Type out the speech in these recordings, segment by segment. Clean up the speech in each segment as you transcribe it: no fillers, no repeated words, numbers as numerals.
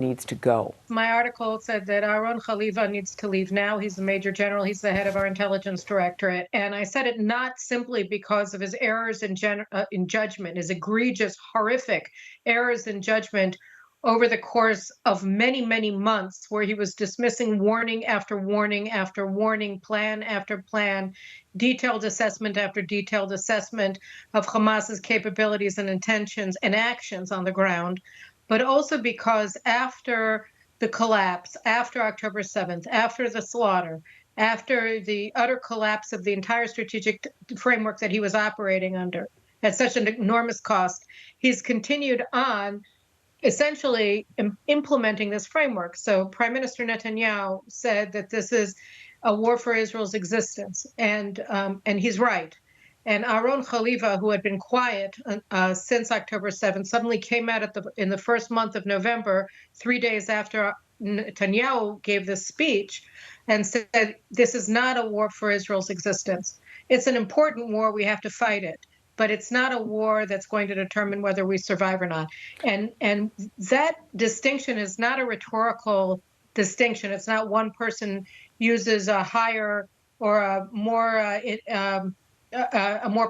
needs to go? My article said that Aaron Khalifa needs to leave now. He's a major general. He's the head of our intelligence directorate. And I said it not simply because of his errors in judgment, his egregious, horrific errors in judgment over the course of many, many months, where he was dismissing warning after warning after warning, plan after plan, detailed assessment after detailed assessment of Hamas's capabilities and intentions and actions on the ground, but also because after the collapse, after October 7th, after the slaughter, after the utter collapse of the entire strategic framework that he was operating under at such an enormous cost, he's continued on essentially implementing this framework. So Prime Minister Netanyahu said that this is a war for Israel's existence, and he's right. And Aaron Khalifa, who had been quiet since October 7th, suddenly came out in the first month of November, 3 days after Netanyahu gave this speech, and said, this is not a war for Israel's existence. It's an important war. We have to fight it. But it's not a war that's going to determine whether we survive or not. And that distinction is not a rhetorical distinction. It's not one person uses a higher or a more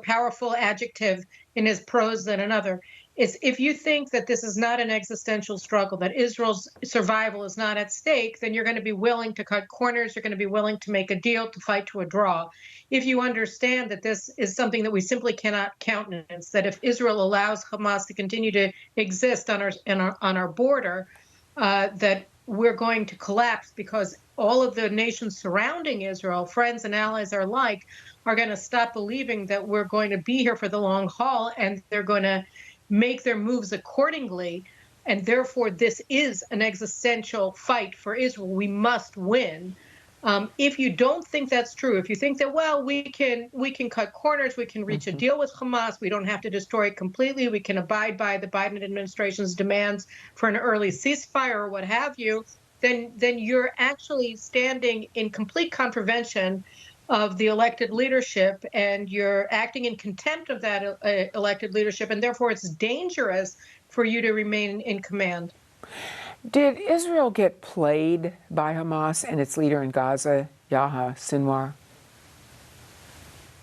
powerful adjective in his prose than another. It's if you think that this is not an existential struggle, that Israel's survival is not at stake, then you're going to be willing to cut corners. You're going to be willing to make a deal, to fight to a draw. If you understand that this is something that we simply cannot countenance, that if Israel allows Hamas to continue to exist on our border, that we're going to collapse because all of the nations surrounding Israel, friends and allies alike, are going to stop believing that we're going to be here for the long haul, and they're going to make their moves accordingly. And therefore, this is an existential fight for Israel. We must win. If you don't think that's true, if you think that, well, we can cut corners, we can reach a deal with Hamas, we don't have to destroy it completely, we can abide by the Biden administration's demands for an early ceasefire or what have you, then you're actually standing in complete contravention of the elected leadership, and you're acting in contempt of that elected leadership, and therefore it's dangerous for you to remain in command. Did Israel get played by Hamas and its leader in Gaza, Yahya Sinwar?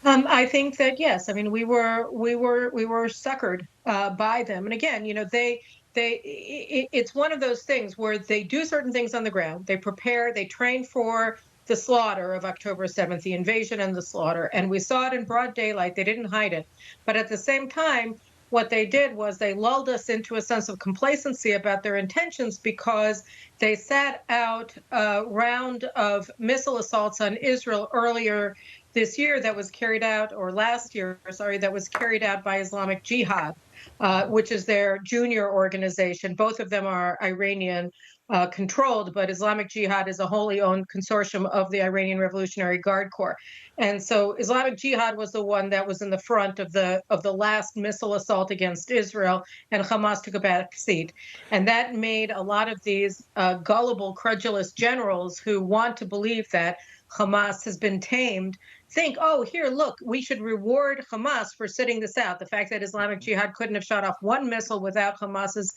I think that yes. I mean, we were suckered by them, and again, you know, it's one of those things where they do certain things on the ground. They prepare, they train for the slaughter of October 7th, the invasion and the slaughter, and we saw it in broad daylight. They didn't hide it, but at the same time, what they did was they lulled us into a sense of complacency about their intentions, because they sat out a round of missile assaults on Israel earlier this year that was carried out, or last year, sorry, that was carried out by Islamic Jihad, which is their junior organization. Both of them are Iranian controlled, but Islamic Jihad is a wholly owned consortium of the Iranian Revolutionary Guard Corps. And so Islamic Jihad was the one that was in the front of the last missile assault against Israel, and Hamas took a back seat. And that made a lot of these gullible, credulous generals who want to believe that Hamas has been tamed think, oh, here, look, we should reward Hamas for sitting this out. The fact that Islamic Jihad couldn't have shot off one missile without Hamas's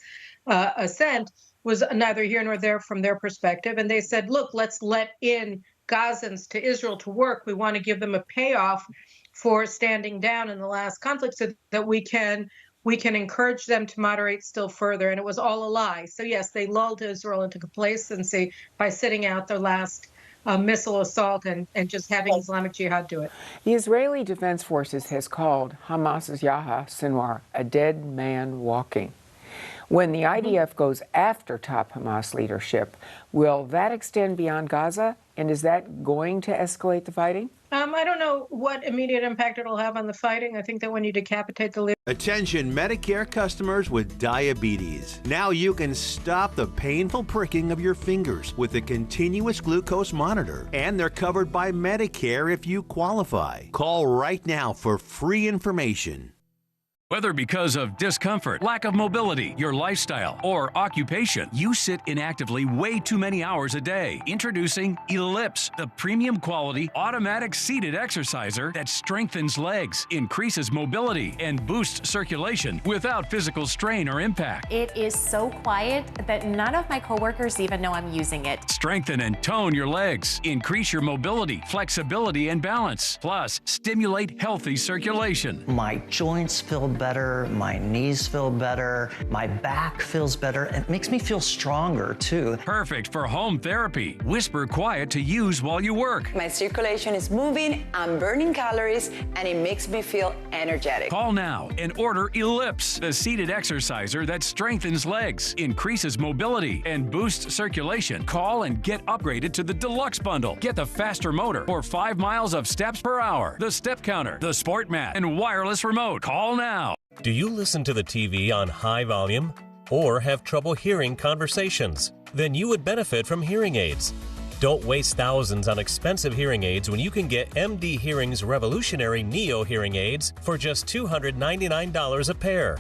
assent was neither here nor there from their perspective. And they said, look, let's let in Gazans to Israel to work. We want to give them a payoff for standing down in the last conflict, so that we can encourage them to moderate still further. And it was all a lie. So yes, they lulled Israel into complacency by sitting out their last missile assault and just having Islamic Jihad do it. The Israeli Defense Forces has called Hamas's Yahya Sinwar a dead man walking. When the IDF goes after top Hamas leadership, will that extend beyond Gaza? And is that going to escalate the fighting? I don't know what immediate impact it'll have on the fighting. I think that when you decapitate the leader. Attention Medicare customers with diabetes. Now you can stop the painful pricking of your fingers with the continuous glucose monitor. And they're covered by Medicare if you qualify. Call right now for free information. Whether because of discomfort, lack of mobility, your lifestyle, or occupation, you sit inactively way too many hours a day. Introducing Ellipse, the premium quality automatic seated exerciser that strengthens legs, increases mobility, and boosts circulation without physical strain or impact. It is so quiet that none of my coworkers even know I'm using it. Strengthen and tone your legs, increase your mobility, flexibility, and balance. Plus, stimulate healthy circulation. My joints feel better, my knees feel better, my back feels better. It makes me feel stronger too. Perfect for home therapy. Whisper quiet to use while you work. My circulation is moving, I'm burning calories, and it makes me feel energetic. Call now and order Ellipse, the seated exerciser that strengthens legs, increases mobility, and boosts circulation. Call and get upgraded to the Deluxe Bundle. Get the faster motor or 5 miles of steps per hour, the step counter, the sport mat, and wireless remote. Call now. Do you listen to the TV on high volume or have trouble hearing conversations? Then you would benefit from hearing aids. Don't waste thousands on expensive hearing aids when you can get MD Hearing's revolutionary Neo hearing aids for just $299 a pair.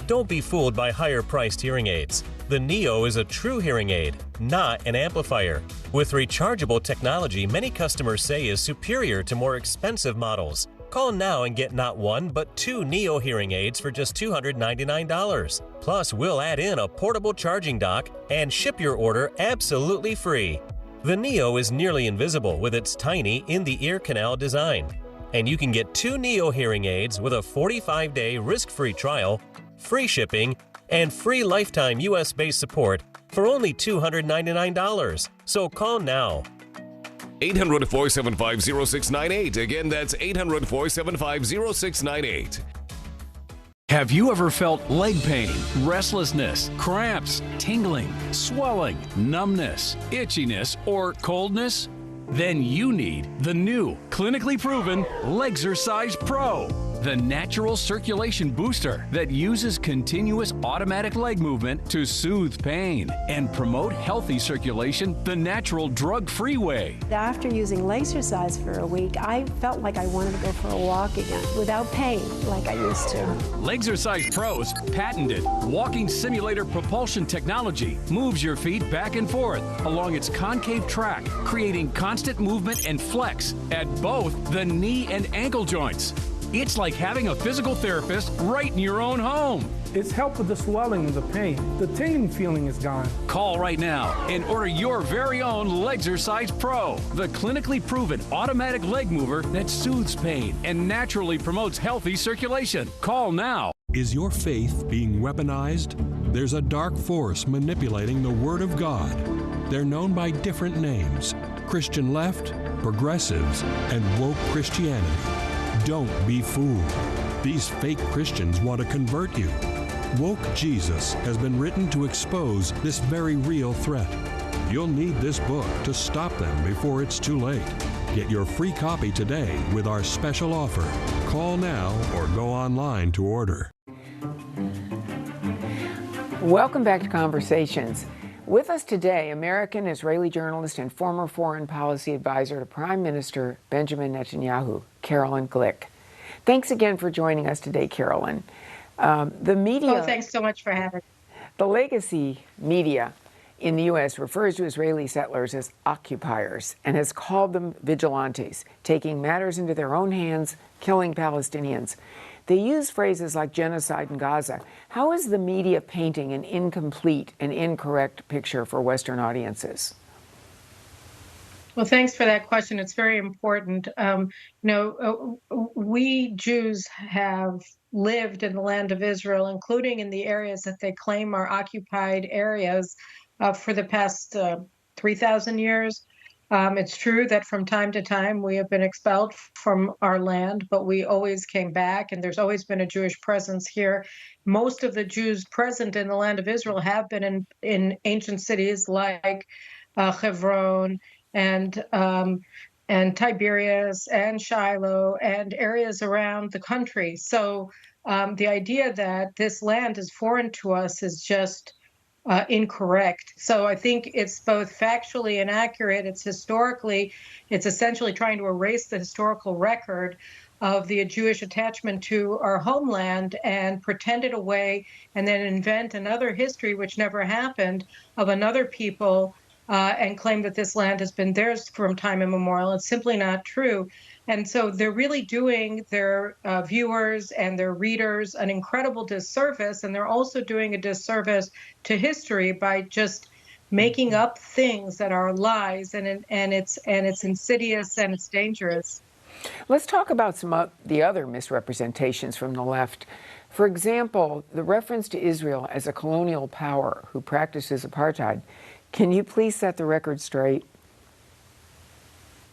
Don't be fooled by higher-priced hearing aids. The Neo is a true hearing aid, not an amplifier. With rechargeable technology many customers say is superior to more expensive models. Call now and get not one, but 2 Neo hearing aids for just $299. Plus, we'll add in a portable charging dock and ship your order absolutely free. The Neo is nearly invisible with its tiny in-the-ear canal design. And you can get 2 Neo hearing aids with a 45-day risk-free trial, free shipping, and free lifetime US-based support for only $299. So call now. 800-475-0698. Again, that's 800-475-0698. Have you ever felt leg pain, restlessness, cramps, tingling, swelling, numbness, itchiness, or coldness? Then you need the new, clinically proven Legzercise Pro, the natural circulation booster that uses continuous automatic leg movement to soothe pain and promote healthy circulation the natural drug-free way. After using Legzercise for a week, I felt like I wanted to go for a walk again without pain like I used to. Legzercise Pro's patented walking simulator propulsion technology moves your feet back and forth along its concave track, creating constant movement and flex at both the knee and ankle joints. It's like having a physical therapist right in your own home. It's helped with the swelling and the pain. The tingling feeling is gone. Call right now and order your very own Legzercise Pro, the clinically proven automatic leg mover that soothes pain and naturally promotes healthy circulation. Call now. Is your faith being weaponized? There's a dark force manipulating the Word of God. They're known by different names: Christian left, progressives, and woke Christianity. Don't be fooled. These fake Christians want to convert you. Woke Jesus has been written to expose this very real threat. You'll need this book to stop them before it's too late. Get your free copy today with our special offer. Call now or go online to order. Welcome back to Conversations. With us today, American-Israeli journalist and former foreign policy advisor to Prime Minister Benjamin Netanyahu, Carolyn Glick. Thanks again for joining us today, Carolyn. The media... Oh, thanks so much for having me. The legacy media in the U.S. refers to Israeli settlers as occupiers and has called them vigilantes, taking matters into their own hands, killing Palestinians. They use phrases like genocide in Gaza. How is the media painting an incomplete and incorrect picture for Western audiences? Well, thanks for that question. It's very important. We Jews have lived in the land of Israel, including in the areas that they claim are occupied areas for the past 3,000 years. It's true that from time to time we have been expelled from our land, but we always came back, and there's always been a Jewish presence here. Most of the Jews present in the land of Israel have been in ancient cities like Hebron and Tiberias and Shiloh and areas around the country. So the idea that this land is foreign to us is just incorrect. So I think it's both factually inaccurate. It's essentially trying to erase the historical record. of the Jewish attachment to our homeland and pretend it away and then invent another history which never happened of another people and claim that this land has been theirs from time immemorial. It's simply not true. And so they're really doing their viewers and their readers an incredible disservice, and they're also doing a disservice to history by just making up things that are lies, and it's insidious and it's dangerous. Let's talk about some of the other misrepresentations from the left. For example, the reference to Israel as a colonial power who practices apartheid. Can you please set the record straight?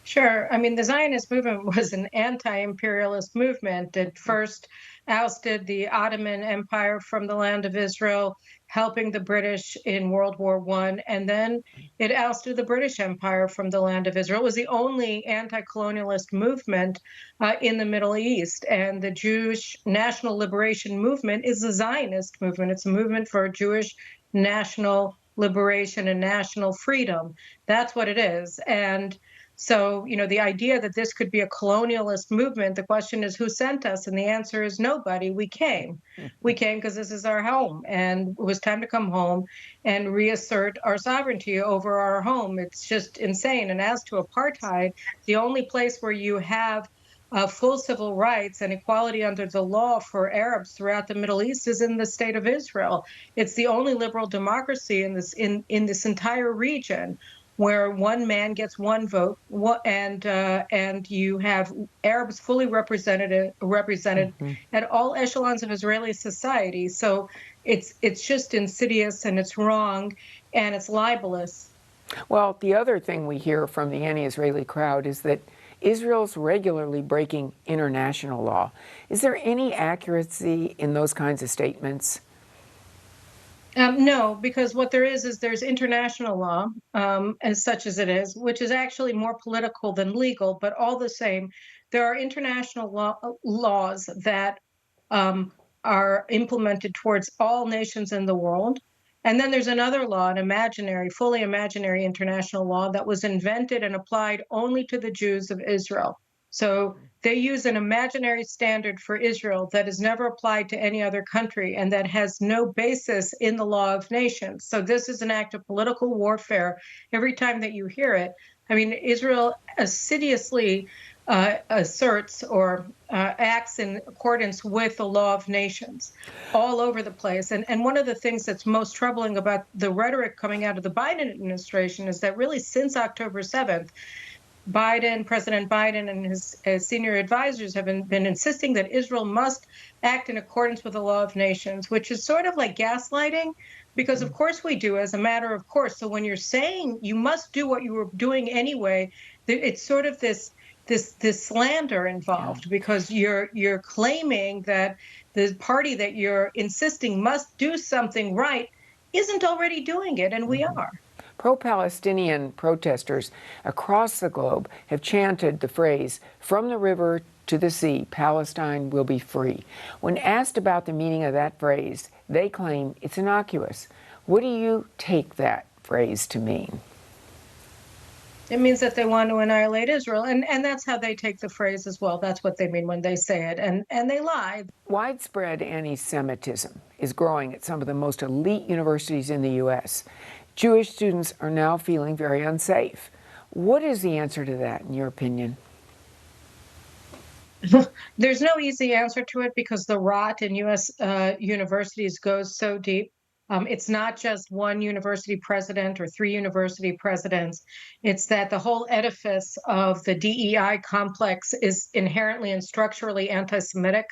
Sure. I mean, the Zionist movement was an anti-imperialist movement. It first ousted the Ottoman Empire from the land of Israel, helping the British in World War I, and then it ousted the British Empire from the land of Israel. It was the only anti-colonialist movement in the Middle East, and the Jewish National Liberation Movement is a Zionist movement. It's a movement for Jewish national liberation and national freedom. That's what it is. And so, you know, the idea that this could be a colonialist movement, the question is who sent us? And the answer is nobody. We came. We came because this is our home. And it was time to come home and reassert our sovereignty over our home. It's just insane. And as to apartheid, the only place where you have full civil rights and equality under the law for Arabs throughout the Middle East is in the state of Israel. It's the only liberal democracy in this entire region, where one man gets one vote, and you have Arabs fully represented at all echelons of Israeli society. So it's just insidious, and it's wrong, and it's libelous. Well, the other thing we hear from the anti-Israeli crowd is that Israel's regularly breaking international law. Is there any accuracy in those kinds of statements? No, because what there is there's international law, as such as it is, which is actually more political than legal, but all the same, there are international laws that are implemented towards all nations in the world. And then there's another law, an imaginary, fully imaginary international law that was invented and applied only to the Jews of Israel. So they use an imaginary standard for Israel that is never applied to any other country and that has no basis in the law of nations. So this is an act of political warfare every time that you hear it. I mean, Israel assiduously asserts or acts in accordance with the law of nations all over the place. And one of the things that's most troubling about the rhetoric coming out of the Biden administration is that really since October 7th, President Biden and his senior advisors have been insisting that Israel must act in accordance with the law of nations, which is sort of like gaslighting, because of course we do as a matter of course. So when you're saying you must do what you were doing anyway, it's sort of this slander involved, because you're claiming that the party that you're insisting must do something right isn't already doing it, and we are. Pro-Palestinian protesters across the globe have chanted the phrase, "From the river to the sea, Palestine will be free." When asked about the meaning of that phrase, they claim it's innocuous. What do you take that phrase to mean? It means that they want to annihilate Israel, and that's how they take the phrase as well. That's what they mean when they say it, and they lie. Widespread anti-Semitism is growing at some of the most elite universities in the U.S. Jewish students are now feeling very unsafe. What is the answer to that, in your opinion? There's no easy answer to it, because the rot in U.S. universities goes so deep. It's not just one university president or three university presidents. It's that the whole edifice of the DEI complex is inherently and structurally anti-Semitic.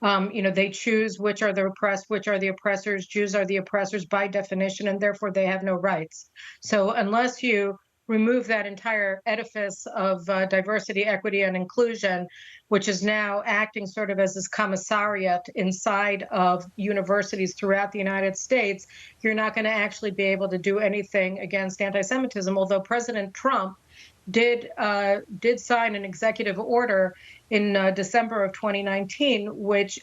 They choose which are the oppressed, which are the oppressors. Jews are the oppressors by definition, and therefore they have no rights. So unless you remove that entire edifice of diversity, equity, and inclusion, which is now acting sort of as this commissariat inside of universities throughout the United States, you're not going to actually be able to do anything against anti-Semitism, although President Trump did sign an executive order in December of 2019, which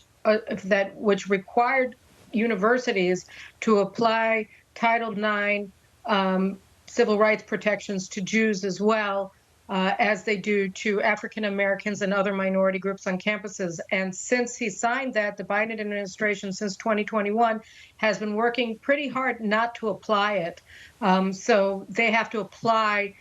required universities to apply Title IX civil rights protections to Jews as well, as they do to African Americans and other minority groups on campuses. And since he signed that, the Biden administration since 2021 has been working pretty hard not to apply it. So they have to apply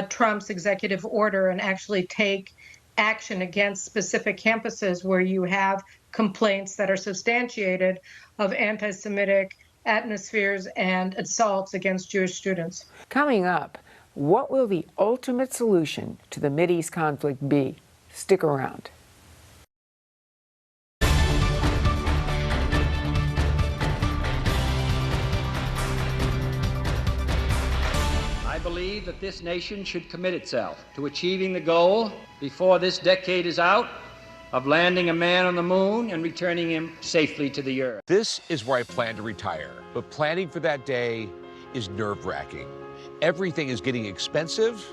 Trump's executive order and actually take action against specific campuses where you have complaints that are substantiated of anti-Semitic atmospheres and assaults against Jewish students. Coming up, what will the ultimate solution to the Mideast conflict be? Stick around. I believe that this nation should commit itself to achieving the goal before this decade is out of landing a man on the moon and returning him safely to the earth. This is where I plan to retire, but planning for that day is nerve-wracking. Everything is getting expensive.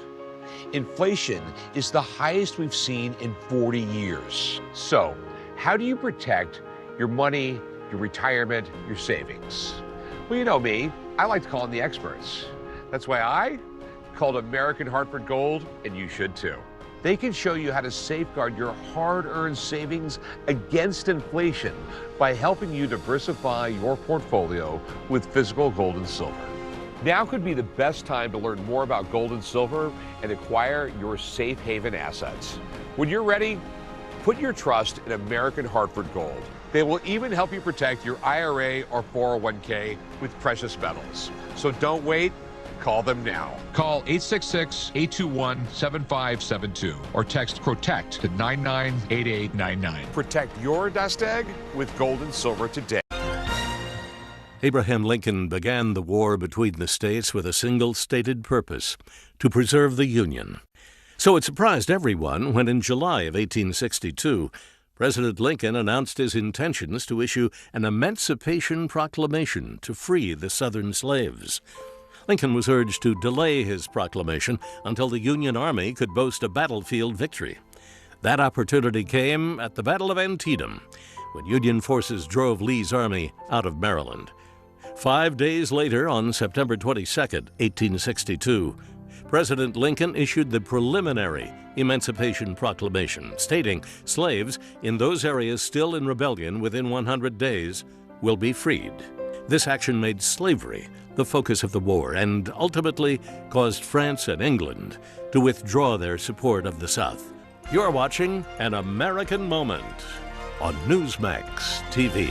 Inflation is the highest we've seen in 40 years. So, how do you protect your money, your retirement, your savings? Well, you know me, I like to call in the experts. That's why I called American Hartford Gold, and you should too. They can show you how to safeguard your hard-earned savings against inflation by helping you diversify your portfolio with physical gold and silver. Now could be the best time to learn more about gold and silver and acquire your safe haven assets. When you're ready, put your trust in American Hartford Gold. They will even help you protect your IRA or 401k with precious metals. So don't wait. Call them now. Call 866-821-7572 or text PROTECT to 998899. Protect your nest egg with gold and silver today. Abraham Lincoln began the war between the states with a single stated purpose: to preserve the Union. So it surprised everyone when in July of 1862, President Lincoln announced his intentions to issue an Emancipation Proclamation to free the Southern slaves. Lincoln was urged to delay his proclamation until the Union Army could boast a battlefield victory. That opportunity came at the Battle of Antietam, when Union forces drove Lee's army out of Maryland. 5 days later, on September 22, 1862, President Lincoln issued the preliminary Emancipation Proclamation, stating slaves in those areas still in rebellion within 100 days will be freed. This action made slavery the focus of the war and ultimately caused France and England to withdraw their support of the South. You're watching An American Moment on Newsmax TV.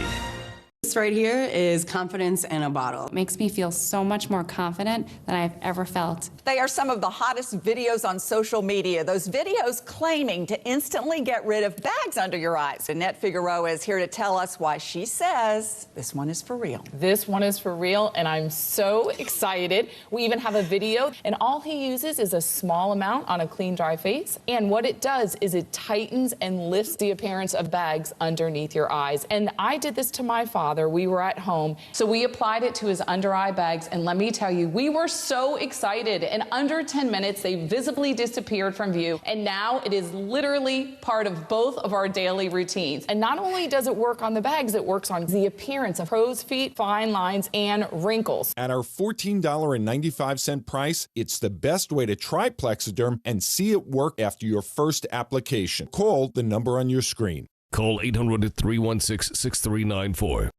This right here is confidence in a bottle. It makes me feel so much more confident than I've ever felt. They are some of the hottest videos on social media. Those videos claiming to instantly get rid of bags under your eyes. Annette Figueroa is here to tell us why she says this one is for real. This one is for real, and I'm so excited. We even have a video, and all he uses is a small amount on a clean, dry face. And what it does is it tightens and lifts the appearance of bags underneath your eyes. And I did this to my father. We were at home, so we applied it to his under eye bags, and let me tell you, we were so excited. In under 10 minutes, they visibly disappeared from view, and now it is literally part of both of our daily routines. And not only does it work on the bags, it works on the appearance of crow's feet, fine lines, and wrinkles. At our $14.95 price, it's the best way to try Plexiderm and see it work after your first application. Call the number on your screen. Call 800-316-6394.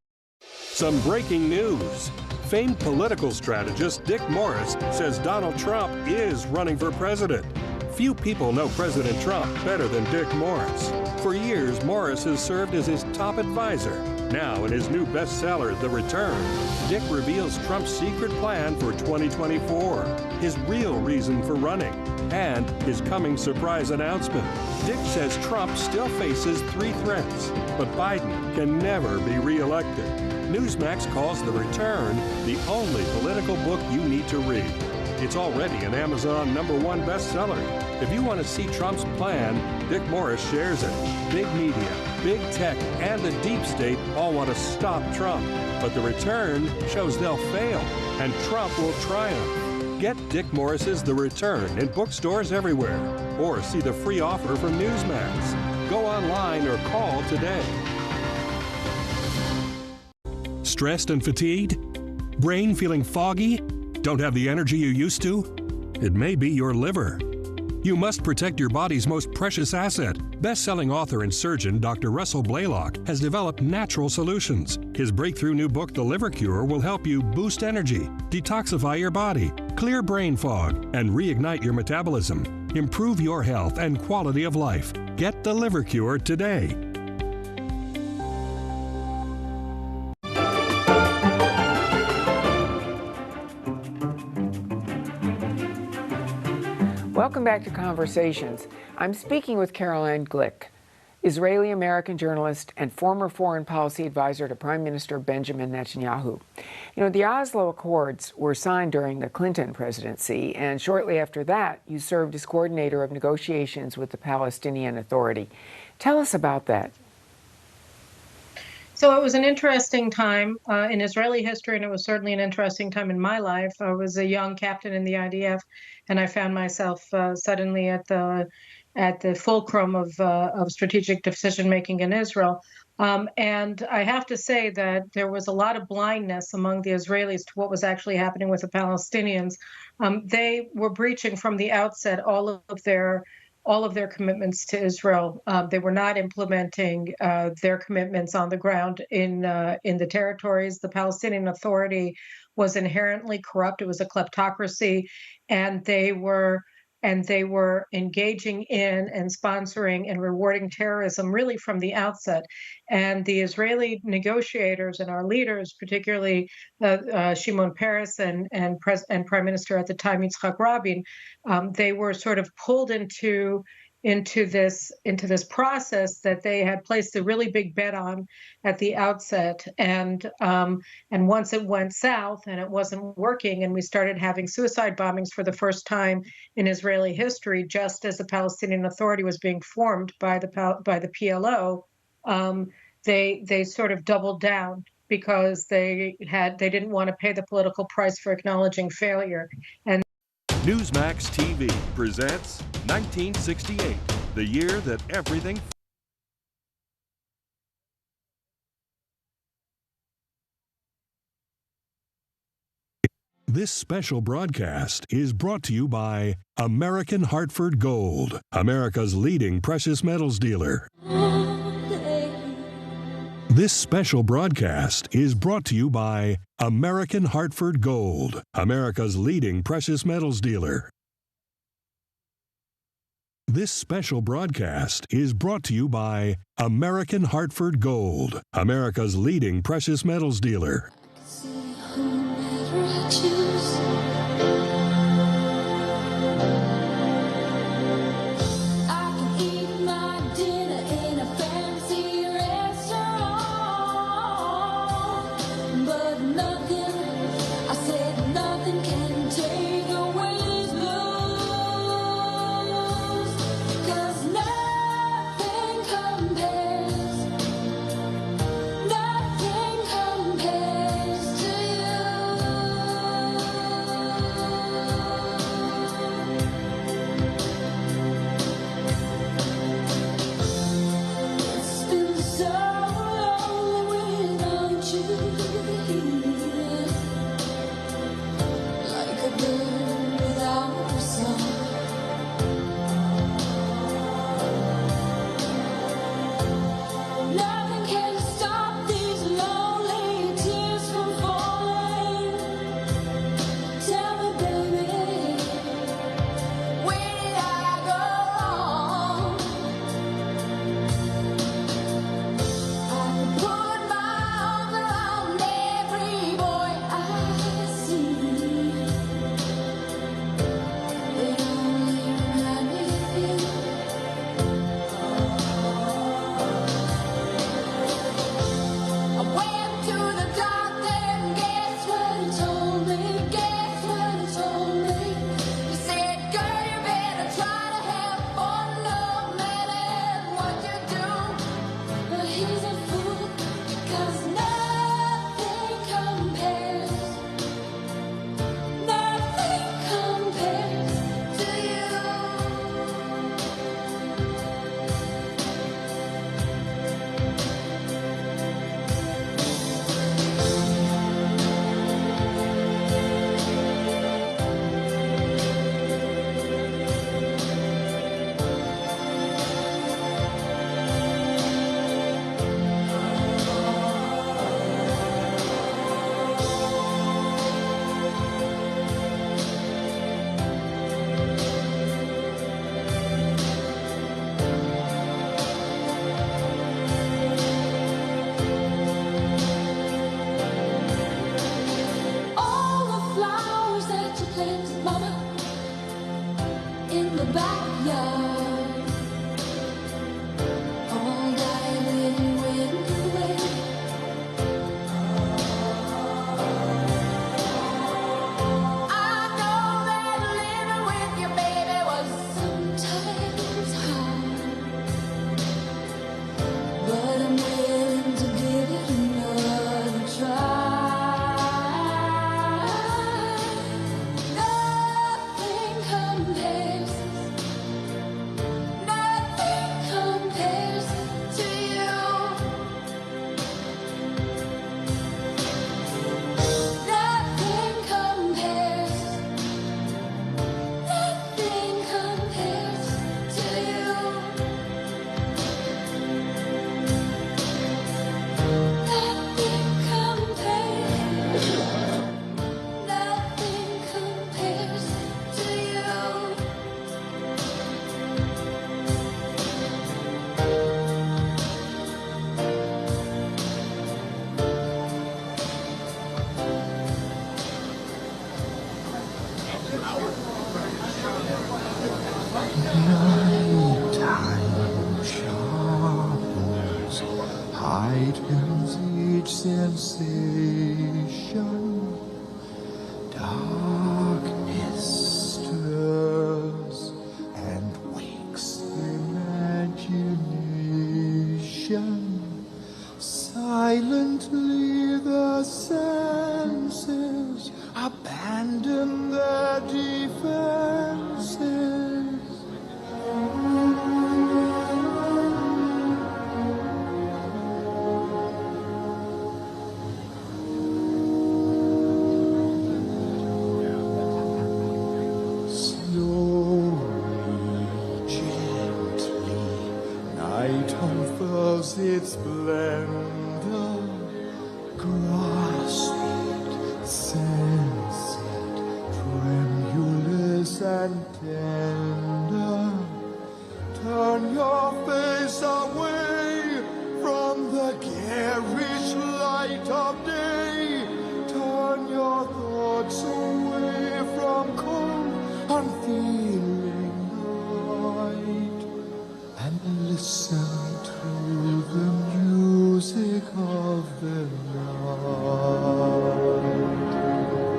Some breaking news. Famed political strategist Dick Morris says Donald Trump is running for president. Few people know President Trump better than Dick Morris. For years, Morris has served as his top advisor. Now, in his new bestseller, The Return, Dick reveals Trump's secret plan for 2024, his real reason for running, and his coming surprise announcement. Dick says Trump still faces 3 threats, but Biden can never be reelected. Newsmax calls The Return the only political book you need to read. It's already an Amazon #1 bestseller. If you want to see Trump's plan, Dick Morris shares it. Big media, big tech, and the deep state all want to stop Trump. But The Return shows they'll fail, and Trump will triumph. Get Dick Morris's The Return in bookstores everywhere, or see the free offer from Newsmax. Go online or call today. Stressed and fatigued? Brain feeling foggy? Don't have the energy you used to? It may be your liver. You must protect your body's most precious asset. Best-selling author and surgeon Dr. Russell Blaylock has developed natural solutions. His breakthrough new book, The Liver Cure, will help you boost energy, detoxify your body, clear brain fog, and reignite your metabolism. Improve your health and quality of life. Get The Liver Cure today. Welcome back to Conversations. I'm speaking with Caroline Glick, Israeli-American journalist and former foreign policy advisor to Prime Minister Benjamin Netanyahu. You know, the Oslo Accords were signed during the Clinton presidency, and shortly after that, you served as coordinator of negotiations with the Palestinian Authority. Tell us about that. So it was an interesting time in Israeli history, and it was certainly an interesting time in my life. I was a young captain in the IDF, and I found myself suddenly at the fulcrum of strategic decision making in Israel. And I have to say that there was a lot of blindness among the Israelis to what was actually happening with the Palestinians. They were breaching from the outset all of their commitments to Israel. They were not implementing their commitments on the ground in the territories. The Palestinian Authority was inherently corrupt. It was a kleptocracy, and they were engaging in and sponsoring and rewarding terrorism really from the outset. And the Israeli negotiators and our leaders, particularly Shimon Peres and Prime Minister at the time Yitzhak Rabin, they were sort of pulled into this process that they had placed a really big bet on at the outset, and once it went south and it wasn't working, and we started having suicide bombings for the first time in Israeli history, just as the Palestinian Authority was being formed by the PLO, they sort of doubled down because they didn't want to pay the political price for acknowledging failure. And Newsmax TV presents 1968, the year that everything. This special broadcast is brought to you by American Hartford Gold, America's leading precious metals dealer. This special broadcast is brought to you by American Hartford Gold, America's leading precious metals dealer. This special broadcast is brought to you by American Hartford Gold, America's leading precious metals dealer. backyard. All diamond went away. I know that living with your baby was sometimes hard, but I'm willing to give it another try. Nothing compares, nothing compares to you. Nothing compares, nothing compares to you. Nothing compares, nothing compares to you. Nighttime sharpens, heightens each sensation. Darkness stirs and wakes imagination. Silently the senses abandon their defenses. Slowly, gently, night unfurls its splendor. Grasp it, sense it, tremulous and tender. Turn your face away from the garish light of day. Turn your thoughts away from cold, unfeeling night, and listen to the music of the night.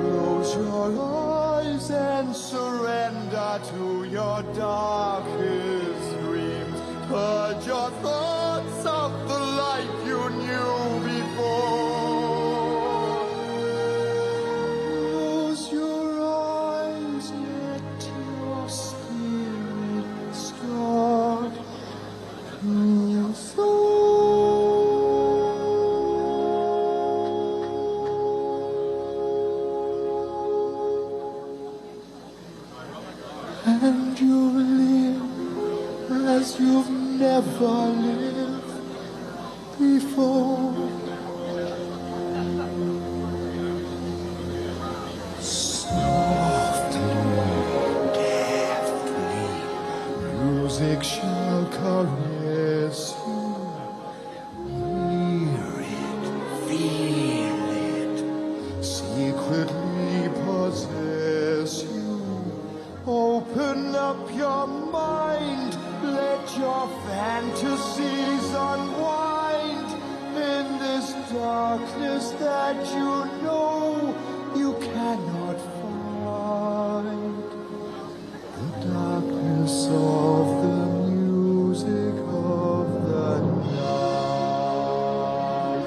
Close your eyes and surrender to your darkest dreams. Purge your thoughts of the life you knew before. Close your eyes, let your spirit start to soar. And you live as you've never lived before. Softly, deftly, music shall caress you. Hear it, feel it, secretly possess you. Open up your mind, let your fantasies unwind in this darkness that you know you cannot find. The darkness of the music of the night.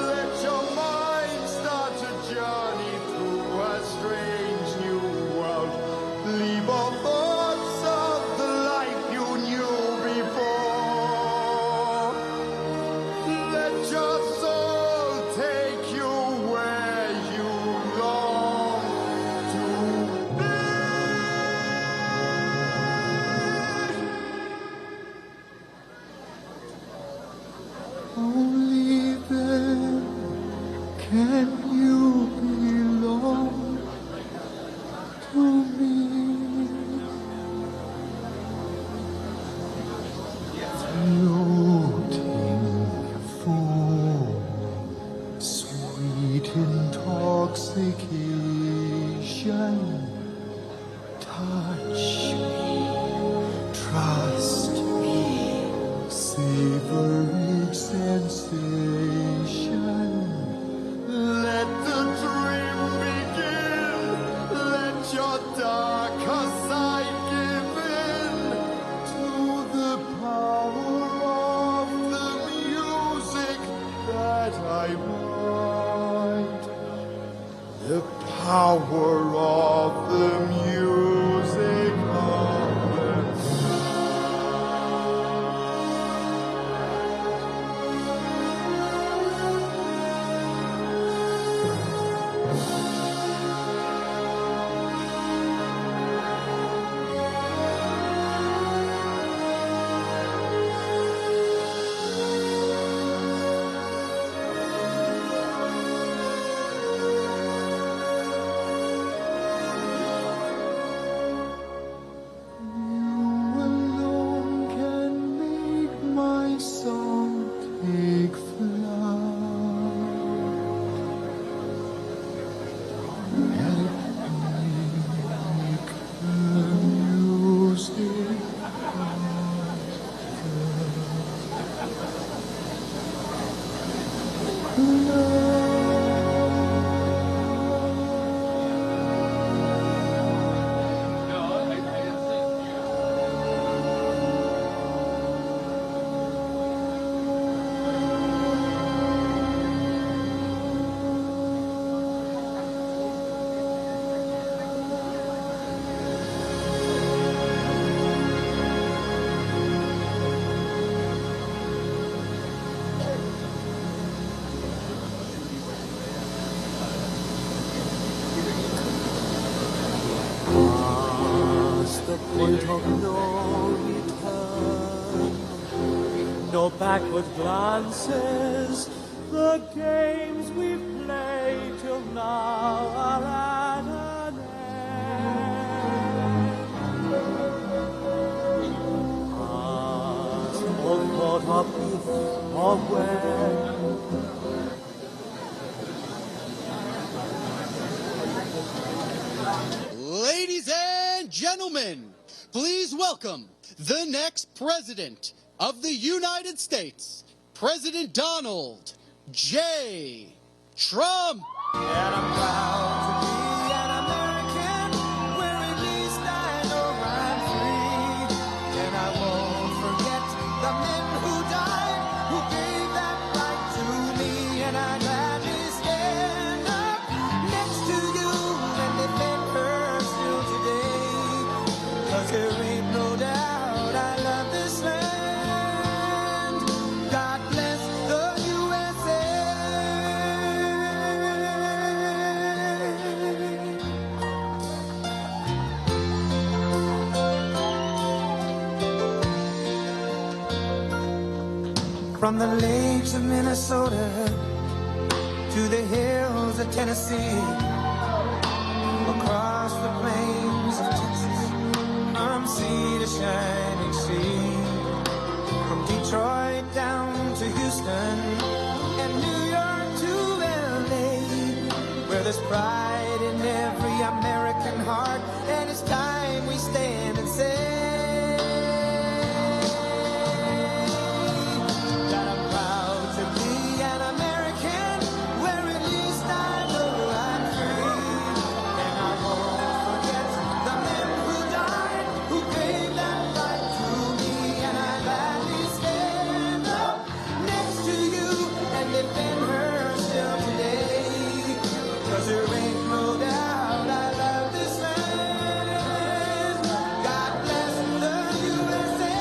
Let your mind start a journey through a strange new world. Leave all thoughts of the life you knew before. Let your soul take you where you long to be. 'cause I give in to the power of the music that I write. The power of the music of the my song take flight. Make the music The point of no return, no backward glances. The games we've played till now are at an end. Past all thought of if or when. Ladies and gentlemen, please welcome the next president of the United States, President Donald J. Trump. And I'm proud to be an American, where at least I know I'm free. And I won't forget the men who died, who gave that right to me. And I'd gladly stand up next to you and defend her still today. 'Cause there ain't no doubt I love this land. God bless the USA. From the lakes of Minnesota to the hills of Tennessee, across the plains of Texas, from sea to shining sea, from Detroit down to Houston and New York to LA, where there's pride in every American heart, and it's time we stand and say that I'm proud to be an American, where at least I know I'm free. And I won't forget the men who died, who gave that right to me. And I gladly stand up next to you and defend her still today. 'Cause there ain't no doubt I love this land. God bless the USA.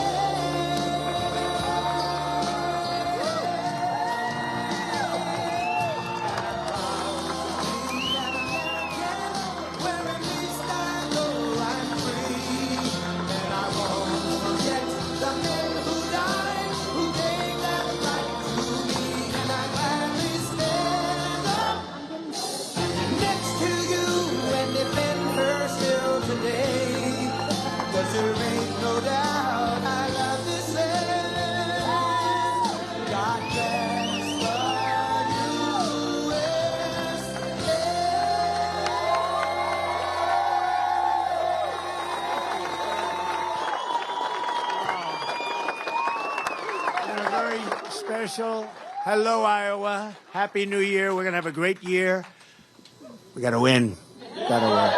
Where at least I know I'm free. And I won't forget the men who died, who gave that right to me. And I gladly stand up next to you and defend her still today. 'Cause there ain't no doubt I love this land. God bless the And a very special hello, Iowa. Happy New Year. We're going to have a great year. We got to win. Got to win.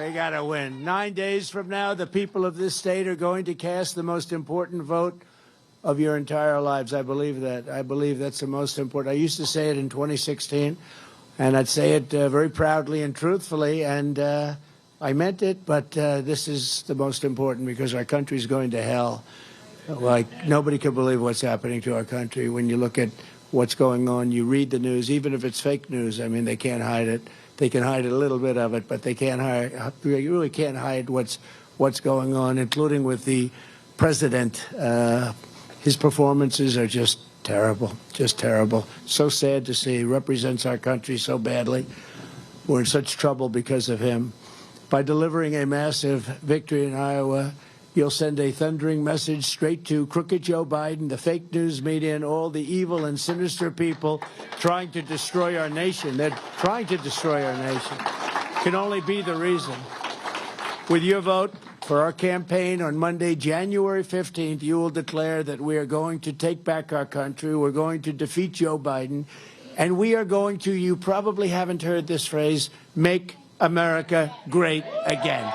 We got to win. 9 days from now, the people of this state are going to cast the most important vote of your entire lives. I believe that. I believe that's the most important. I used to say it in 2016, and I'd say it very proudly and truthfully, and I meant it, but this is the most important because our country's going to hell. Like, nobody can believe what's happening to our country. When you look at what's going on, you read the news, even if it's fake news. I mean, they can't hide it. They can hide a little bit of it, but they can't hide. You really can't hide what's going on, including with the president. His performances are just terrible, just terrible. So sad to see. He represents our country so badly. We're in such trouble because of him. By delivering a massive victory in Iowa, you'll send a thundering message straight to crooked Joe Biden, the fake news media, and all the evil and sinister people trying to destroy our nation. They're trying to destroy our nation. Can only be the reason. With your vote for our campaign on Monday, January 15th, you will declare that we are going to take back our country. We're going to defeat Joe Biden. And we are going to, you probably haven't heard this phrase, make America great again.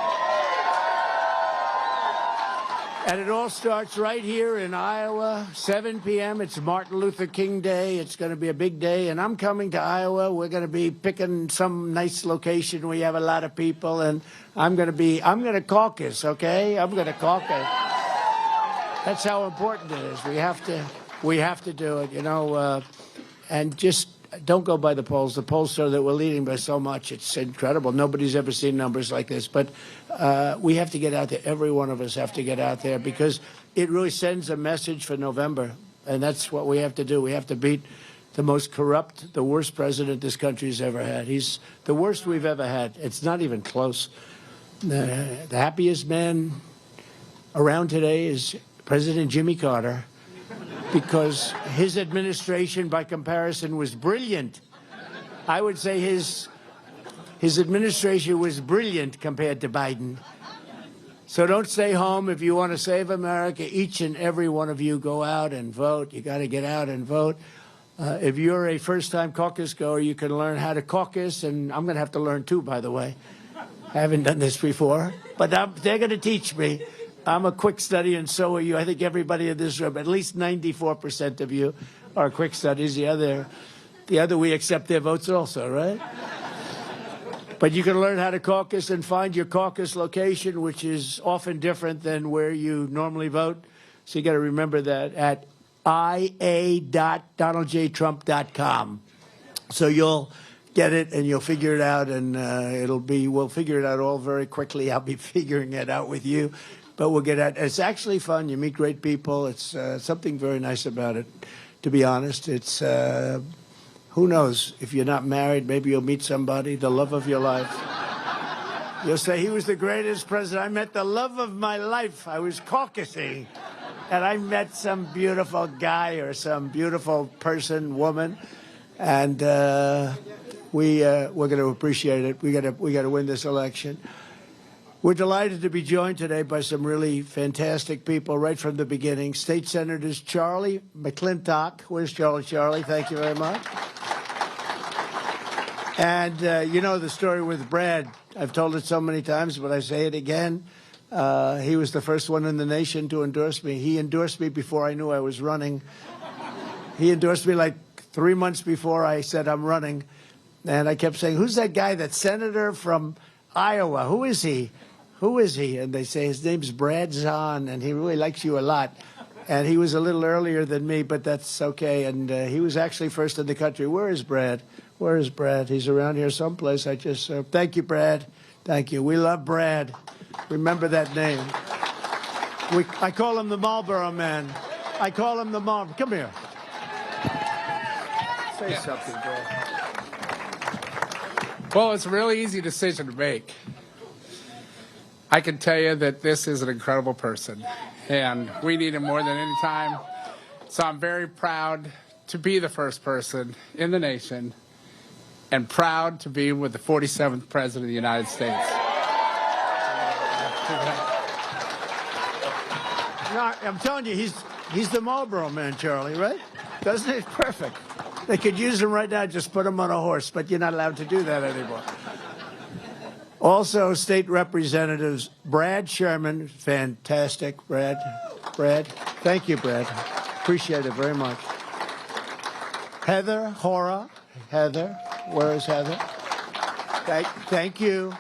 And it all starts right here in Iowa, 7 p.m. It's Martin Luther King Day. It's going to be a big day. And I'm coming to Iowa. We're going to be picking some nice location. We have a lot of people. And I'm going to caucus, okay? I'm going to caucus. That's how important it is. We have to do it, you know. And just don't go by the polls. The polls show that we're leading by so much. It's incredible. Nobody's ever seen numbers like this. But we have to get out there. Every one of us have to get out there because it really sends a message for November. And that's what we have to do. We have to beat the most corrupt, the worst president this country's ever had. He's the worst we've ever had. It's not even close. The happiest man around today is President Jimmy Carter, because his administration, by comparison, was brilliant. I would say his administration was brilliant compared to Biden. So don't stay home. If you want to save America, each and every one of you go out and vote. You got to get out and vote. If you're a first-time caucus goer, you can learn how to caucus, and I'm going to have to learn too, by the way. I haven't done this before, but they're going to teach me. I'm a quick study, and so are you. I think everybody in this room, at least 94% of you, are quick studies. The other, we accept their votes also, right? But you can learn how to caucus and find your caucus location, which is often different than where you normally vote. So you got to remember that at ia.donaldjtrump.com. So you'll get it and you'll figure it out, and we'll figure it out all very quickly. I'll be figuring it out with you. But we'll get at it. It's actually fun. You meet great people. It's something very nice about it, to be honest. It's, who knows, if you're not married, maybe you'll meet somebody, the love of your life. You'll say, he was the greatest president. I met the love of my life. I was caucusing, and I met some beautiful guy or some beautiful person, woman, and we're going to appreciate it. We got to win this election. We're delighted to be joined today by some really fantastic people right from the beginning. State Senators Charlie McClintock. Where's Charlie? Charlie, thank you very much. And you know the story with Brad. I've told it so many times, but I say it again. He was the first one in the nation to endorse me. He endorsed me before I knew I was running. He endorsed me like 3 months before I said I'm running. And I kept saying, who's that guy, that senator from Iowa? Who is he? Who is he? And they say his name's Brad Zahn, and he really likes you a lot. And he was a little earlier than me, but that's okay. And he was actually first in the country. Where is Brad? Where is Brad? He's around here someplace. Thank you, Brad. Thank you. We love Brad. Remember that name. I call him the Marlboro Man. I call him the Marlboro. Come here. Say something, Brad. Well, it's a really easy decision to make. I can tell you that this is an incredible person, and we need him more than any time. So I'm very proud to be the first person in the nation and proud to be with the 47th President of the United States. No, I'm telling you, he's the Marlboro Man, Charlie, right? Doesn't it? Perfect. They could use him right now, just put him on a horse, but you're not allowed to do that anymore. Also, State Representatives Brad Sherman, fantastic, Brad, thank you, Brad, appreciate it very much. Heather Hora, Heather, where is Heather? Thank you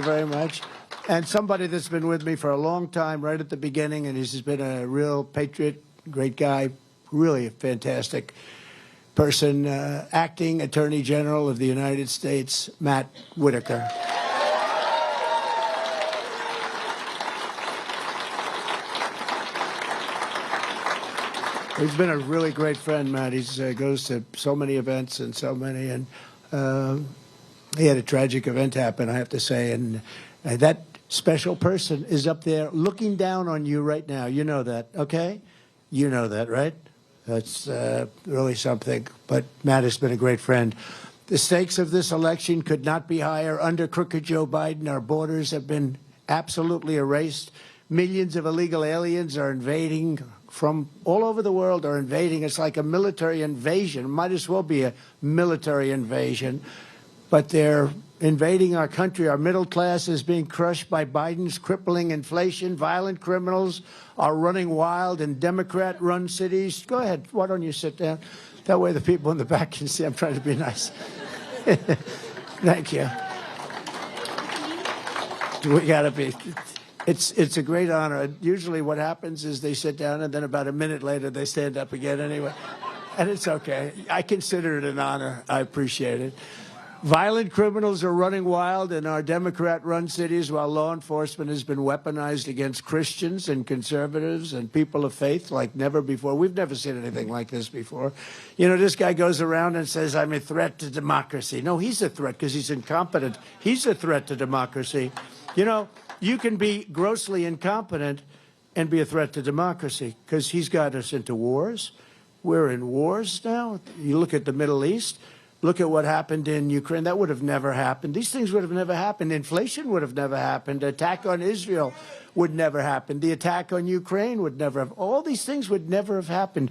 very much. And somebody that's been with me for a long time, right at the beginning, and he's been a real patriot, great guy, really a fantastic person, Acting Attorney General of the United States, Matt Whitaker. He's been a really great friend, Matt. He goes to so many events and so many, and he had a tragic event happen, I have to say, and that special person is up there looking down on you right now. You know that, okay? You know that, right? That's really something. But Matt has been a great friend. The stakes of this election could not be higher. Under crooked Joe Biden, our borders have been absolutely erased. Millions of illegal aliens are invading from all over the world are invading. It's like a military invasion. It might as well be a military invasion. But they're invading our country. Our middle class is being crushed by Biden's crippling inflation. Violent criminals are running wild in Democrat-run cities. Go ahead. Why don't you sit down? That way the people in the back can see I'm trying to be nice. Thank you. We got to be. It's a great honor. Usually what happens is they sit down, and then about a minute later they stand up again anyway. And it's okay. I consider it an honor. I appreciate it. Violent criminals are running wild in our Democrat-run cities while law enforcement has been weaponized against Christians and conservatives and people of faith like never before. We've never seen anything like this before. You know, this guy goes around and says, I'm a threat to democracy. No, he's a threat because he's incompetent. He's a threat to democracy. You know, you can be grossly incompetent and be a threat to democracy because he's got us into wars. We're in wars now. You look at the Middle East. Look at what happened in Ukraine. That would have never happened. These things would have never happened. Inflation would have never happened. The attack on Israel would never happen. The attack on Ukraine would never have. All these things would never have happened.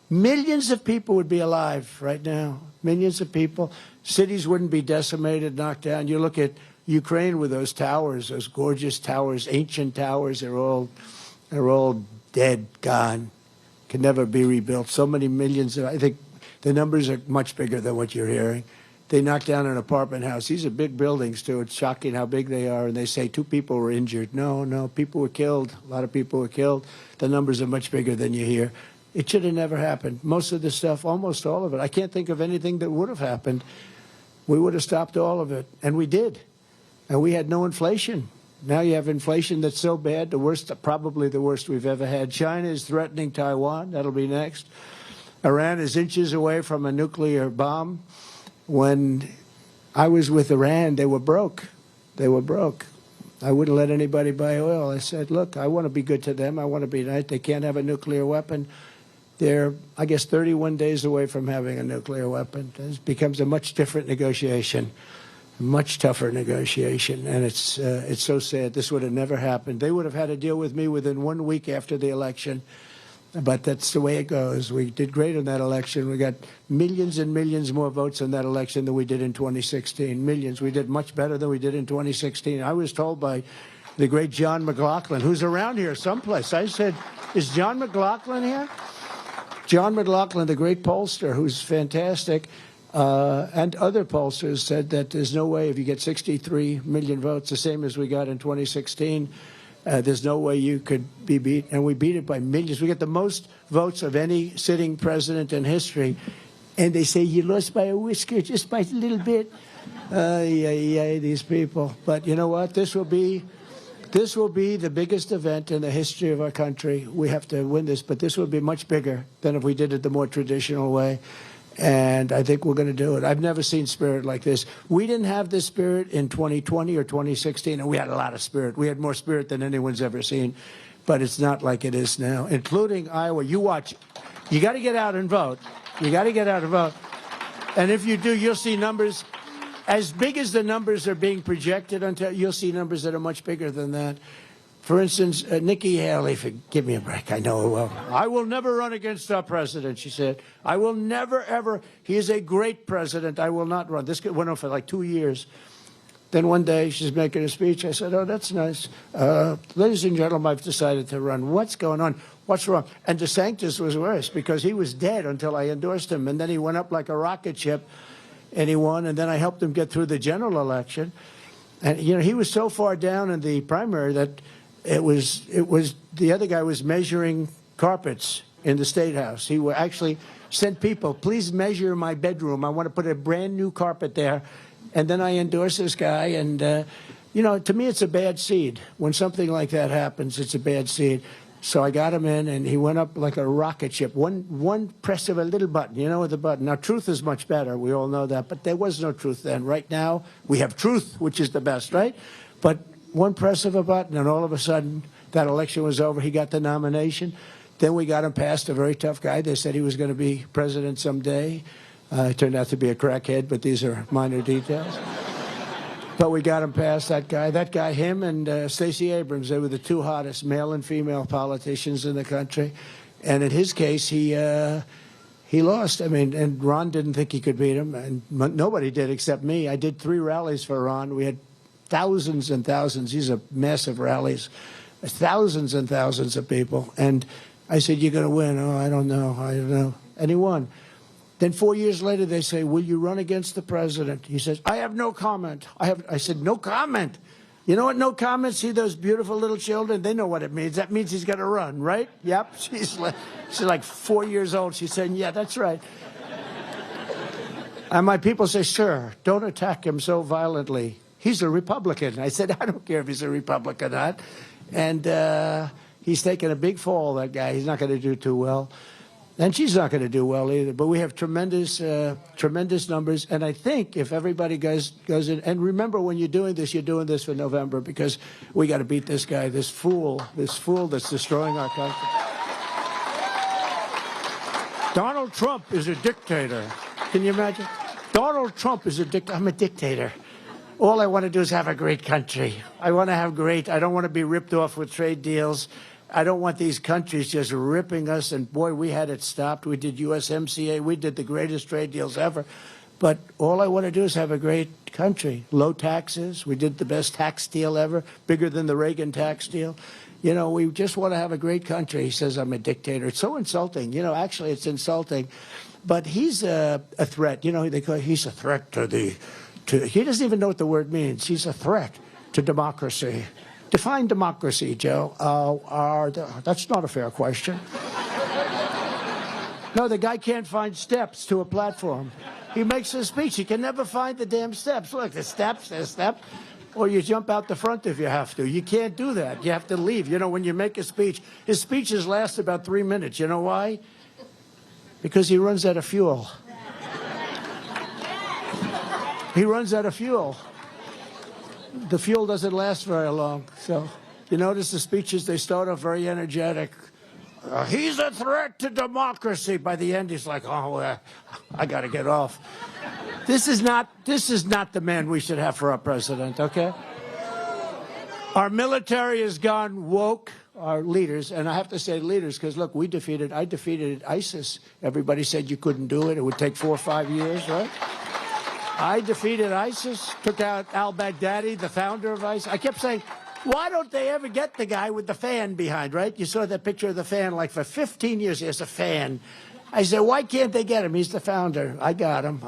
Millions of people would be alive right now. Millions of people. Cities wouldn't be decimated, knocked down. You look at Ukraine with those towers, those gorgeous towers, ancient towers. They're all dead, gone. Can never be rebuilt. So many millions of, I think, the numbers are much bigger than what you're hearing. They knocked down an apartment house. These are big buildings, too. It's shocking how big they are. And they say 2 people were injured. No, people were killed. A lot of people were killed. The numbers are much bigger than you hear. It should have never happened. Most of the stuff, almost all of it. I can't think of anything that would have happened. We would have stopped all of it. And we did. And we had no inflation. Now you have inflation that's so bad, the worst, probably the worst we've ever had. China is threatening Taiwan. That'll be next. Iran is inches away from a nuclear bomb. When I was with Iran, they were broke. They were broke. I wouldn't let anybody buy oil. I said, look, I want to be good to them. I want to be nice. They can't have a nuclear weapon. They're, I guess, 31 days away from having a nuclear weapon. It becomes a much different negotiation, much tougher negotiation. And it's so sad. This would have never happened. They would have had to deal with me within 1 week after the election. But that's the way it goes. We did great in that election. We got millions and millions more votes in that election than we did in 2016. Millions. We did much better than we did in 2016. I was told by the great John McLaughlin, who's around here someplace. I said, is John McLaughlin here? John McLaughlin, the great pollster, who's fantastic, and other pollsters said that there's no way if you get 63 million votes, the same as we got in 2016, there's no way you could be beat, and we beat it by millions. We got the most votes of any sitting president in history, and they say you lost by a whisker, just by a little bit. These people. But you know what? This will be the biggest event in the history of our country. We have to win this, but this will be much bigger than if we did it the more traditional way. And I think we're going to do it. I've never seen spirit like this. We didn't have this spirit in 2020 or 2016, and we had a lot of spirit. We had more spirit than anyone's ever seen, but it's not like it is now, including Iowa. You watch. You got to get out and vote. You got to get out and vote. And if you do, you'll see numbers as big as the numbers are being projected. Until you'll see numbers that are much bigger than that. For instance, Nikki Haley, give me a break. I know her well. I will never run against our president, she said. I will never, ever. He is a great president. I will not run. This went on for like 2 years. Then one day she's making a speech. I said, oh, that's nice. Ladies and gentlemen, I've decided to run. What's going on? What's wrong? And DeSantis was worse because he was dead until I endorsed him. And then he went up like a rocket ship and he won. And then I helped him get through the general election. And, you know, he was so far down in the primary that it was the other guy was measuring carpets in the State House. He actually sent people, please measure my bedroom. I want to put a brand new carpet there. And then I endorsed this guy. And, you know, to me, it's a bad seed. When something like that happens, it's a bad seed. So I got him in, and he went up like a rocket ship. One press of a little button, you know, with the button. Now, truth is much better. We all know that. But there was no truth then. Right now, we have truth, which is the best, right? But one press of a button, and all of a sudden, that election was over. He got the nomination. Then we got him past a very tough guy. They said he was going to be president someday. It turned out to be a crackhead, but these are minor details. But we got him past that guy, him and Stacey Abrams. They were the two hottest male and female politicians in the country. And in his case, he lost. I mean, and Ron didn't think he could beat him, and nobody did except me. I did 3 rallies for Ron. We had thousands and thousands. These are massive rallies, thousands and thousands of people. And I said, "You're going to win." "Oh, I don't know. And he won. Then 4 years later, they say, "Will you run against the president?" He says, "I have no comment." I said, "No comment? You know what no comment? See those beautiful little children? They know what it means. That means he's going to run, right?" Yep. She's like 4 years old. She's saying, "Yeah, that's right." And my people say, "Sir, don't attack him so violently. He's a Republican." I said, "I don't care if he's a Republican or not." And he's taken a big fall, that guy. He's not going to do too well. And she's not going to do well either. But we have tremendous numbers. And I think if everybody goes in, and remember when you're doing this for November, because we got to beat this guy, this fool that's destroying our country. Donald Trump is a dictator. Can you imagine? Donald Trump is a dictator. I'm a dictator. All I want to do is have a great country. I want to have I don't want to be ripped off with trade deals. I don't want these countries just ripping us. And boy, we had it stopped. We did USMCA. We did the greatest trade deals ever. But all I want to do is have a great country. Low taxes. We did the best tax deal ever, bigger than the Reagan tax deal. You know, we just want to have a great country. He says I'm a dictator. It's so insulting. You know, actually, it's insulting. But he's a threat. You know, he's a threat he doesn't even know what the word means. He's a threat to democracy. Define democracy, Joe. That's not a fair question. No, the guy can't find steps to a platform. He makes a speech. He can never find the damn steps. Look, there's steps. Or you jump out the front if you have to. You can't do that. You have to leave. You know, when you make a speech, his speeches last about 3 minutes. You know why? Because he runs out of fuel. He runs out of fuel. The fuel doesn't last very long. So you notice the speeches, they start off very energetic. He's a threat to democracy. By the end, he's like, oh, I got to get off. This is not the man we should have for our president, okay? Our military has gone woke, our leaders, and I have to say leaders, because look, I defeated ISIS. Everybody said you couldn't do it. It would take 4 or 5 years, right? I defeated ISIS, took out al-Baghdadi, the founder of ISIS. I kept saying, why don't they ever get the guy with the fan behind, right? You saw that picture of the fan, like for 15 years, he has a fan. I said, why can't they get him? He's the founder. I got him.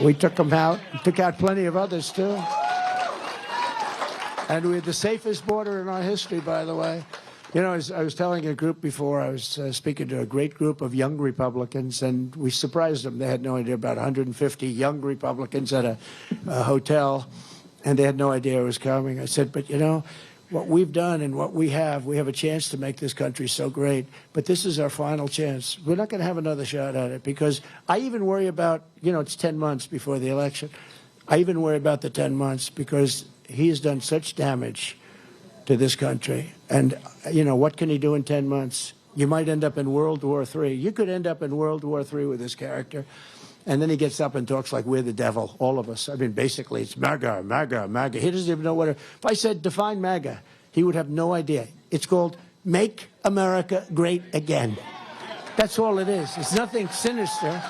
We took him out. We took out plenty of others, too. And we had the safest border in our history, by the way. You know, I was telling a group before, I was speaking to a great group of young Republicans, and we surprised them. They had no idea, about 150 young Republicans at a hotel, and they had no idea it was coming. I said, but you know, what we've done and what we have a chance to make this country so great, but this is our final chance. We're not going to have another shot at it, because I even worry about, you know, it's 10 months before the election. I even worry about the 10 months because he has done such damage to this country. And, you know, what can he do in 10 months? You might end up in World War III. You could end up in World War III with this character. And then he gets up and talks like we're the devil, all of us. I mean, basically, it's MAGA, MAGA, MAGA. He doesn't even know what if I said define MAGA, he would have no idea. It's called Make America Great Again. That's all it is. It's nothing sinister.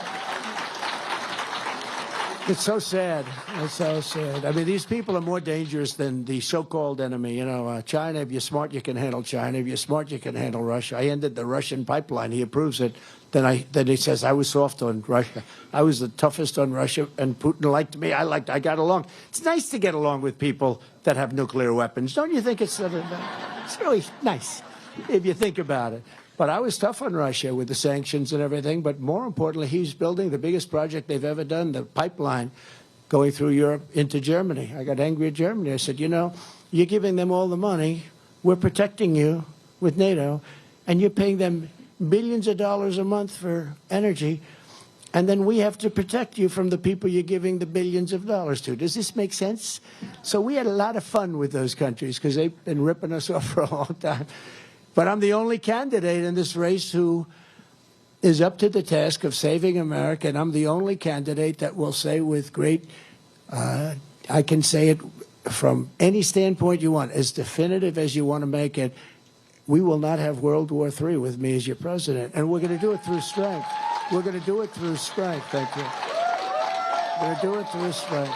It's so sad. It's so sad. I mean, these people are more dangerous than the so-called enemy. You know, China, if you're smart, you can handle China. If you're smart, you can handle Russia. I ended the Russian pipeline. He approves it. Then he says, I was soft on Russia. I was the toughest on Russia, and Putin liked me. I got along. It's nice to get along with people that have nuclear weapons. Don't you think it's really nice if you think about it? But I was tough on Russia with the sanctions and everything. But more importantly, he's building the biggest project they've ever done, the pipeline going through Europe into Germany. I got angry at Germany. I said, you know, you're giving them all the money. We're protecting you with NATO, and you're paying them billions of dollars a month for energy. And then we have to protect you from the people you're giving the billions of dollars to. Does this make sense? So we had a lot of fun with those countries because they've been ripping us off for a long time. But I'm the only candidate in this race who is up to the task of saving America, and I'm the only candidate that will say with great, I can say it from any standpoint you want, as definitive as you want to make it, we will not have World War III with me as your president. And we're going to do it through strength. We're going to do it through strength. Thank you. We're going to do it through strength.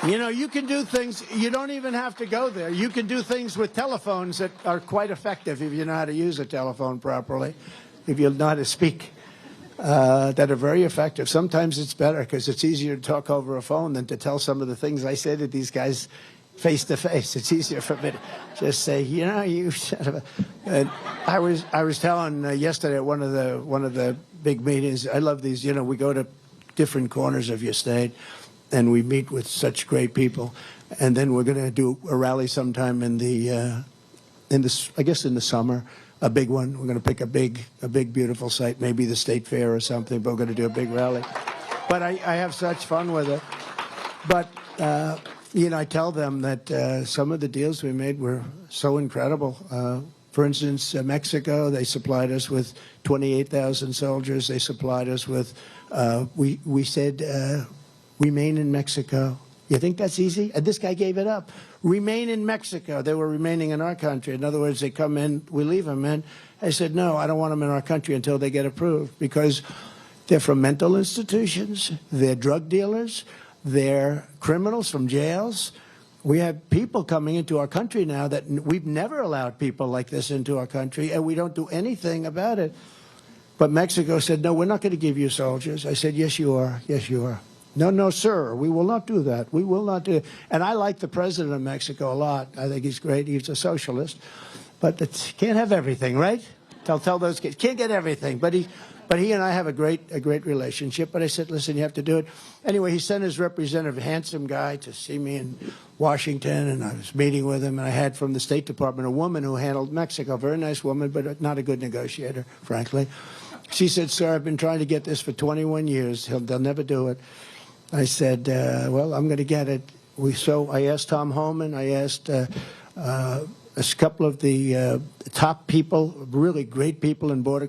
You know, you can do things, you don't even have to go there. You can do things with telephones that are quite effective if you know how to use a telephone properly, if you know how to speak, that are very effective. Sometimes it's better because it's easier to talk over a phone than to tell some of the things I say to these guys face to face. It's easier for me to just say, you know, you son of a... I was telling yesterday at one of the big meetings, I love these, you know, we go to different corners of your state, and we meet with such great people, and then we're going to do a rally sometime in the summer, a big one. We're going to pick a big beautiful site, maybe the State Fair or something. But we're going to do a big rally. But I have such fun with it. But you know, I tell them that some of the deals we made were so incredible. For instance, Mexico, they supplied us with 28,000 soldiers. They supplied us with. We said. Remain in Mexico. You think that's easy? And this guy gave it up. Remain in Mexico. They were remaining in our country. In other words, they come in, we leave them in. I said, no, I don't want them in our country until they get approved because they're from mental institutions, they're drug dealers, they're criminals from jails. We have people coming into our country now that we've never allowed people like this into our country, and we don't do anything about it. But Mexico said, no, we're not going to give you soldiers. I said, yes, you are. Yes, you are. No, no, sir, we will not do that. We will not do it. And I like the president of Mexico a lot. I think he's great. He's a socialist. But can't have everything, right? Tell those kids. Can't get everything. But he and I have a great relationship. But I said, listen, you have to do it. Anyway, he sent his representative, a handsome guy, to see me in Washington. And I was meeting with him. And I had from the State Department a woman who handled Mexico. A very nice woman, but not a good negotiator, frankly. She said, sir, I've been trying to get this for 21 years. They'll never do it. I said, well, I'm going to get it. So I asked Tom Homan. I asked a couple of the top people, really great people in Border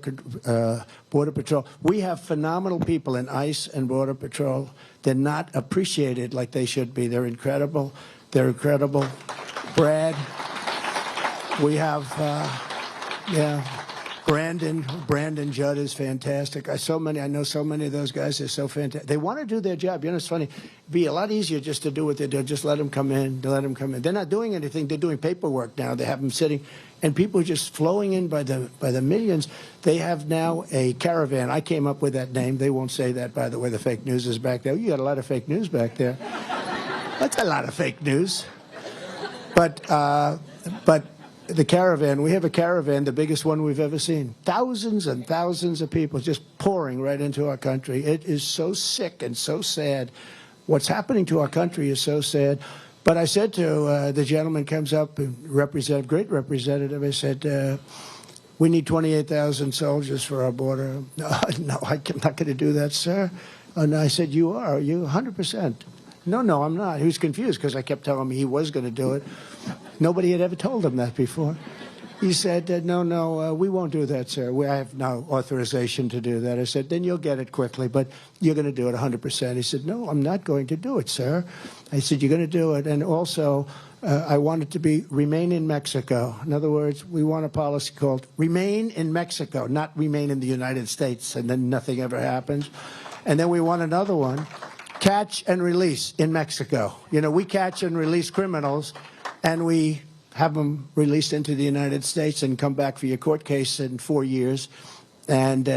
Patrol. We have phenomenal people in ICE and Border Patrol. They're not appreciated like they should be. They're incredible. They're incredible. Brad. We have, Brandon Judd is fantastic. I know so many of those guys are so fantastic. They want to do their job. You know, it's funny. It'd be a lot easier just to do what they do. Just let them come in. Let them come in. They're not doing anything. They're doing paperwork now. They have them sitting, and people are just flowing in by the millions. They have now a caravan. I came up with that name. They won't say that, by the way. The fake news is back there. You got a lot of fake news back there. That's a lot of fake news. But the caravan, we have a caravan, the biggest one we've ever seen. Thousands and thousands of people just pouring right into our country. It is so sick and so sad. What's happening to our country is so sad. But I said to the gentleman comes up, great representative, I said, we need 28,000 soldiers for our border. No, I'm not going to do that, sir. And I said, you are, you 100%. No, I'm not. He was confused because I kept telling him he was going to do it. Nobody had ever told him that before. He said, no, we won't do that, sir. I have no authorization to do that. I said, then you'll get it quickly, but you're going to do it 100%. He said, no, I'm not going to do it, sir. I said, you're going to do it. And also, I want it to remain in Mexico. In other words, we want a policy called remain in Mexico, not remain in the United States, and then nothing ever happens. And then we want another one, catch and release in Mexico. You know, we catch and release criminals, and we have them released into the United States and come back for your court case in 4 years. And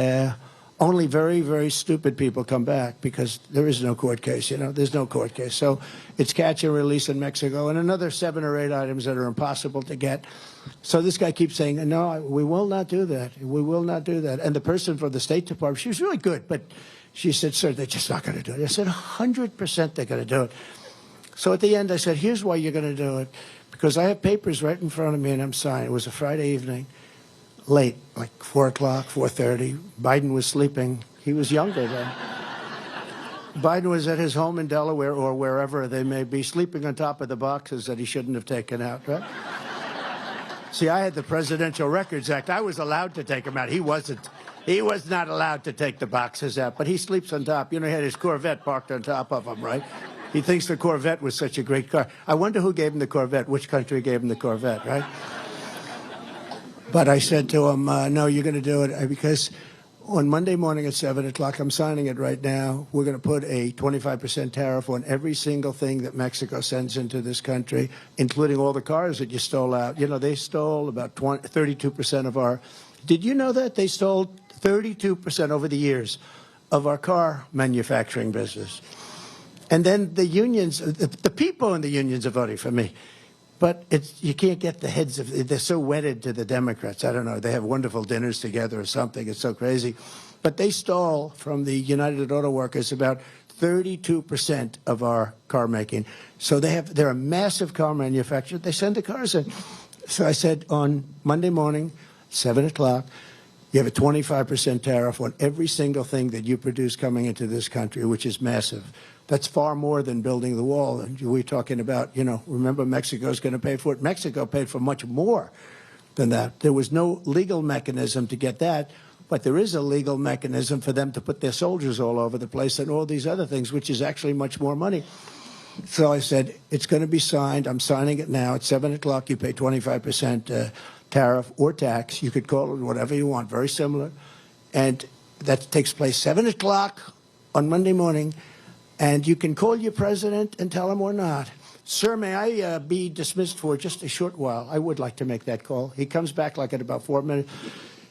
only very, very stupid people come back because there is no court case, you know, there's no court case. So it's catch and release in Mexico and another 7 or 8 items that are impossible to get. So this guy keeps saying, no, we will not do that. We will not do that. And the person from the State Department, she was really good, but she said, sir, they're just not going to do it. I said, 100% they're going to do it. So at the end, I said, here's why you're going to do it. Because I have papers right in front of me and I'm signing. It was a Friday evening, late, like 4 o'clock, 4:30. Biden was sleeping. He was younger then. Biden was at his home in Delaware or wherever they may be, sleeping on top of the boxes that he shouldn't have taken out, right? See, I had the Presidential Records Act. I was allowed to take them out. He wasn't. He was not allowed to take the boxes out, but he sleeps on top. You know, he had his Corvette parked on top of him, right? He thinks the Corvette was such a great car. I wonder who gave him the Corvette, which country gave him the Corvette, right? But I said to him, no, you're going to do it because on Monday morning at 7 o'clock, I'm signing it right now, we're going to put a 25% tariff on every single thing that Mexico sends into this country, including all the cars that you stole out. You know, they stole about 32% of our... Did you know that? They stole 32% over the years of our car manufacturing business. And then the unions, the people in the unions are voting for me. But you can't get the heads of, they're so wedded to the Democrats. I don't know, they have wonderful dinners together or something. It's so crazy. But they stole from the United Auto Workers about 32% of our car making. So they're a massive car manufacturer. They send the cars in. So I said on Monday morning, 7 o'clock, you have a 25% tariff on every single thing that you produce coming into this country, which is massive. That's far more than building the wall. And we're talking about, you know, remember Mexico's going to pay for it. Mexico paid for much more than that. There was no legal mechanism to get that, but there is a legal mechanism for them to put their soldiers all over the place and all these other things, which is actually much more money. So I said, it's going to be signed. I'm signing it now. At 7 o'clock, you pay 25% tariff or tax. You could call it whatever you want, very similar. And that takes place 7 o'clock on Monday morning. And you can call your president and tell him or not. Sir, may I be dismissed for just a short while? I would like to make that call. He comes back like at about 4 minutes.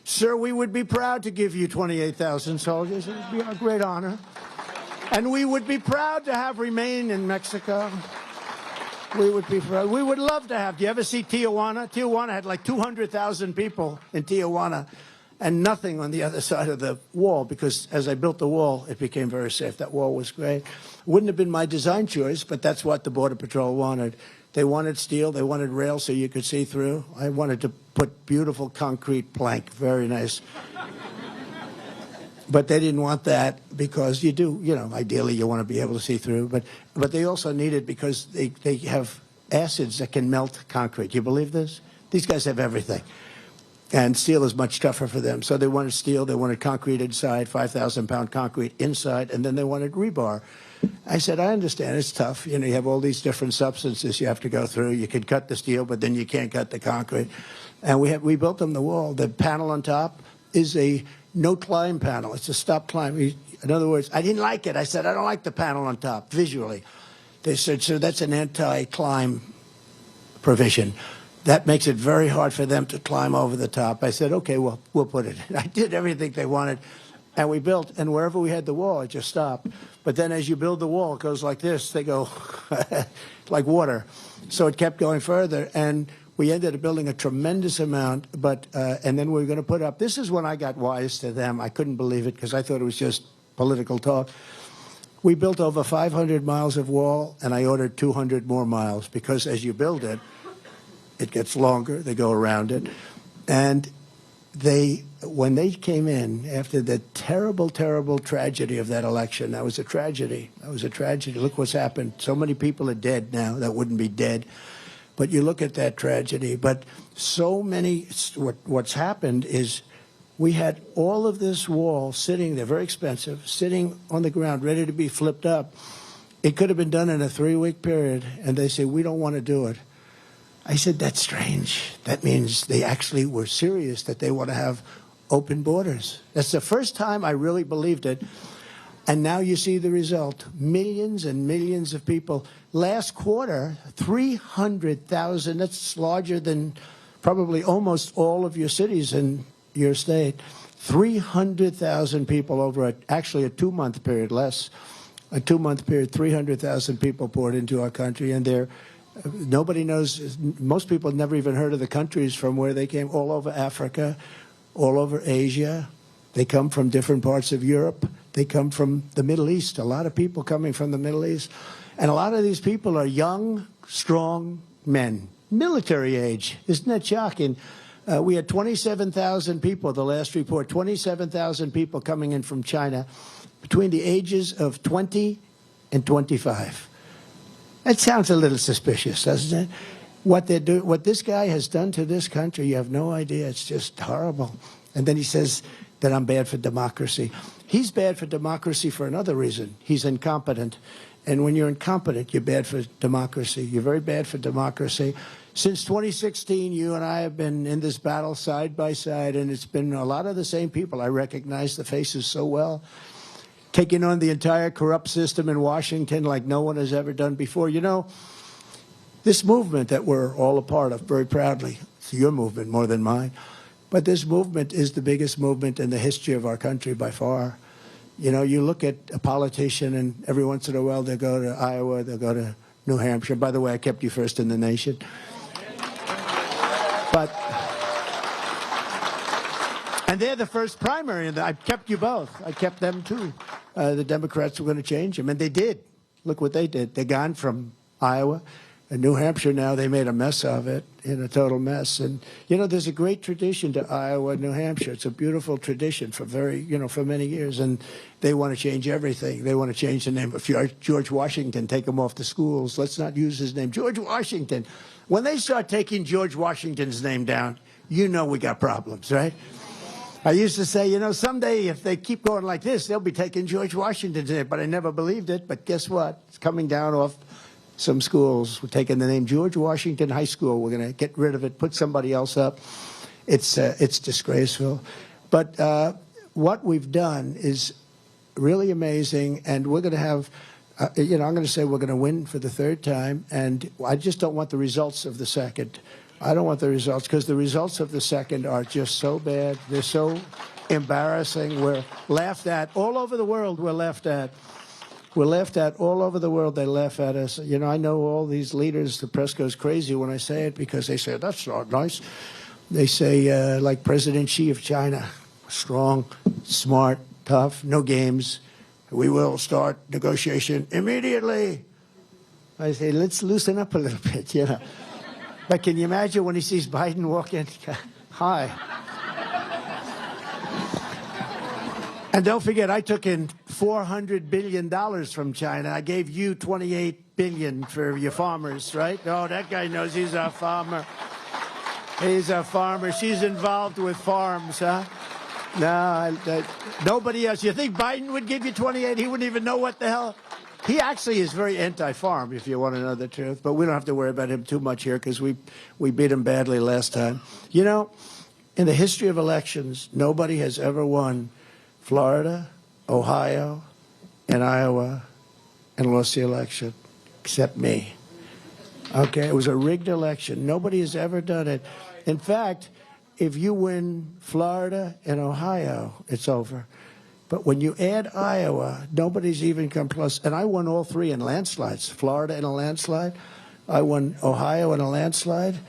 Sir, we would be proud to give you 28,000 soldiers. It would be a great honor. And we would be proud to have remain in Mexico. We would be proud. We would love to have. Do you ever see Tijuana? Tijuana had like 200,000 people in Tijuana. And nothing on the other side of the wall, because as I built the wall, it became very safe. That wall was great. Wouldn't have been my design choice, but that's what the Border Patrol wanted. They wanted steel. They wanted rail so you could see through. I wanted to put beautiful concrete plank. Very nice. But they didn't want that because you do, you know, ideally you want to be able to see through. But they also need it because they have acids that can melt concrete. Do you believe this? These guys have everything. And steel is much tougher for them. So they wanted steel, they wanted concrete inside, 5,000-pound concrete inside, and then they wanted rebar. I said, I understand, it's tough. You know, you have all these different substances you have to go through. You can cut the steel, but then you can't cut the concrete. And we built them the wall. The panel on top is a no-climb panel. It's a stop climb. In other words, I didn't like it. I said, I don't like the panel on top, visually. They said, sir, that's an anti-climb provision. That makes it very hard for them to climb over the top. I said, okay, well, we'll put it in. I did everything they wanted, and we built. And wherever we had the wall, it just stopped. But then as you build the wall, it goes like this. They go like water. So it kept going further, and we ended up building a tremendous amount. And then we were going to put up. This is when I got wise to them. I couldn't believe it because I thought it was just political talk. We built over 500 miles of wall, and I ordered 200 more miles because as you build it, it gets longer. They go around it. And when they came in after the terrible, terrible tragedy of that election, that was a tragedy. That was a tragedy. Look what's happened. So many people are dead now that wouldn't be dead. But you look at that tragedy. But so many, what's happened is we had all of this wall sitting there, very expensive, sitting on the ground, ready to be flipped up. It could have been done in a 3-week period, and they say, we don't want to do it. I said, that's strange. That means they actually were serious that they want to have open borders. That's the first time I really believed it. And now you see the result. Millions and millions of people. Last quarter, 300,000. That's larger than probably almost all of your cities in your state. 300,000 people over actually a 2-month period, less. A 2-month period, 300,000 people poured into our country. And nobody knows, most people have never even heard of the countries from where they came, all over Africa, all over Asia. They come from different parts of Europe. They come from the Middle East, a lot of people coming from the Middle East. And a lot of these people are young, strong men, military age. Isn't that shocking? We had 27,000 people, the last report, 27,000 people coming in from China between the ages of 20 and 25. That sounds a little suspicious, doesn't it? What this guy has done to this country, you have no idea. It's just horrible. And then he says that I'm bad for democracy. He's bad for democracy for another reason. He's incompetent. And when you're incompetent, you're bad for democracy. You're very bad for democracy. Since 2016, you and I have been in this battle side by side, and it's been a lot of the same people. I recognize the faces so well. Taking on the entire corrupt system in Washington like no one has ever done before. You know, this movement that we're all a part of very proudly, it's your movement more than mine, but this movement is the biggest movement in the history of our country by far. You know, you look at a politician and every once in a while they'll go to Iowa, they'll go to New Hampshire. By the way, I kept you first in the nation. And they're the first primary, and I kept you both. I kept them too. The Democrats were going to change them, and they did. Look what they did. They're gone from Iowa. In New Hampshire now, they made a mess of it, a total mess. And, you know, there's a great tradition to Iowa and New Hampshire. It's a beautiful tradition for for many years. And they want to change everything. They want to change the name of George Washington, take him off the schools. Let's not use his name. George Washington. When they start taking George Washington's name down, you know we got problems, right? I used to say, you know, someday if they keep going like this, they'll be taking George Washington's name. But I never believed it. But guess what? It's coming down off some schools. We're taking the name George Washington High School. We're going to get rid of it, put somebody else up. It's disgraceful. But what we've done is really amazing, and we're going to have, you know, I'm going to say we're going to win for the 3rd time, and I just don't want the results of the 2nd. I don't want the results, because the results of the 2nd are just so bad. They're so embarrassing. We're laughed at. All over the world, we're laughed at. We're laughed at all over the world. They laugh at us. You know, I know all these leaders, the press goes crazy when I say it, because they say, that's not nice. They say, like President Xi of China, strong, smart, tough, no games. We will start negotiation immediately. I say, let's loosen up a little bit, you know. But can you imagine when he sees Biden walk in? Hi. And don't forget, I took in $400 billion from China. I gave you $28 billion for your farmers, right? Oh, that guy knows he's a farmer. He's a farmer. She's involved with farms, huh? No, nobody else. You think Biden would give you 28? He wouldn't even know what the hell. He actually is very anti-farm, if you want to know the truth. But we don't have to worry about him too much here, because we beat him badly last time. You know, in the history of elections, nobody has ever won Florida, Ohio, and Iowa and lost the election, except me. Okay, it was a rigged election. Nobody has ever done it. In fact, if you win Florida and Ohio, it's over. But when you add Iowa, nobody's even come close. And I won all 3 in landslides. Florida in a landslide. I won Ohio in a landslide.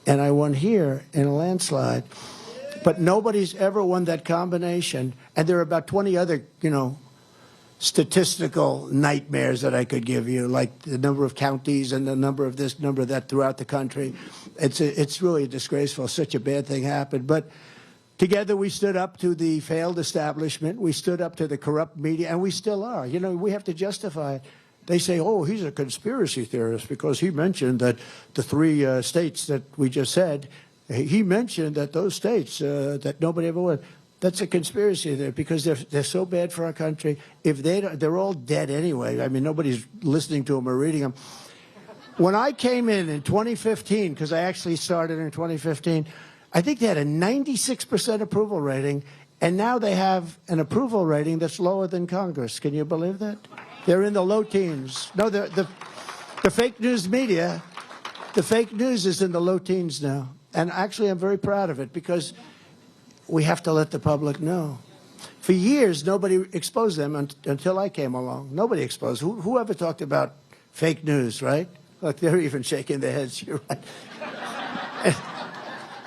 And I won here in a landslide. But nobody's ever won that combination. And there are about 20 other, you know, statistical nightmares that I could give you, like the number of counties and the number of this, number of that throughout the country. It's really disgraceful. Such a bad thing happened. But together we stood up to the failed establishment. We stood up to the corrupt media, and we still are. You know, we have to justify it. they say, oh, he's a conspiracy theorist because he mentioned that the 3 states that we just said, he mentioned that those states that nobody ever went. That's a conspiracy there because they're so bad for our country. If they're all dead anyway. I mean, nobody's listening to them or reading them. When I came in 2015, because I actually started in 2015, I think they had a 96% approval rating, and now they have an approval rating that's lower than Congress. Can you believe that? They're in the low teens. No, the fake news media, the fake news is in the low teens now. And actually, I'm very proud of it because we have to let the public know. For years, nobody exposed them until I came along. Nobody exposed. Who ever talked about fake news, right? Look, they're even shaking their heads. You're right.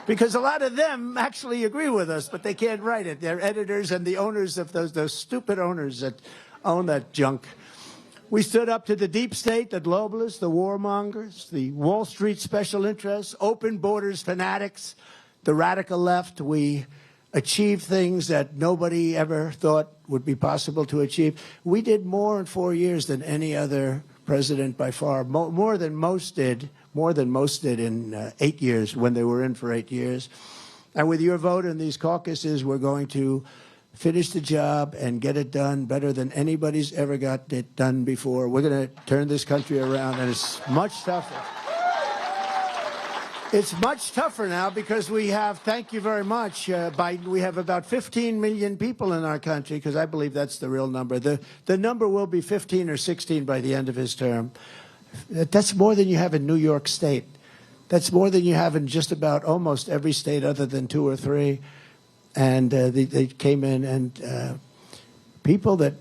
Because a lot of them actually agree with us, but they can't write it. They're editors and the owners of those stupid owners that own that junk. We stood up to the deep state, the globalists, the warmongers, the Wall Street special interests, open borders fanatics, the radical left. We achieved things that nobody ever thought would be possible to achieve. We did more in 4 years than any other president by far, more than most did in 8 years when they were in for 8 years. And with your vote in these caucuses, we're going to finish the job and get it done better than anybody's ever got it done before. We're going to turn this country around, and it's much tougher. It's much tougher now because we have, thank you very much, Biden, we have about 15 million people in our country, because I believe that's the real number. The number will be 15 or 16 by the end of his term. That's more than you have in New York State. That's more than you have in just about almost every state other than 2 or 3. And they came in, and people that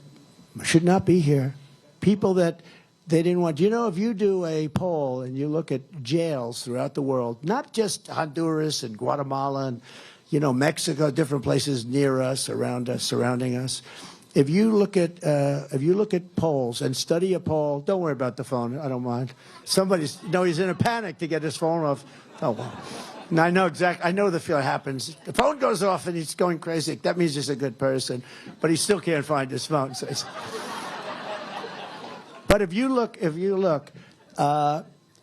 should not be here, people that they didn't want. You know, if you do a poll and you look at jails throughout the world, not just Honduras and Guatemala and, you know, Mexico, different places near us, around us, surrounding us. If you look at polls and study a poll, don't worry about the phone. I don't mind. He's in a panic to get his phone off. Oh, well. And I know exactly. I know the feeling happens. The phone goes off and he's going crazy. That means he's a good person, but he still can't find his phone. So but if you look,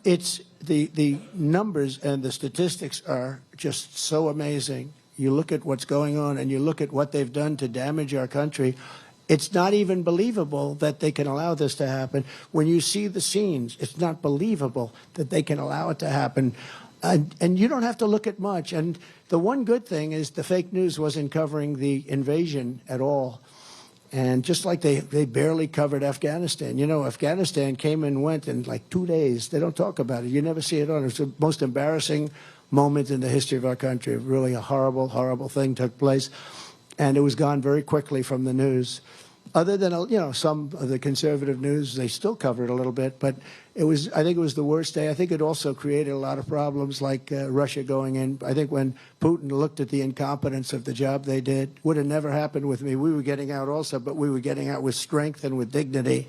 it's the numbers and the statistics are just so amazing. You look at what's going on and you look at what they've done to damage our country. It's not even believable that they can allow this to happen. When you see the scenes, it's not believable that they can allow it to happen. And you don't have to look at much. And the one good thing is the fake news wasn't covering the invasion at all. And just like they barely covered Afghanistan. You know, Afghanistan came and went in like 2 days. They don't talk about it. You never see it on. It's the most embarrassing moment in the history of our country. Really a horrible, horrible thing took place. And it was gone very quickly from the news. Other than, you know, some of the conservative news, they still cover it a little bit. But I think it was the worst day. I think it also created a lot of problems like Russia going in. I think when Putin looked at the incompetence of the job they did, would have never happened with me. We were getting out also, but we were getting out with strength and with dignity.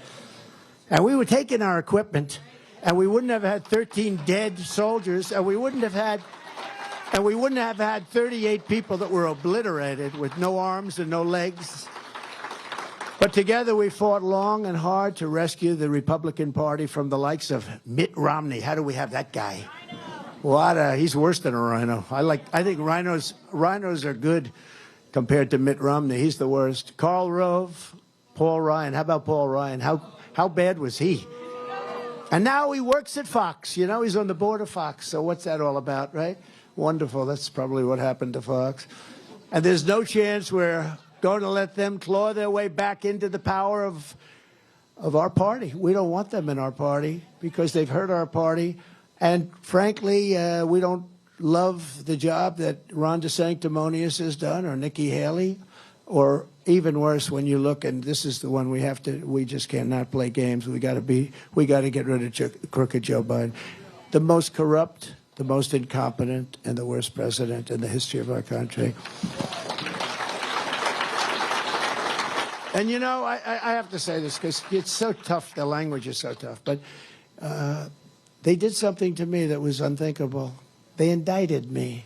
And we were taking our equipment, and we wouldn't have had 13 dead soldiers, and we wouldn't have had 38 people that were obliterated with no arms and no legs. But together we fought long and hard to rescue the Republican Party from the likes of Mitt Romney. How do we have that guy? He's worse than a rhino. I think rhinos are good compared to Mitt Romney. He's the worst. Karl Rove, Paul Ryan. How about Paul Ryan? How bad was he? And now he works at Fox. You know, he's on the board of Fox. So what's that all about, right? Wonderful. That's probably what happened to Fox. And there's no chance we're going to let them claw their way back into the power of our party. We don't want them in our party because they've hurt our party. And frankly, we don't love the job that Ron DeSanctimonious has done, or Nikki Haley, or even worse when you look, and this is the one we just cannot play games. We got to get rid of crooked Joe Biden. The most corrupt, the most incompetent, and the worst president in the history of our country. And, you know, I have to say this because it's so tough. The language is so tough. But they did something to me that was unthinkable. They indicted me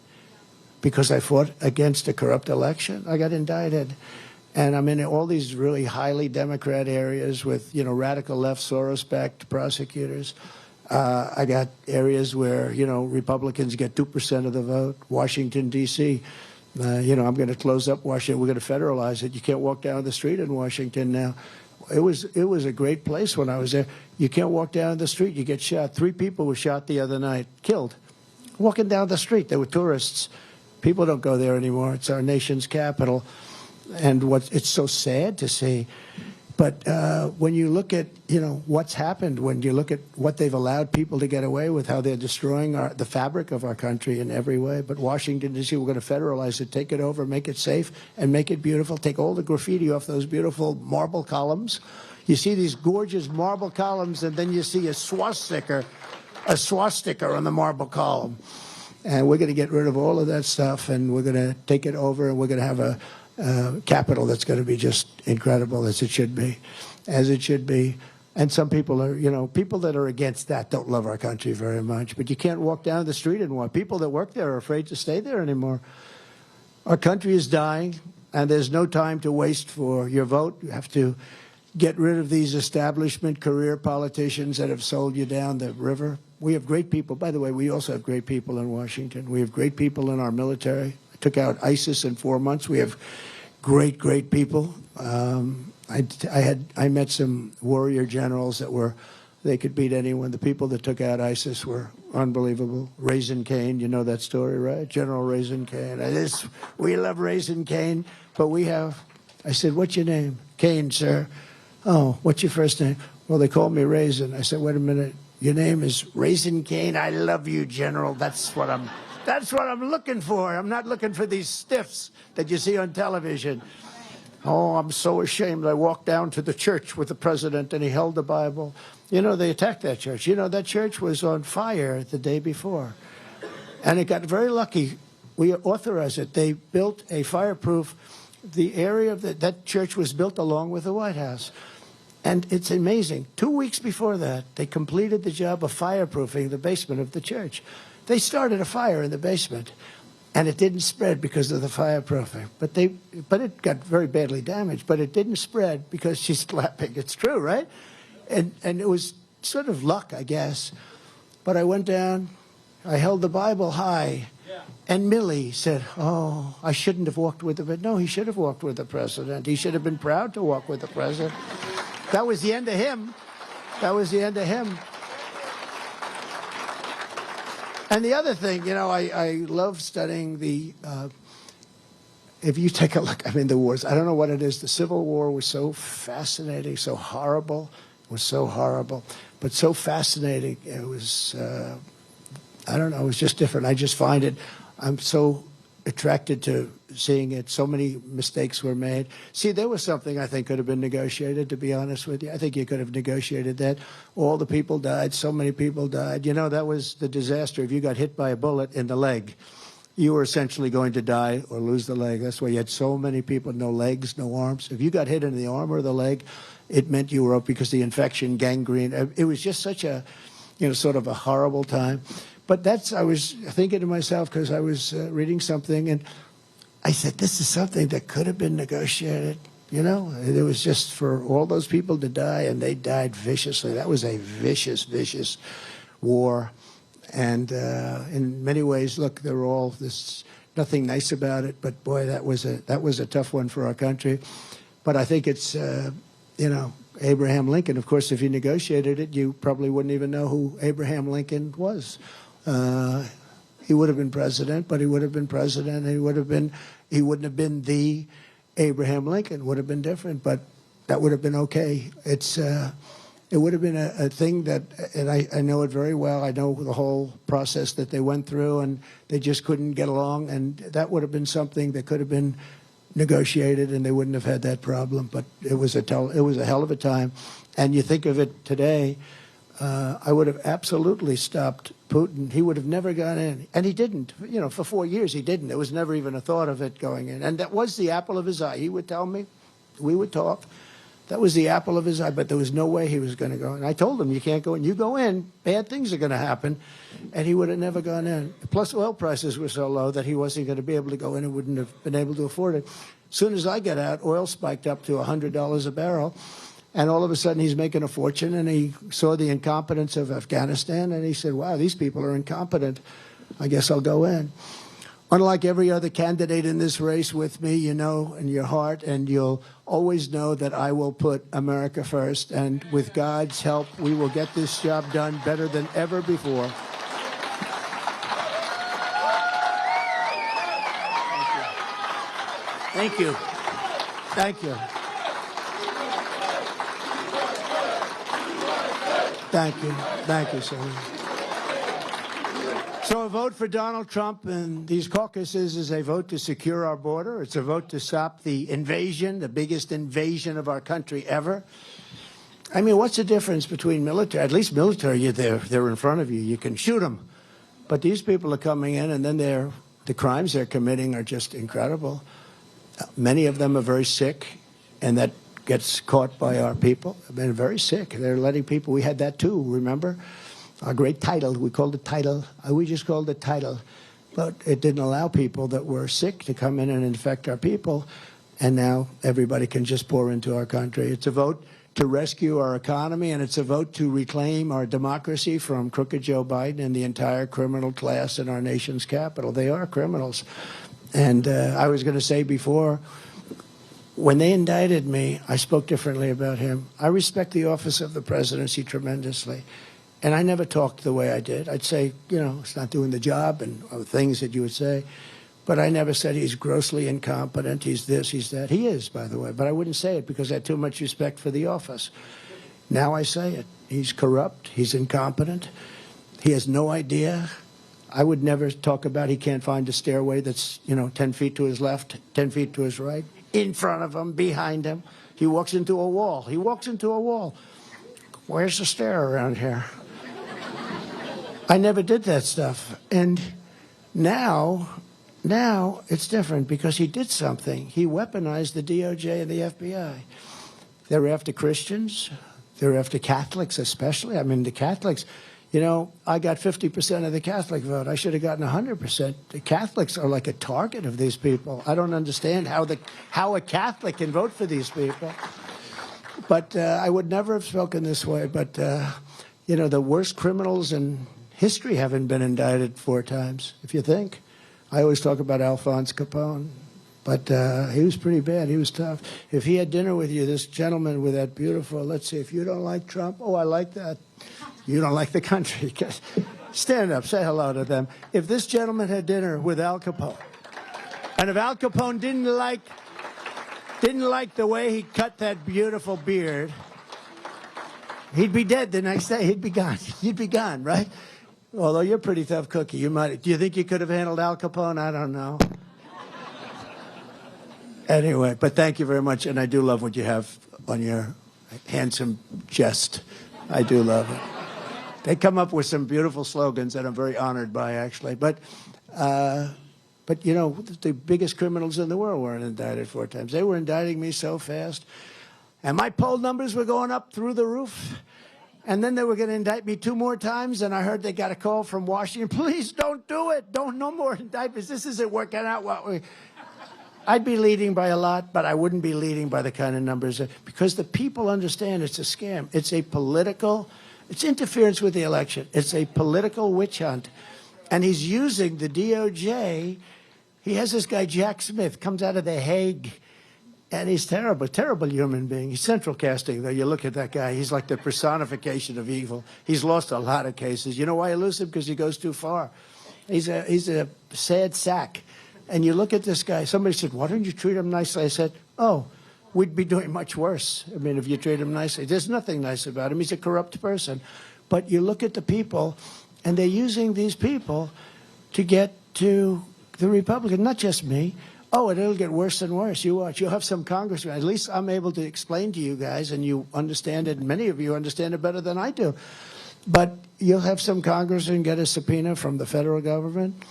because I fought against a corrupt election. I got indicted. And I'm in all these really highly Democrat areas with, radical left, Soros-backed prosecutors. I got areas where, Republicans get 2% of the vote. Washington, D.C., I'm going to close up Washington. We're going to federalize it. You can't walk down the street in Washington now. It was a great place when I was there. You can't walk down the street. You get shot. 3 people were shot the other night, killed. Walking down the street. They were tourists. People don't go there anymore. It's our nation's capital. And it's so sad to see. But when you look at, what's happened, when you look at what they've allowed people to get away with, how they're destroying the fabric of our country in every way. But Washington, D.C., we're going to federalize it, take it over, make it safe, and make it beautiful. Take all the graffiti off those beautiful marble columns. You see these gorgeous marble columns, and then you see a swastika on the marble column. And we're going to get rid of all of that stuff, and we're going to take it over, and we're going to have a capital that's going to be just incredible, as it should be. And some people are, people that are against that don't love our country very much. But you can't walk down the street anymore. People that work there are afraid to stay there anymore. Our country is dying, and there's no time to waste for your vote. You have to get rid of these establishment career politicians that have sold you down the river. We have great people. By the way, we also have great people in Washington. We have great people in our military. Took out ISIS in 4 months. We have great people. I met some warrior generals they could beat anyone. The people that took out ISIS were unbelievable. Raisin Cane, you know that story, right? General Raisin Cane. We love Raisin Cane, but I said, what's your name? Cane, sir. Oh, what's your first name? Well, they called me Raisin. I said, wait a minute. Your name is Raisin Cane. I love you, General. That's what I'm looking for. I'm not looking for these stiffs that you see on television. Oh, I'm so ashamed. I walked down to the church with the president, and he held the Bible. They attacked that church. That church was on fire the day before. And it got very lucky. We authorized it. They built a fireproof. The area of that church was built along with the White House. And it's amazing. 2 weeks before that, they completed the job of fireproofing the basement of the church. They started a fire in the basement, and it didn't spread because of the fireproofing. But it got very badly damaged. But it didn't spread because she's laughing. It's true, right? And it was sort of luck, I guess. But I went down. I held the Bible high. And Millie said, "Oh, I shouldn't have walked with the." No, he should have walked with the president. He should have been proud to walk with the president. That was the end of him. And the other thing, I love studying if you take a look, the wars, I don't know what it is. The Civil War was so fascinating, so horrible. It was so horrible, but so fascinating. It was, I don't know, it was just different. I just find it, I'm so attracted to seeing it. So many mistakes were made. See, there was something I think could have been negotiated, to be honest with you. I think you could have negotiated that. All the people died. So many people died. That was the disaster. If you got hit by a bullet in the leg, you were essentially going to die or lose the leg. That's why you had so many people, no legs, no arms. If you got hit in the arm or the leg, it meant you were up because the infection, gangrene. It was just such a, sort of a horrible time. But I was thinking to myself, because I was reading something, and I said, this is something that could have been negotiated. It was just for all those people to die, and they died viciously. That was a vicious war. And in many ways, look, there's nothing nice about it. But boy, that was a tough one for our country. But I think it's, Abraham Lincoln. Of course, if he negotiated it, you probably wouldn't even know who Abraham Lincoln was. He would have been president, but he would have been president. He wouldn't have been the Abraham Lincoln. Would have been different, but that would have been okay. It would have been a thing that, and I know it very well. I know the whole process that they went through, and they just couldn't get along. And that would have been something that could have been negotiated, and they wouldn't have had that problem. But it was a hell of a time. And you think of it today, I would have absolutely stopped Putin. He would have never gone in. And he didn't. For 4 years he didn't. There was never even a thought of it going in. And that was the apple of his eye. He would tell me. We would talk. That was the apple of his eye. But there was no way he was going to go in. I told him, you can't go in. You go in, bad things are going to happen. And he would have never gone in. Plus oil prices were so low that he wasn't going to be able to go in and wouldn't have been able to afford it. As soon as I got out, oil spiked up to $100 a barrel. And all of a sudden, he's making a fortune, and he saw the incompetence of Afghanistan, and he said, wow, these people are incompetent. I guess I'll go in. Unlike every other candidate in this race with me, you know in your heart, and you'll always know that I will put America first, and with God's help, we will get this job done better than ever before. Thank you. Thank you. Thank you. Thank you, sir. So a vote for Donald Trump in these caucuses is a vote to secure our border. It's a vote to stop the invasion, the biggest invasion of our country ever. I mean, what's the difference between military? At least military, they're in front of you. You can shoot them. But these people are coming in, and then the crimes they're committing are just incredible. Many of them are very sick, and that gets caught by our people. They're very sick. They're letting people, we had that too, remember? Our great title, we called it title. We just called it title. But it didn't allow people that were sick to come in and infect our people. And now everybody can just pour into our country. It's a vote to rescue our economy, and it's a vote to reclaim our democracy from crooked Joe Biden and the entire criminal class in our nation's capital. They are criminals. And I was going to say before, when they indicted me, I spoke differently about him. I respect the office of the presidency tremendously. And I never talked the way I did. I'd say, you know, it's not doing the job and other things that you would say. But I never said he's grossly incompetent, he's this, he's that. He is, by the way. But I wouldn't say it because I had too much respect for the office. Now I say it. He's corrupt. He's incompetent. He has no idea. I would never talk about he can't find a stairway that's, 10 feet to his left, 10 feet to his right, in front of him, behind him. He walks into a wall. He walks into a wall. Where's the stair around here? I never did that stuff. And now it's different because he did something. He weaponized the DOJ and the FBI. They're after Christians. They're after Catholics especially. I mean, the Catholics, I got 50% of the Catholic vote. I should have gotten 100%. The Catholics are like a target of these people. I don't understand how a Catholic can vote for these people. But I would never have spoken this way. But, the worst criminals in history haven't been indicted 4 times, if you think. I always talk about Alphonse Capone. But he was pretty bad. He was tough. If he had dinner with you, this gentleman with that beautiful, let's see, if you don't like Trump, oh, I like that. You don't like the country. Stand up, say hello to them. If this gentleman had dinner with Al Capone, and if Al Capone didn't like the way he cut that beautiful beard, he'd be dead the next day. He'd be gone. He'd be gone, right? Although you're a pretty tough cookie. Do you think you could have handled Al Capone? I don't know. Anyway, but thank you very much, and I do love what you have on your handsome chest. I do love it. They come up with some beautiful slogans that I'm very honored by, actually. But the biggest criminals in the world weren't indicted 4 times. They were indicting me so fast, and my poll numbers were going up through the roof. And then they were going to indict me 2 more times, and I heard they got a call from Washington. Please don't do it. No more indictments. This isn't working out what we. I'd be leading by a lot, but I wouldn't be leading by the kind of numbers because the people understand it's a scam. It's interference with the election. It's a political witch hunt. And he's using the DOJ. He has this guy, Jack Smith, comes out of The Hague, and he's terrible, terrible human being. He's central casting, though. You look at that guy, he's like the personification of evil. He's lost a lot of cases. You know why he loses him? Because he goes too far. He's a sad sack. And you look at this guy, somebody said, why don't you treat him nicely? I said, oh, we'd be doing much worse. I mean, if you treat him nicely. There's nothing nice about him. He's a corrupt person. But you look at the people, and they're using these people to get to the Republican, not just me. Oh, and it'll get worse and worse. You watch. You'll have some congressmen. At least I'm able to explain to you guys, and you understand it. Many of you understand it better than I do. But you'll have some congressmen get a subpoena from the federal government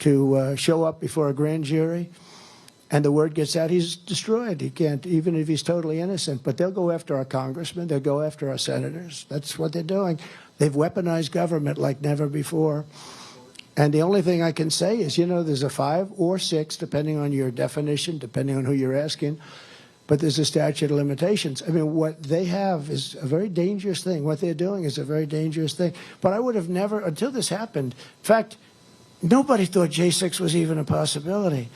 to show up before a grand jury, and the word gets out, he's destroyed. He can't, even if he's totally innocent. But they'll go after our congressmen. They'll go after our senators. That's what they're doing. They've weaponized government like never before. And the only thing I can say is, you know, there's a 5 or 6, depending on your definition, depending on who you're asking, but there's a statute of limitations. I mean, what they have is a very dangerous thing. What they're doing is a very dangerous thing. But I would have never, until this happened, in fact, nobody thought J6 was even a possibility.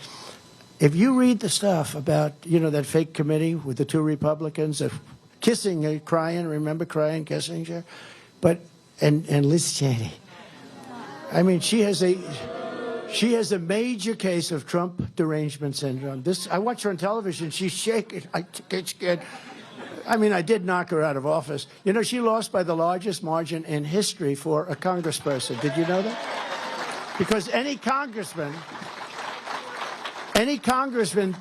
If you read the stuff about, you know, that fake committee with the 2 Republicans kissing, crying, remember crying, kissing her? But, and Liz Cheney. I mean, she has a major case of Trump derangement syndrome. I watch her on television. She's shaking. I get scared. I mean, I did knock her out of office. You know, she lost by the largest margin in history for a congressperson. Did you know that? Because any congressman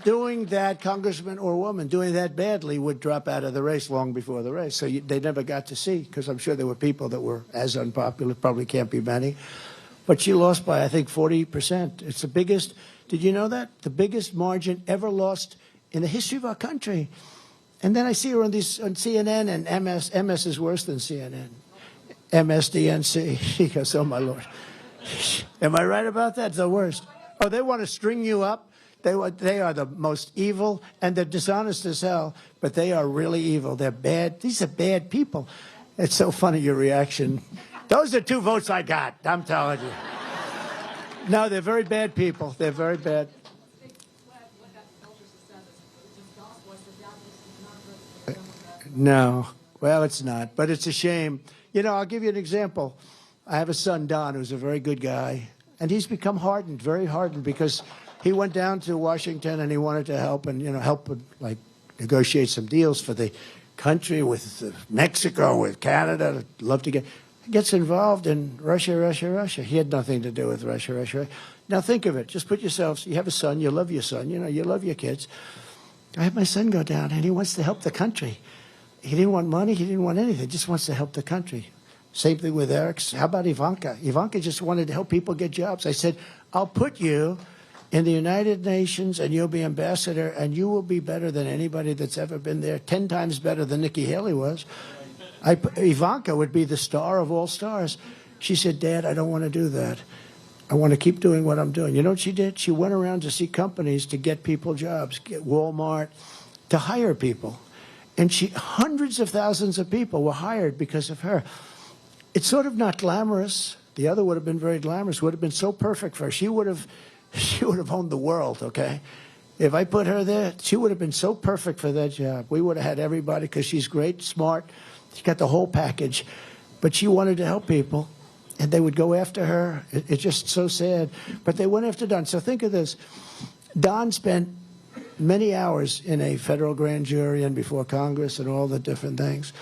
doing that, congressman or woman doing that badly would drop out of the race long before the race. So they never got to see, because I'm sure there were people that were as unpopular, probably can't be many. But she lost by, I think, 40%. It's the biggest, did you know that? The biggest margin ever lost in the history of our country. And then I see her on CNN and MS. MS is worse than CNN. MSDNC. She goes, oh, my Lord. Am I right about that? It's the worst. Oh, they want to string you up. They are the most evil, and they're dishonest as hell, but they are really evil. They're bad. These are bad people. It's so funny, your reaction. Those are 2 votes I got, I'm telling you. No, they're very bad people. They're very bad. No. Well, it's not, but it's a shame. You know, I'll give you an example. I have a son, Don, who's a very good guy, and he's become hardened, very hardened, because he went down to Washington and he wanted to help and, you know, help like negotiate some deals for the country with Mexico, with Canada. Love to gets involved in Russia. He had nothing to do with Russia. Now think of it. Just put yourselves, you have a son, you love your son, you know, you love your kids. I had my son go down and he wants to help the country. He didn't want money, he didn't want anything, just wants to help the country. Same thing with Eric. How about Ivanka? Ivanka just wanted to help people get jobs. I said, I'll put you in the United Nations and you'll be ambassador and you will be better than anybody that's ever been there, 10 times better than Nikki Haley was. Ivanka would be the star of all stars. She said, Dad, I don't want to do that. I want to keep doing what I'm doing. You know what she did? She went around to see companies to get people jobs, get Walmart, to hire people. And hundreds of thousands of people were hired because of her. It's sort of not glamorous. The other would have been very glamorous, would have been so perfect for her. She would have owned the world, okay? If I put her there, she would have been so perfect for that job. We would have had everybody, because she's great, smart. She got the whole package. But she wanted to help people, and they would go after her. It's just so sad. But they went after Don. So think of this. Don spent many hours in a federal grand jury and before Congress and all the different things.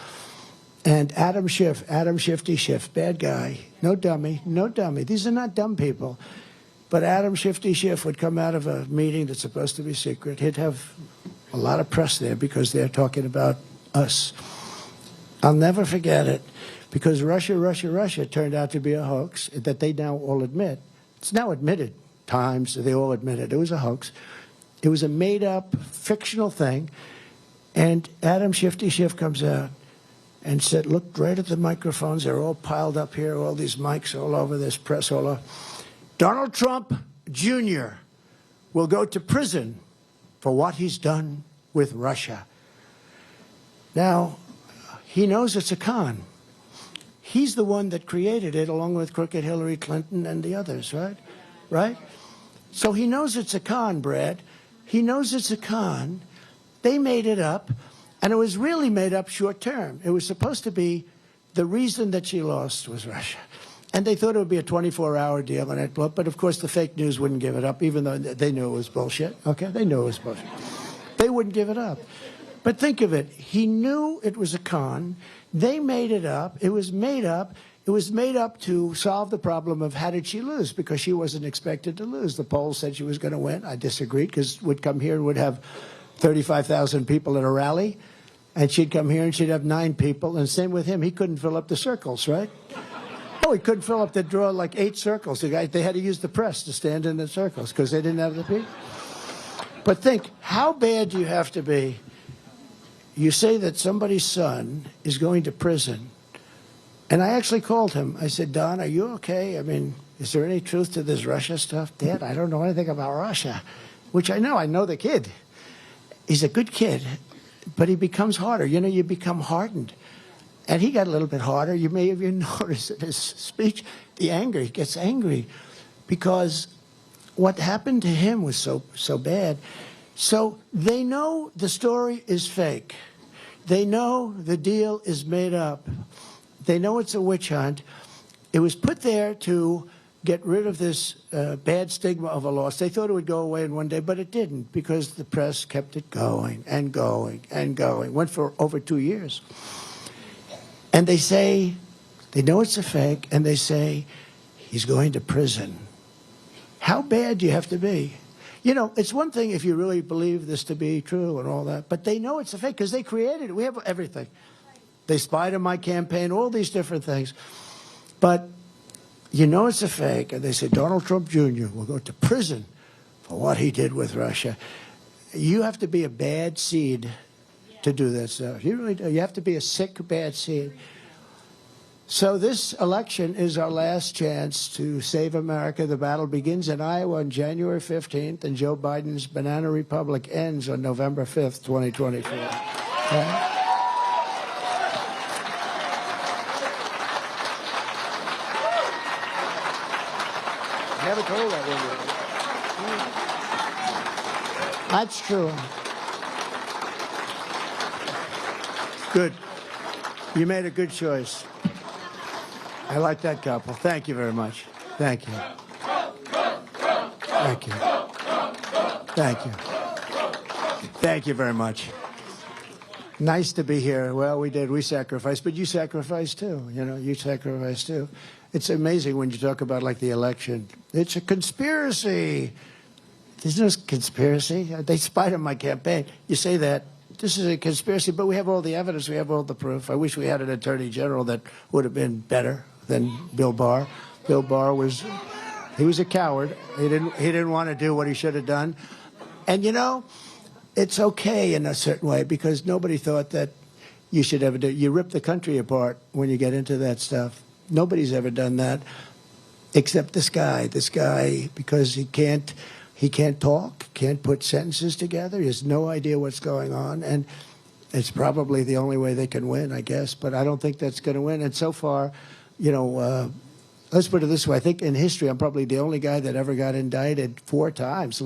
And Adam Shifty Schiff, bad guy, no dummy. These are not dumb people. But Adam Shifty Schiff would come out of a meeting that's supposed to be secret. He'd have a lot of press there because they're talking about us. I'll never forget it, because Russia turned out to be a hoax that they now all admit. It's now admitted. Times, they all admit it. It was a hoax. It was a made-up, fictional thing. And Adam Shifty Schiff comes out and said, looked right at the microphones. They're all piled up here, all these mics all over, this press all over. Donald Trump Jr. will go to prison for what he's done with Russia. Now, he knows it's a con. He's the one that created it, along with crooked Hillary Clinton and the others, right? Right? So he knows it's a con, Brad. He knows it's a con. They made it up, and it was really made up short term. It was supposed to be the reason that she lost was Russia. And they thought it would be a 24-hour deal, and it blew up. But, of course, the fake news wouldn't give it up, even though they knew it was bullshit. Okay? They knew it was bullshit. They wouldn't give it up. But think of it. He knew it was a con. They made it up. It was made up. It was made up to solve the problem of how did she lose, because she wasn't expected to lose. The polls said she was going to win. I disagreed, because would come here and would have 35,000 people at a rally, and she'd come here and she'd have 9 people. And same with him. He couldn't fill up the circles, right? Oh, he couldn't fill up. They'd draw like 8 circles. They had to use the press to stand in the circles because they didn't have the people. But think, how bad do you have to be? You say that somebody's son is going to prison. And I actually called him. I said, Don, are you okay? I mean, is there any truth to this Russia stuff? Dad, I don't know anything about Russia, which I know the kid. He's a good kid, but he becomes harder. You know, you become hardened. And he got a little bit harder. You may have even noticed in his speech, the anger. He gets angry because what happened to him was so bad. So they know the story is fake. They know the deal is made up. They know it's a witch hunt. It was put there to get rid of this bad stigma of a loss. They thought it would go away in one day, but it didn't, because the press kept it going and going and going. Went for over 2 years. And they say, they know it's a fake, and they say, he's going to prison. How bad do you have to be? You know, it's one thing if you really believe this to be true and all that, but they know it's a fake because they created it. We have everything. They spied on my campaign, all these different things. But you know it's a fake, and they say Donald Trump Jr. will go to prison for what he did with Russia. You have to be a bad seed to do that stuff. You really do. You have to be a sick, bad seed. So this election is our last chance to save America. The battle begins in Iowa on January 15th, and Joe Biden's banana republic ends on November 5th, 2024. Okay? Never told that one. That's true. Good. You made a good choice. I like that couple. Thank you very much. Thank you. Thank you. Thank you. Thank you very much. Nice to be here. Well, we did. We sacrificed, but you sacrificed too. You know, you sacrificed too. It's amazing when you talk about, like, the election. It's a conspiracy. There's no conspiracy. They spied on my campaign. You say that. This is a conspiracy, but we have all the evidence. We have all the proof. I wish we had an attorney general that would have been better than Bill Barr. Bill Barr was a coward. He didn't want to do what he should have done. And, you know, it's okay in a certain way, because nobody thought that you should ever do. You rip the country apart when you get into that stuff. Nobody's ever done that except this guy. This guy, because he can't talk, can't put sentences together. He has no idea what's going on, and it's probably the only way they can win, I guess. But I don't think that's going to win. And so far, you know, let's put it this way. I think in history, I'm probably the only guy that ever got indicted 4 times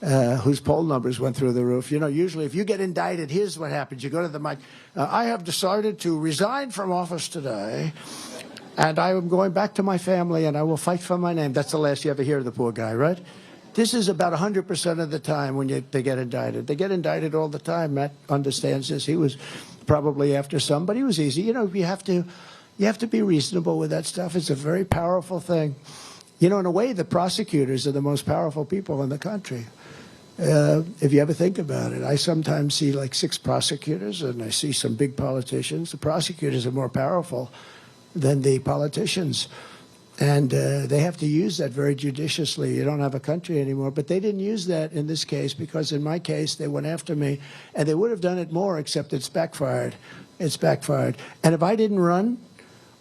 whose poll numbers went through the roof. You know, usually if you get indicted, here's what happens. You go to the mic. I have decided to resign from office today, and I am going back to my family, and I will fight for my name. That's the last you ever hear of the poor guy, right? This is about 100% of the time when they get indicted. They get indicted all the time. Matt understands this. He was probably after some, but he was easy. You know, you have to be reasonable with that stuff. It's a very powerful thing. You know, in a way, the prosecutors are the most powerful people in the country. If you ever think about it, I sometimes see like 6 prosecutors, and I see some big politicians. The prosecutors are more powerful than the politicians. And they have to use that very judiciously. You don't have a country anymore. But they didn't use that in this case, because in my case, they went after me. And they would have done it more, except it's backfired. It's backfired. And if I didn't run,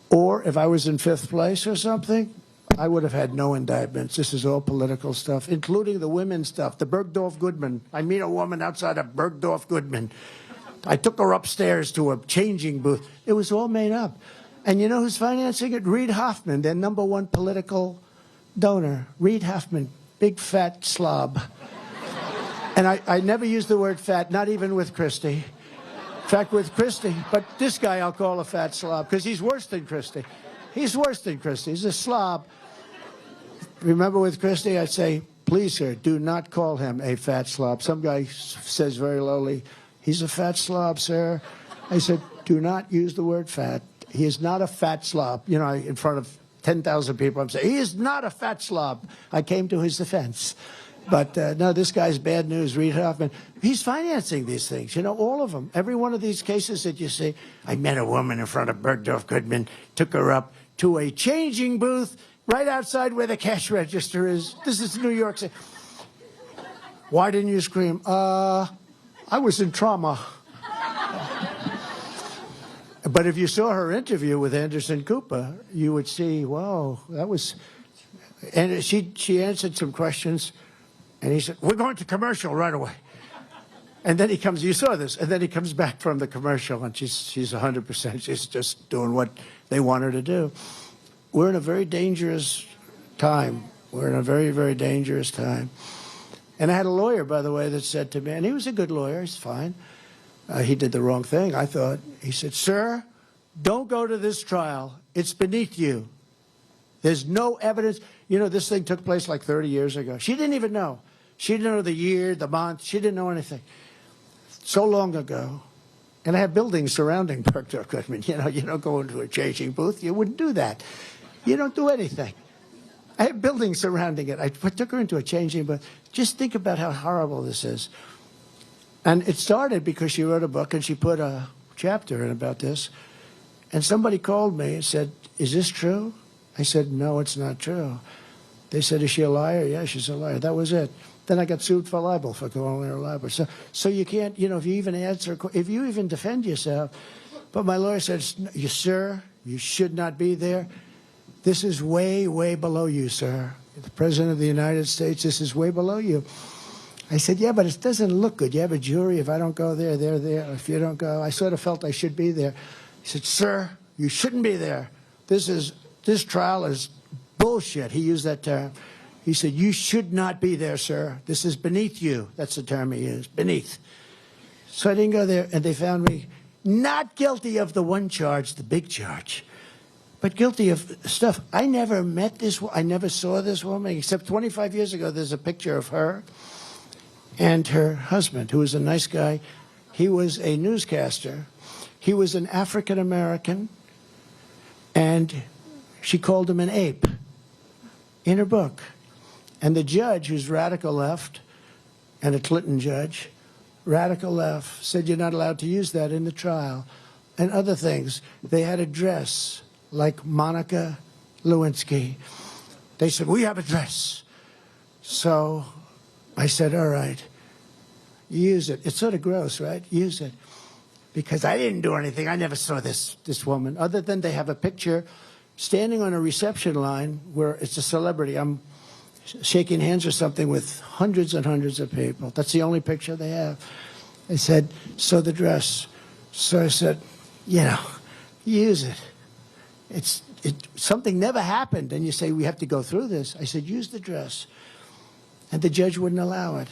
or if I was in 5th place or something, I would have had no indictments. This is all political stuff, including the women's stuff. The Bergdorf Goodman. I meet a woman outside of Bergdorf Goodman. I took her upstairs to a changing booth. It was all made up. And you know who's financing it? Reid Hoffman, their #1 political donor. Reid Hoffman, big fat slob. And I never use the word fat, not even with Christie. In fact, with Christie, but this guy I'll call a fat slob, because he's worse than Christie. He's worse than Christie. He's a slob. Remember with Christie, I'd say, please, sir, do not call him a fat slob. Some guy says very lowly, he's a fat slob, sir. I said, do not use the word fat. He is not a fat slob. You know, in front of 10,000 people, I'm saying, he is not a fat slob. I came to his defense. But no, this guy's bad news, Reid Hoffman. He's financing these things, you know, all of them. Every one of these cases that you see. I met a woman in front of Bergdorf Goodman, took her up to a changing booth right outside where the cash register is. This is New York City. Why didn't you scream? I was in trauma. But if you saw her interview with Anderson Cooper, you would see, wow, that was And she answered some questions, and he said, "We're going to commercial right away." And then he comes, you saw this, and then he comes back from the commercial, and she's 100%. She's just doing what they want her to do. We're in a very dangerous time. We're in a very, very dangerous time. And I had a lawyer, by the way, that said to me, and he was a good lawyer, he's fine. He did the wrong thing, I thought. He said, "Sir, don't go to this trial. It's beneath you. There's no evidence." You know, this thing took place like 30 years ago. She didn't even know. She didn't know the year, the month. She didn't know anything. So long ago. And I have buildings surrounding Berkdale Goodman. You know, you don't go into a changing booth. You wouldn't do that. You don't do anything. I have buildings surrounding it. I took her into a changing booth. Just think about how horrible this is. And it started because she wrote a book and she put a chapter in about this. And somebody called me and said, "Is this true?" I said, "No, it's not true." They said, "Is she a liar?" "Yeah, she's a liar." That was it. Then I got sued for libel, for calling her a liar. So you can't, you know, if you even answer, if you even defend yourself. But my lawyer said, "Sir, you should not be there. This is way, way below you, sir. The President of the United States, this is way below you." I said, "Yeah, but it doesn't look good. You have a jury. If I don't go there, they're there. If you don't go," I sort of felt I should be there. He said, "Sir, you shouldn't be there. This trial is bullshit." He used that term. He said, "You should not be there, sir. This is beneath you." That's the term he used, beneath. So I didn't go there, and they found me not guilty of the one charge, the big charge, but guilty of stuff. I never met this, I never saw this woman, except 25 years ago, there's a picture of her and her husband, who was a nice guy. He was a newscaster. He was an African American, and she called him an ape in her book. And the judge, who's radical left, and a Clinton judge, radical left, said you're not allowed to use that in the trial. And other things. They had a dress like Monica Lewinsky. They said, "We have a dress." So I said, "All right, use it." It's sort of gross, right? Use it. Because I didn't do anything. I never saw this woman, other than they have a picture standing on a reception line where it's a celebrity. I'm shaking hands or something with hundreds and hundreds of people. That's the only picture they have. They said, "So the dress." So I said, you know, use it. Something never happened, and you say, "We have to go through this." I said, "Use the dress." And the judge wouldn't allow it.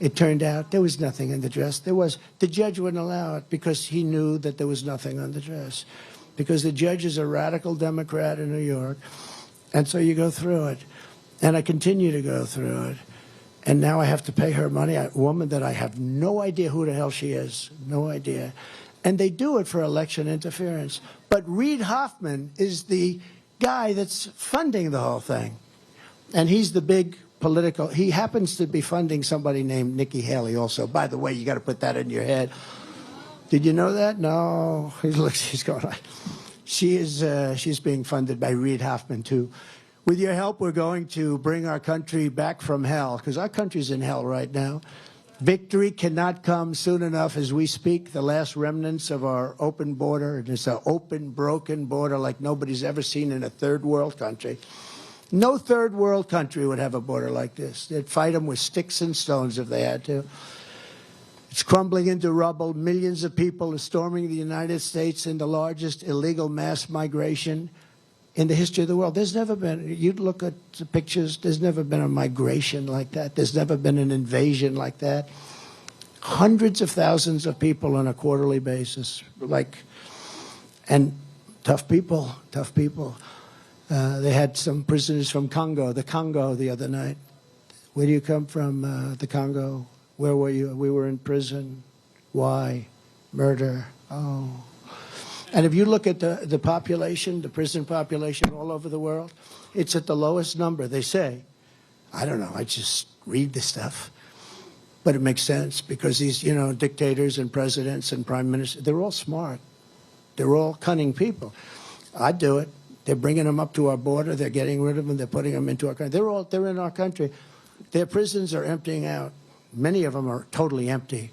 It turned out there was nothing in the dress. The judge wouldn't allow it because he knew that there was nothing on the dress. Because the judge is a radical Democrat in New York. And so you go through it. And I continue to go through it. And now I have to pay her money, a woman that I have no idea who the hell she is. No idea. And they do it for election interference. But Reid Hoffman is the guy that's funding the whole thing. And he's the big political, he happens to be funding somebody named Nikki Haley also. By the way, you got to put that in your head. Did you know that? No. He's going like, she's being funded by Reid Hoffman too. With your help, we're going to bring our country back from hell, because our country's in hell right now. Victory cannot come soon enough as we speak. The last remnants of our open border. It's an open, broken border like nobody's ever seen in a third world country. No third world country would have a border like this. They'd fight them with sticks and stones if they had to. It's crumbling into rubble. Millions of people are storming the United States in the largest illegal mass migration in the history of the world. There's never been, you'd look at the pictures, there's never been a migration like that. There's never been an invasion like that. Hundreds of thousands of people on a quarterly basis, and tough people, tough people. They had some prisoners from the Congo the other night. Where do you come from, the Congo? Where were you? We were in prison. Why? Murder. Oh. And if you look at the population, the prison population all over the world, it's at the lowest number, they say. I don't know, I just read this stuff. But it makes sense because these, dictators and presidents and prime ministers, they're all smart. They're all cunning people. I'd do it. They're bringing them up to our border. They're getting rid of them. They're putting them into our country. They're in our country. Their prisons are emptying out. Many of them are totally empty.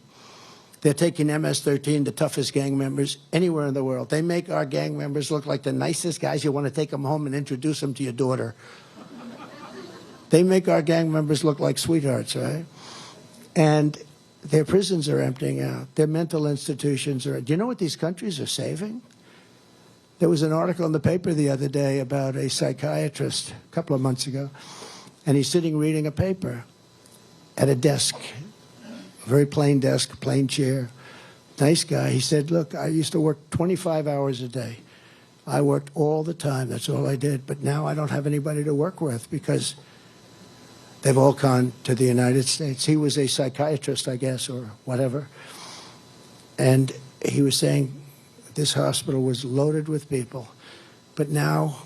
They're taking MS-13, the toughest gang members anywhere in the world. They make our gang members look like the nicest guys. You want to take them home and introduce them to your daughter. They make our gang members look like sweethearts, right? And their prisons are emptying out. Their mental institutions are. Do you know what these countries are saving? There was an article in the paper the other day about a psychiatrist a couple of months ago, and he's sitting reading a paper at a desk, a very plain desk, plain chair. Nice guy. He said, look, I used to work 25 hours a day. I worked all the time. That's all I did. But now I don't have anybody to work with because they've all gone to the United States. He was a psychiatrist, I guess, or whatever. And he was saying this hospital was loaded with people. But now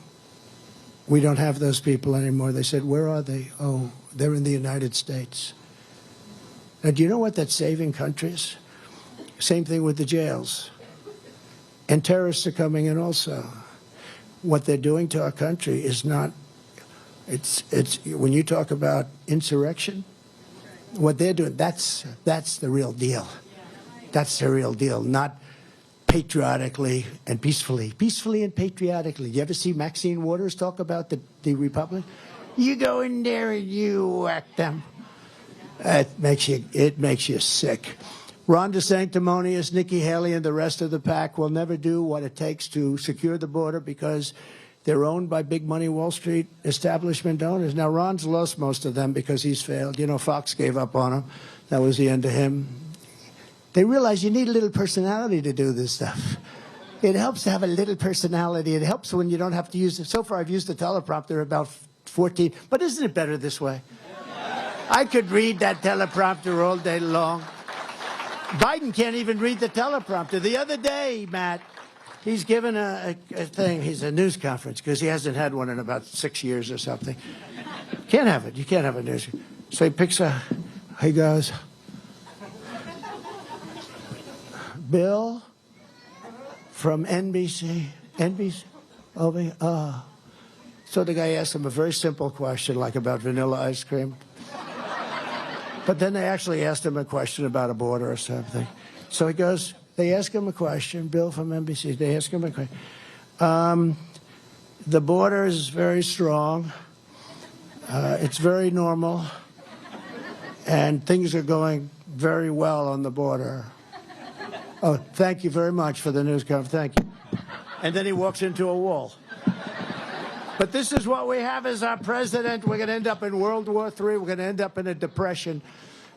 we don't have those people anymore. They said, where are they? Oh, they're in the United States. Now, do you know what that's saving countries? Same thing with the jails. And terrorists are coming in also. What they're doing to our country is not, it's when you talk about insurrection, what they're doing, that's the real deal. That's the real deal, not patriotically and peacefully. Peacefully and patriotically. You ever see Maxine Waters talk about the Republic? You go in there and you whack them. It makes you sick. Ron DeSanctimonious, Nikki Haley, and the rest of the pack will never do what it takes to secure the border because they're owned by big money Wall Street establishment owners. Now, Ron's lost most of them because he's failed. You know, Fox gave up on him. That was the end of him. They realize you need a little personality to do this stuff. It helps to have a little personality. It helps when you don't have to use it. So far, I've used the teleprompter about 14, but isn't it better this way? I could read that teleprompter all day long. Biden can't even read the teleprompter. The other day, Matt, he's given a thing. He's a news conference because he hasn't had one in about 6 years or something. Can't have it. You can't have a news. So he picks he goes, Bill from NBC, over here. So the guy asked him a very simple question, like about vanilla ice cream. But then they actually asked him a question about a border or something. So he goes, they ask him a question, Bill from NBC, they ask him a question. The border is very strong. It's very normal. And things are going very well on the border. Oh, thank you very much for the news conference. Thank you. And then he walks into a wall. But this is what we have as our president. We're going to end up in World War III. We're going to end up in a depression.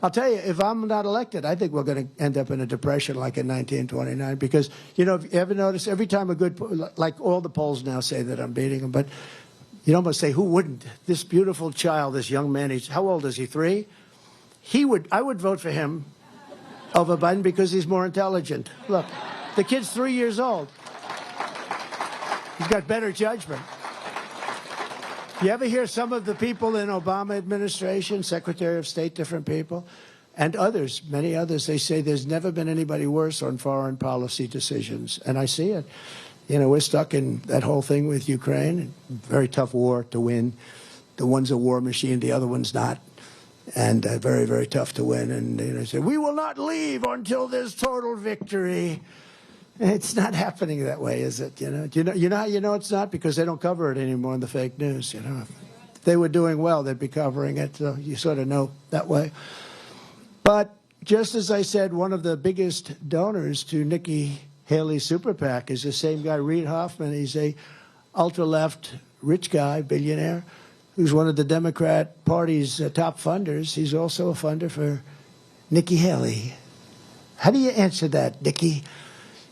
I'll tell you, if I'm not elected, I think we're going to end up in a depression like in 1929. Because, you know, if you ever notice, every time like all the polls now say that I'm beating him, but you'd almost say, who wouldn't? This beautiful child, this young man, how old is he, 3? I would vote for him over Biden because he's more intelligent. Look, the kid's 3 years old. He's got better judgment. You ever hear some of the people in Obama administration, Secretary of State, different people, and others, many others, they say there's never been anybody worse on foreign policy decisions. And I see it. You know, we're stuck in that whole thing with Ukraine. Very tough war to win. The one's a war machine, the other one's not. And very, very tough to win. And they say, we will not leave until there's total victory. It's not happening that way, is it? You know how you know it's not? Because they don't cover it anymore in the fake news. You know, if they were doing well, they'd be covering it. So you sort of know that way. But just as I said, one of the biggest donors to Nikki Haley's super PAC is the same guy, Reid Hoffman. He's a ultra-left rich guy, billionaire, who's one of the Democrat Party's top funders. He's also a funder for Nikki Haley. How do you answer that, Nikki?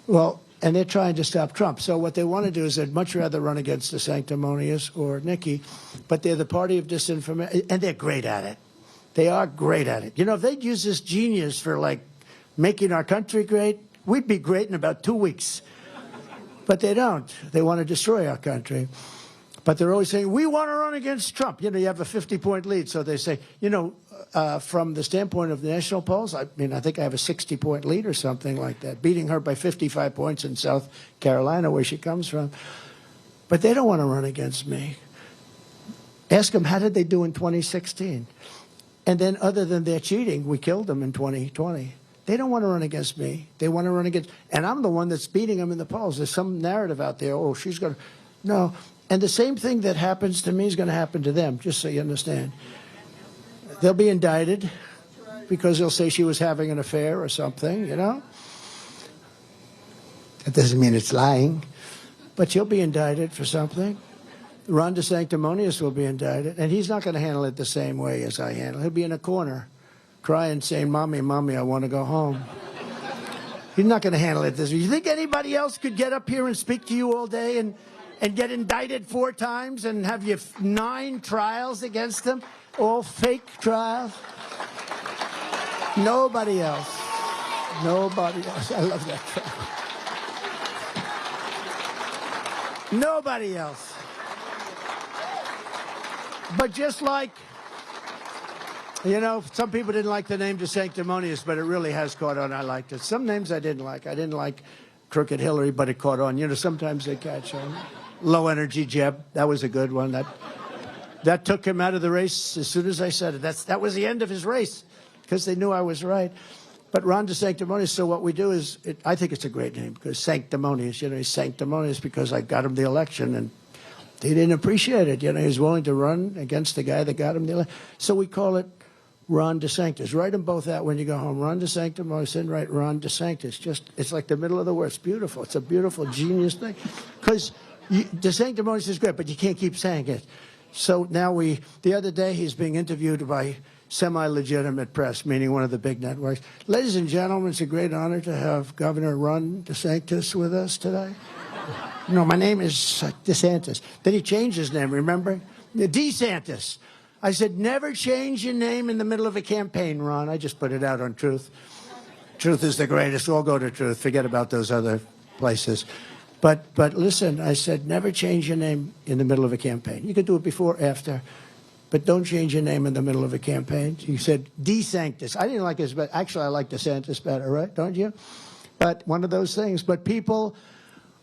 Well, and they're trying to stop Trump. So what they want to do is they'd much rather run against DeSanctimonious or Nikki, but they're the party of disinformation, and they're great at it. They are great at it. You know, if they'd use this genius for, like, making our country great, we'd be great in about 2 weeks. But they don't. They want to destroy our country. But they're always saying, we want to run against Trump. You know, you have a 50-point lead. So they say, you know, from the standpoint of the national polls, I mean, I think I have a 60-point lead or something like that, beating her by 55 points in South Carolina, where she comes from. But they don't want to run against me. Ask them, how did they do in 2016? And then other than their cheating, we killed them in 2020. They don't want to run against me. They want to run against, and I'm the one that's beating them in the polls. There's some narrative out there, oh, she's going to, no, And the same thing that happens to me is going to happen to them, just so you understand. They'll be indicted because they'll say she was having an affair or something, you know? That doesn't mean it's lying, but she'll be indicted for something. Ron DeSanctimonious will be indicted, and he's not going to handle it the same way as I handle it. He'll be in a corner crying, saying, Mommy, Mommy, I want to go home. He's not going to handle it this way. You think anybody else could get up here and speak to you all day and get indicted 4 times and have you 9 trials against them? All fake trials? Nobody else. Nobody else. I love that trial. Nobody else. But just like, you know, some people didn't like the name DeSanctimonious, but it really has caught on. I liked it. Some names I didn't like. I didn't like Crooked Hillary, but it caught on. You know, sometimes they catch on. Low Energy Jeb, that was a good one. That took him out of the race as soon as I said it. That was the end of his race because they knew I was right. But Ron DeSanctimonious, so what we do is, I think it's a great name because sanctimonious, you know, he's sanctimonious because I got him the election and he didn't appreciate it. You know, he was willing to run against the guy that got him the election. So we call it Ron DeSanctis. Write them both out when you go home. Ron DeSanctimonious and write Ron DeSanctis. It's like the middle of the word. It's beautiful. It's a beautiful, genius thing. Because DeSanctimonious is great, but you can't keep saying it. So now the other day he's being interviewed by semi-legitimate press, meaning one of the big networks. Ladies and gentlemen, it's a great honor to have Governor Ron DeSanctis with us today. No, my name is DeSantis. Then he changed his name, remember? DeSantis. I said, never change your name in the middle of a campaign, Ron. I just put it out on Truth. Truth is the greatest. All go to Truth. Forget about those other places. But listen, I said, never change your name in the middle of a campaign. You could do it before, after, but don't change your name in the middle of a campaign. He said, DeSanctis. I didn't like his, but actually I like DeSantis better, right? Don't you? But one of those things. But people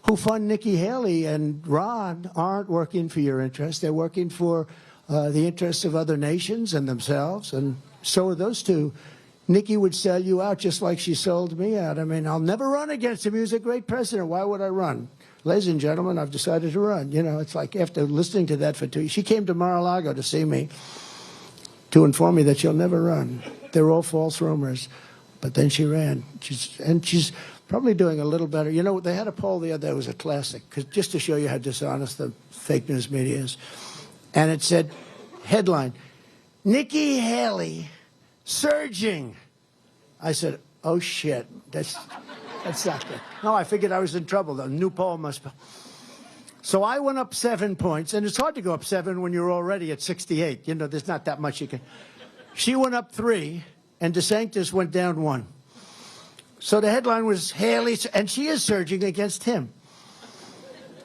who fund Nikki Haley and Ron aren't working for your interests. They're working for the interests of other nations and themselves, and so are those two. Nikki would sell you out just like she sold me out. I mean, I'll never run against him. He was a great president. Why would I run? Ladies and gentlemen, I've decided to run. You know, it's like after listening to that for 2 years. She came to Mar-a-Lago to see me to inform me that she'll never run. They're all false rumors. But then she ran. She's probably doing a little better. You know, they had a poll the other day. It was a classic, just to show you how dishonest the fake news media is. And it said, headline, Nikki Haley surging. I said, oh, shit. That's not good. No, I figured I was in trouble. The new poll must be. So I went up 7 points. And it's hard to go up 7 when you're already at 68. You know, there's not that much you can. She went up 3, and DeSantis went down 1. So the headline was Haley, and she is surging against him.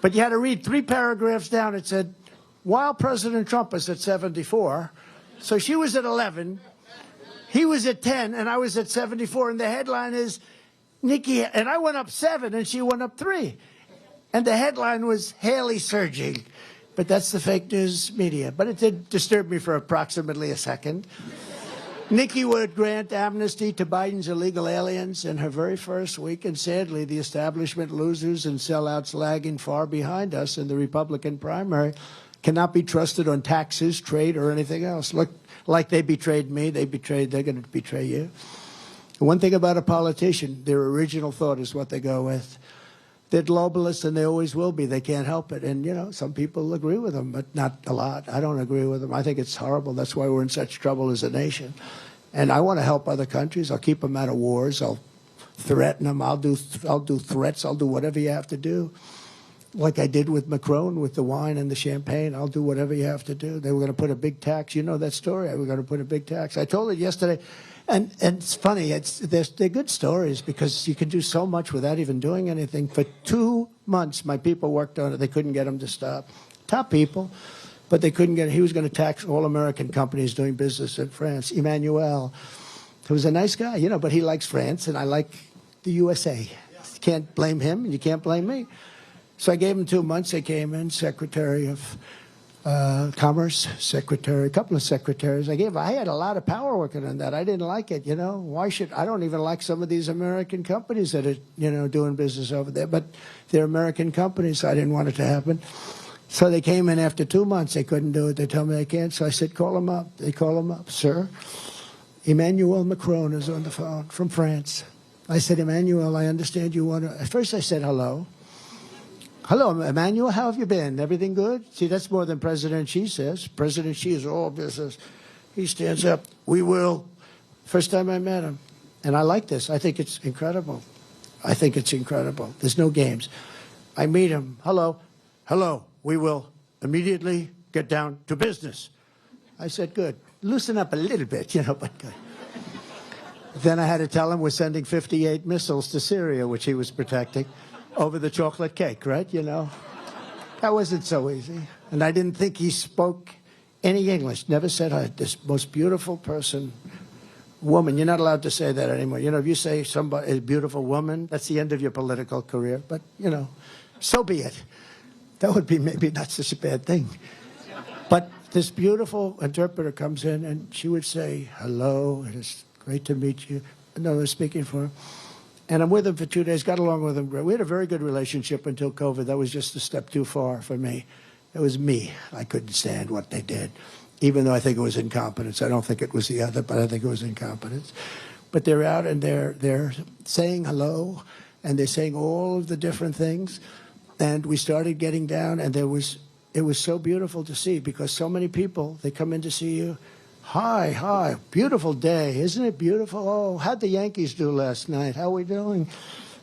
But you had to read 3 paragraphs down. It said, while President Trump is at 74, so she was at 11, he was at 10, and I was at 74, and the headline is Nikki, and I went up 7, and she went up 3. And the headline was Haley surging. But that's the fake news media. But it did disturb me for approximately a second. Nikki would grant amnesty to Biden's illegal aliens in her very first week, and sadly, the establishment losers and sellouts lagging far behind us in the Republican primary cannot be trusted on taxes, trade, or anything else. Look, like they betrayed me, they're going to betray you. One thing about a politician, their original thought is what they go with. They're globalists, and they always will be. They can't help it. And, you know, some people agree with them, but not a lot. I don't agree with them. I think it's horrible. That's why we're in such trouble as a nation. And I want to help other countries. I'll keep them out of wars. I'll threaten them. I'll do threats. I'll do whatever you have to do. Like I did with Macron, with the wine and the champagne. I'll do whatever you have to do. They were going to put a big tax. You know that story. They were going to put a big tax. I told it yesterday. And it's funny. They're good stories because you can do so much without even doing anything. For 2 months, my people worked on it. They couldn't get him to stop. Top people. But they couldn't get it. He was going to tax all American companies doing business in France. Emmanuel. He was a nice guy, you know, but he likes France, and I like the USA. You can't blame him, and you can't blame me. So I gave him 2 months. They came in, Secretary of Commerce, Secretary, a couple of secretaries. I had a lot of power working on that. I didn't like it, you know. I don't even like some of these American companies that are, you know, doing business over there. But they're American companies, so I didn't want it to happen. So they came in after 2 months. They couldn't do it. They told me they can't. So I said, call him up. They call him up. Sir, Emmanuel Macron is on the phone from France. I said, Emmanuel, I understand you want to... At first I said, hello. Hello, Emmanuel, how have you been? Everything good? See, that's more than President Xi says. President Xi is all business. He stands up. We will. First time I met him. And I like this. I think it's incredible. I think it's incredible. There's no games. I meet him. Hello. Hello. We will immediately get down to business. I said, good. Loosen up a little bit, but good. Then I had to tell him we're sending 58 missiles to Syria, which he was protecting, over the chocolate cake, right? That wasn't so easy. And I didn't think he spoke any English. Never said hi. This most beautiful person, woman. You're not allowed to say that anymore. If you say somebody is a beautiful woman, that's the end of your political career. But, so be it. That would be maybe not such a bad thing. But this beautiful interpreter comes in, and she would say, hello, it is great to meet you. No, they're speaking for him. And I'm with him for 2 days, got along with him. We had a very good relationship until COVID. That was just a step too far for me. It was me. I couldn't stand what they did, even though I think it was incompetence. I don't think it was the other, but I think it was incompetence. But they're out and they're saying hello, and they're saying all of the different things. And we started getting down, and it was so beautiful to see, because so many people, they come in to see you. Hi, beautiful day. Isn't it beautiful? Oh, how'd the Yankees do last night? How are we doing?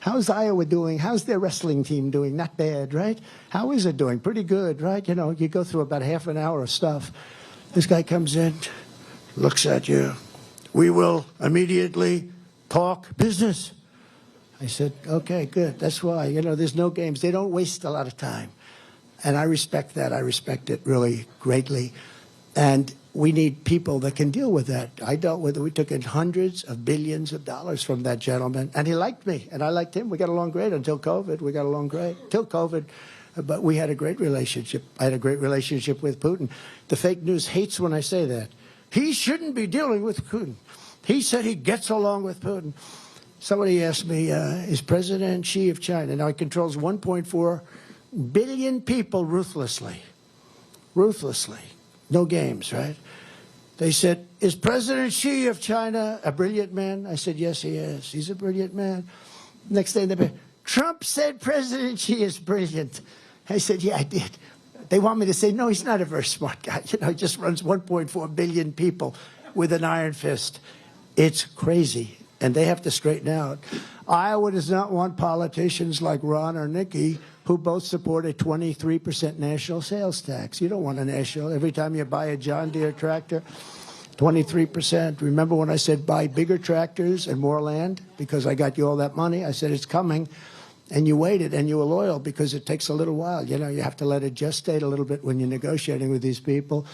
How's Iowa doing? How's their wrestling team doing? Not bad, right? How is it doing? Pretty good, right? You go through about half an hour of stuff. This guy comes in, looks at you. We will immediately talk business. I said, okay, good. That's why, there's no games. They don't waste a lot of time. And I respect that. I respect it really greatly. And we need people that can deal with that. I dealt with it. We took in hundreds of billions of dollars from that gentleman, and he liked me, and I liked him. We got along great until COVID. We got along great till COVID, but we had a great relationship. I had a great relationship with Putin. The fake news hates when I say that. He shouldn't be dealing with Putin. He said he gets along with Putin. Somebody asked me, is President Xi of China, now he controls 1.4 billion people ruthlessly. Ruthlessly. No games, right? They said, is President Xi of China a brilliant man? I said, yes, he is. He's a brilliant man. Next thing, Trump said President Xi is brilliant. I said, yeah, I did. They want me to say, no, he's not a very smart guy. He just runs 1.4 billion people with an iron fist. It's crazy, and they have to straighten out. Iowa does not want politicians like Ron or Nikki who both support a 23% national sales tax. You don't want a national. Every time you buy a John Deere tractor, 23%. Remember when I said buy bigger tractors and more land because I got you all that money? I said it's coming, and you waited, and you were loyal because it takes a little while. You have to let it gestate a little bit when you're negotiating with these people.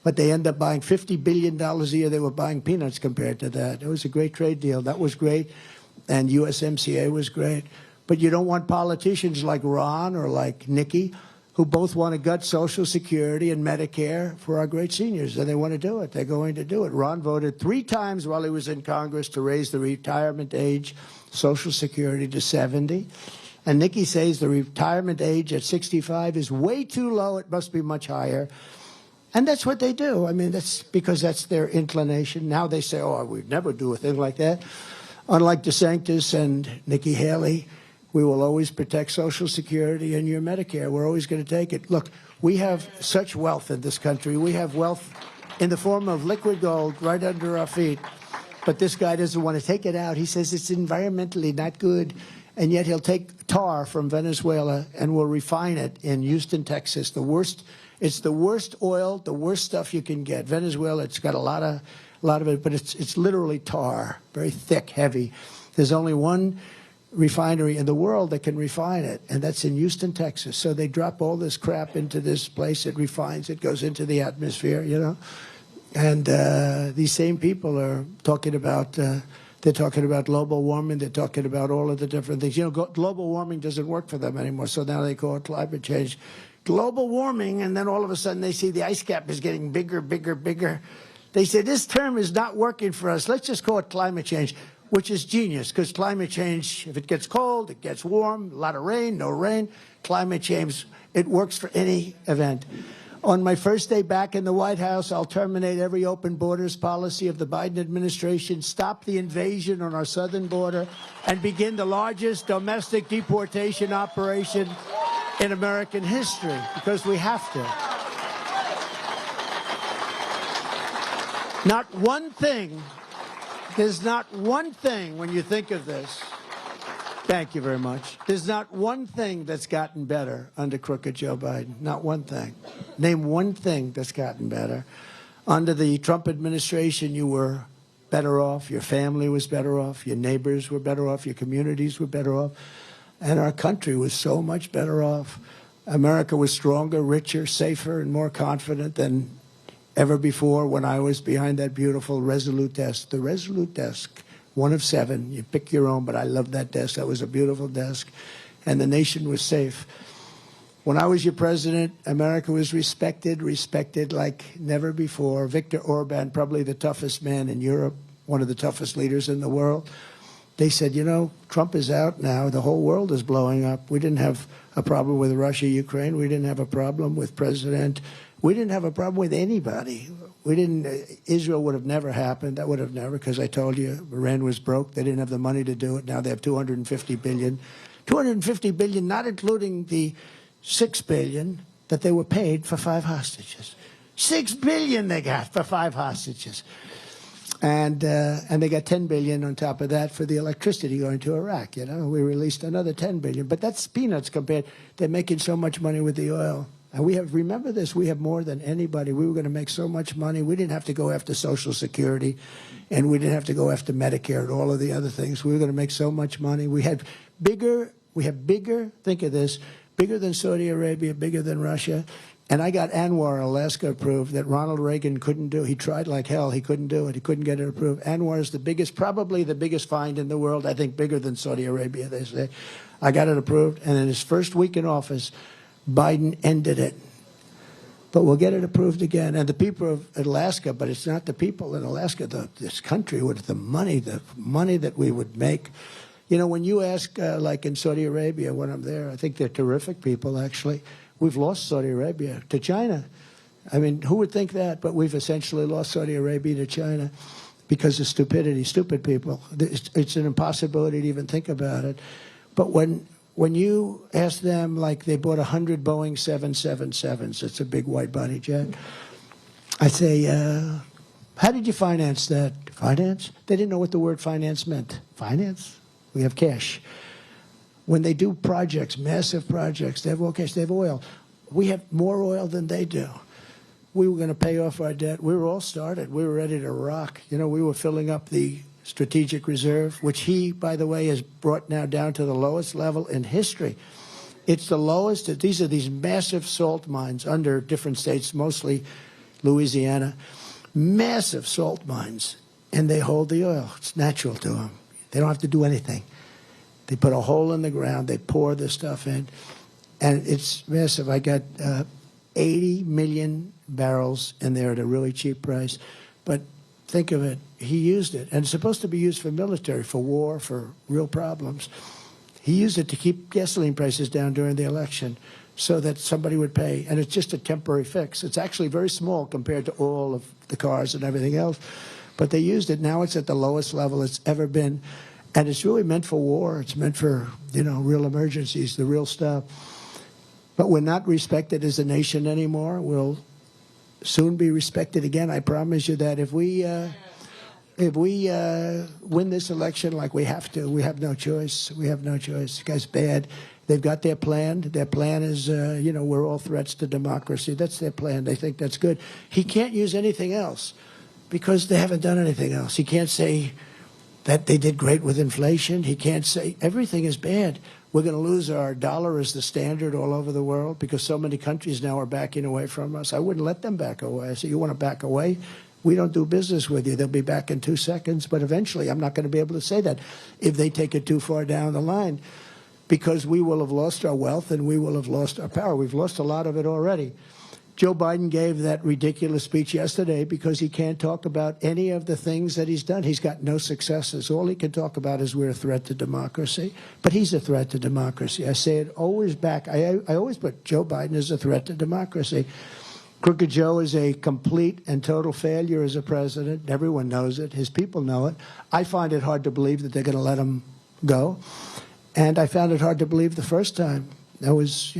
But they end up buying $50 billion a year. They were buying peanuts compared to that. It was a great trade deal. That was great, and USMCA was great. But you don't want politicians like Ron or like Nikki who both want to gut Social Security and Medicare for our great seniors, and they want to do it. They're going to do it. Ron voted 3 times while he was in Congress to raise the retirement age, Social Security, to 70. And Nikki says the retirement age at 65 is way too low. It must be much higher. And that's what they do. I mean, that's because that's their inclination. Now they say, oh, we'd never do a thing like that. Unlike DeSantis and Nikki Haley, we will always protect Social Security and your Medicare. We're always going to take it. Look, we have such wealth in this country. We have wealth in the form of liquid gold right under our feet. But this guy doesn't want to take it out. He says it's environmentally not good. And yet he'll take tar from Venezuela and will refine it in Houston, Texas. It's the worst oil, the worst stuff you can get. Venezuela, it's got a lot of it, but it's literally tar, very thick, heavy. There's only one refinery in the world that can refine it, and that's in Houston, Texas. So they drop all this crap into this place. It refines. It goes into the atmosphere, And these same people are talking about, they're talking about global warming. They're talking about all of the different things. Global warming doesn't work for them anymore, so now they call it climate change. Global warming, and then all of a sudden they see the ice cap is getting bigger, bigger, bigger. They say, this term is not working for us. Let's just call it climate change, which is genius, because climate change, if it gets cold, it gets warm, a lot of rain, no rain. Climate change It works for any event. On my first day back in the White House, I'll terminate every open borders policy of the Biden administration, stop the invasion on our southern border, and begin the largest domestic deportation operation in American history, because we have to. Not one thing, there's not one thing when you think of this. Thank you very much. There's not one thing that's gotten better under crooked Joe Biden. Not one thing. Name one thing that's gotten better. Under the Trump administration, you were better off. Your family was better off. Your neighbors were better off. Your communities were better off. And our country was so much better off. America was stronger, richer, safer, and more confident than ever before when I was behind that beautiful Resolute desk. The Resolute desk. One of 7. You pick your own, but I love that desk. That was a beautiful desk. And the nation was safe. When I was your president, America was respected like never before. Viktor Orban, probably the toughest man in Europe, one of the toughest leaders in the world. They said, you know, Trump is out now. The whole world is blowing up. We didn't have a problem with Russia, Ukraine. We didn't have a problem with President. We didn't have a problem with anybody. We didn't, Israel would have never happened. That would have never, because I told you, Iran was broke. They didn't have the money to do it. Now they have $250 billion. $250 billion, not including the $6 billion that they were paid for 5 hostages. $6 billion they got for 5 hostages. And they got $10 billion on top of that for the electricity going to Iraq. You know, we released another $10 billion. But that's peanuts compared. They're making so much money with the oil. And we have, remember this, we have more than anybody. We were going to make so much money. We didn't have to go after Social Security, and we didn't have to go after Medicare and all of the other things. We were going to make so much money. We have bigger, think of this, bigger than Saudi Arabia, bigger than Russia. And I got Anwar, Alaska, approved that Ronald Reagan couldn't do. He tried like hell. He couldn't do it. He couldn't get it approved. Anwar is the biggest, probably the biggest find in the world. I think bigger than Saudi Arabia, they say. I got it approved. And in his first week in office, Biden ended it. But we'll get it approved again. And the people of Alaska, but it's not the people in Alaska, this country, with the money that we would make. You know, when you ask, like in Saudi Arabia, when I'm there, I think they're terrific people, actually. We've lost Saudi Arabia to China. I mean, who would think that? But we've essentially lost Saudi Arabia to China because of stupidity, stupid people. It's an impossibility to even think about it. But when you ask them, like they bought 100 Boeing 777s, it's a big wide-body jet, I say, how did you finance that? Finance? They didn't know what the word finance meant. Finance? We have cash. When they do projects, massive projects, they have all cash, they have oil. We have more oil than they do. We were going to pay off our debt. We were all started. We were ready to rock. You know, we were filling up the strategic reserve, which he, by the way, has brought now down to the lowest level in history. It's the lowest. These are these massive salt mines under different states, mostly Louisiana. Massive salt mines. And they hold the oil. It's natural to them. They don't have to do anything. They put a hole in the ground. They pour the stuff in. And it's massive. I got 80 million barrels in there at a really cheap price. But think of it. He used it. And it's supposed to be used for military, for war, for real problems. He used it to keep gasoline prices down during the election so that somebody would pay. And it's just a temporary fix. It's actually very small compared to all of the cars and everything else. But they used it. Now it's at the lowest level it's ever been. And it's really meant for war. It's meant for, you know, real emergencies, the real stuff. But we're not respected as a nation anymore. We'll soon be respected again. I promise you that if we win this election like we have to, we have no choice. We have no choice. This guy's bad. They've got their plan. Their plan is, you know, we're all threats to democracy. That's their plan. They think that's good. He can't use anything else because they haven't done anything else. He can't say that they did great with inflation. He can't say everything is bad. We're going to lose our dollar as the standard all over the world because so many countries now are backing away from us. I wouldn't let them back away. I say, you want to back away? We don't do business with you. They'll be back in 2 seconds. But eventually, I'm not going to be able to say that if they take it too far down the line because we will have lost our wealth and we will have lost our power. We've lost a lot of it already. Joe Biden gave that ridiculous speech yesterday because he can't talk about any of the things that he's done. He's got no successes. All he can talk about is we're a threat to democracy. But he's a threat to democracy. I say it always back. I always put Joe Biden as a threat to democracy. Crooked Joe is a complete and total failure as a president. Everyone knows it. His people know it. I find it hard to believe that they're going to let him go. And I found it hard to believe the first time. That was,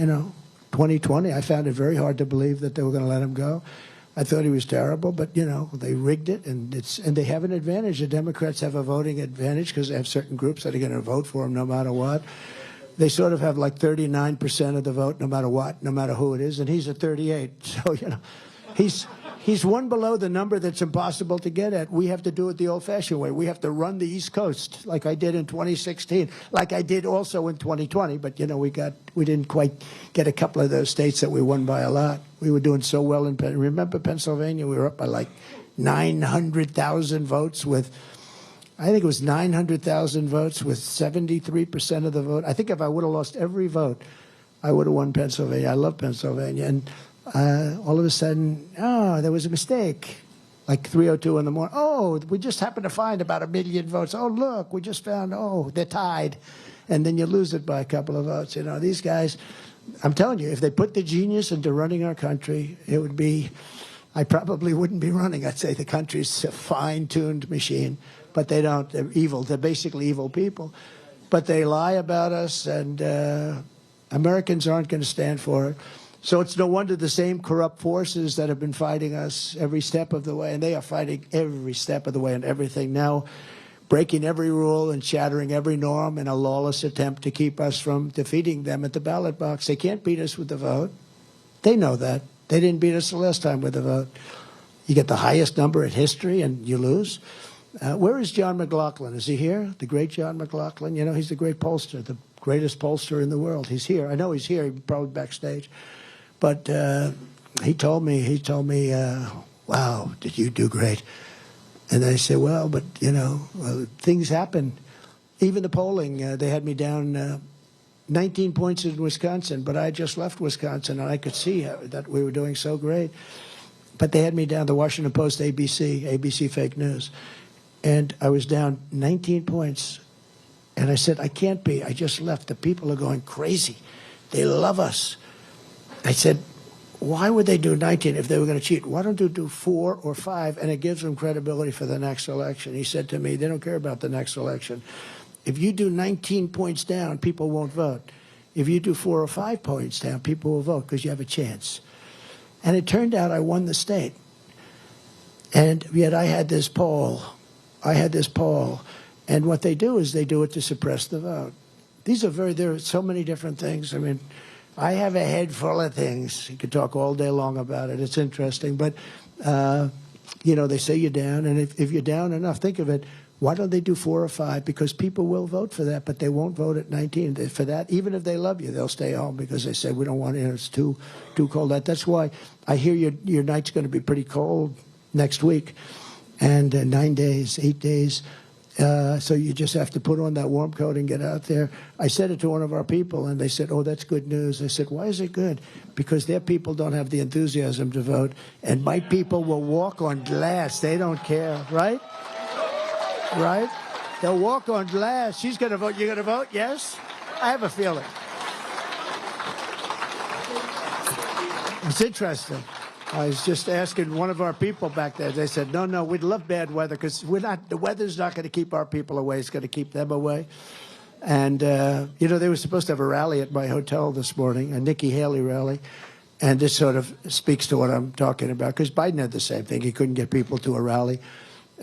2020. I found it very hard to believe that they were going to let him go. I thought he was terrible, but, they rigged it, and they have an advantage. The Democrats have a voting advantage because they have certain groups that are going to vote for him no matter what. They sort of have like 39% of the vote no matter what, no matter who it is, and he's at 38. So, he's one below the number that's impossible to get at. We have to do it the old-fashioned way. We have to run the East Coast like I did in 2016, like I did also in 2020. But, we didn't quite get a couple of those states that we won by a lot. We were doing so well in remember Pennsylvania? We were up by like 900,000 votes with, I think it was 900,000 votes with 73% of the vote. I think if I would have lost every vote, I would have won Pennsylvania. I love Pennsylvania. And all of a sudden, there was a mistake, like 3:02 in the morning. Oh, we just happened to find about 1 million votes. Oh, look, we just found, they're tied. And then you lose it by a couple of votes. These guys, I'm telling you, if they put the genius into running our country, it would be, I probably wouldn't be running. I'd say the country's a fine-tuned machine, but they don't. They're evil. They're basically evil people. But they lie about us, and Americans aren't going to stand for it. So it's no wonder the same corrupt forces that have been fighting us every step of the way, and they are fighting every step of the way and everything now, breaking every rule and shattering every norm in a lawless attempt to keep us from defeating them at the ballot box. They can't beat us with the vote. They know that. They didn't beat us the last time with the vote. You get the highest number in history and you lose. Where is John McLaughlin? Is he here? The great John McLaughlin? He's the great pollster, the greatest pollster in the world. He's here. I know he's here. He's probably backstage. But he told me, wow, did you do great? And I said, well, but, things happen. Even the polling, they had me down 19 points in Wisconsin, but I just left Wisconsin, and I could see that we were doing so great. But they had me down, the Washington Post, ABC Fake News. And I was down 19 points. And I said, I can't be. I just left. The people are going crazy. They love us. I said, why would they do 19 if they were going to cheat? Why don't you do 4 or 5, and it gives them credibility for the next election? He said to me, they don't care about the next election. If you do 19 points down, people won't vote. If you do 4 or 5 points down, people will vote because you have a chance. And it turned out I won the state. And yet I had this poll. And what they do is they do it to suppress the vote. There are so many different things. I mean, I have a head full of things. You could talk all day long about it. It's interesting. But, they say you're down. And if you're down enough, think of it. Why don't they do 4 or 5? Because people will vote for that, but they won't vote at 19. For that, even if they love you, they'll stay home because they say, we don't want it. It's too cold. That's why I hear your night's going to be pretty cold next week. And 9 days, 8 days. So you just have to put on that warm coat and get out there. I said it to one of our people, and they said, that's good news. I said, why is it good? Because their people don't have the enthusiasm to vote, and my people will walk on glass. They don't care, right? Right? They'll walk on glass. She's going to vote. You're going to vote? Yes? I have a feeling. It's interesting. I was just asking one of our people back there. They said, no, we'd love bad weather because the weather's not going to keep our people away. It's going to keep them away. And, they were supposed to have a rally at my hotel this morning, a Nikki Haley rally. And this sort of speaks to what I'm talking about because Biden had the same thing. He couldn't get people to a rally.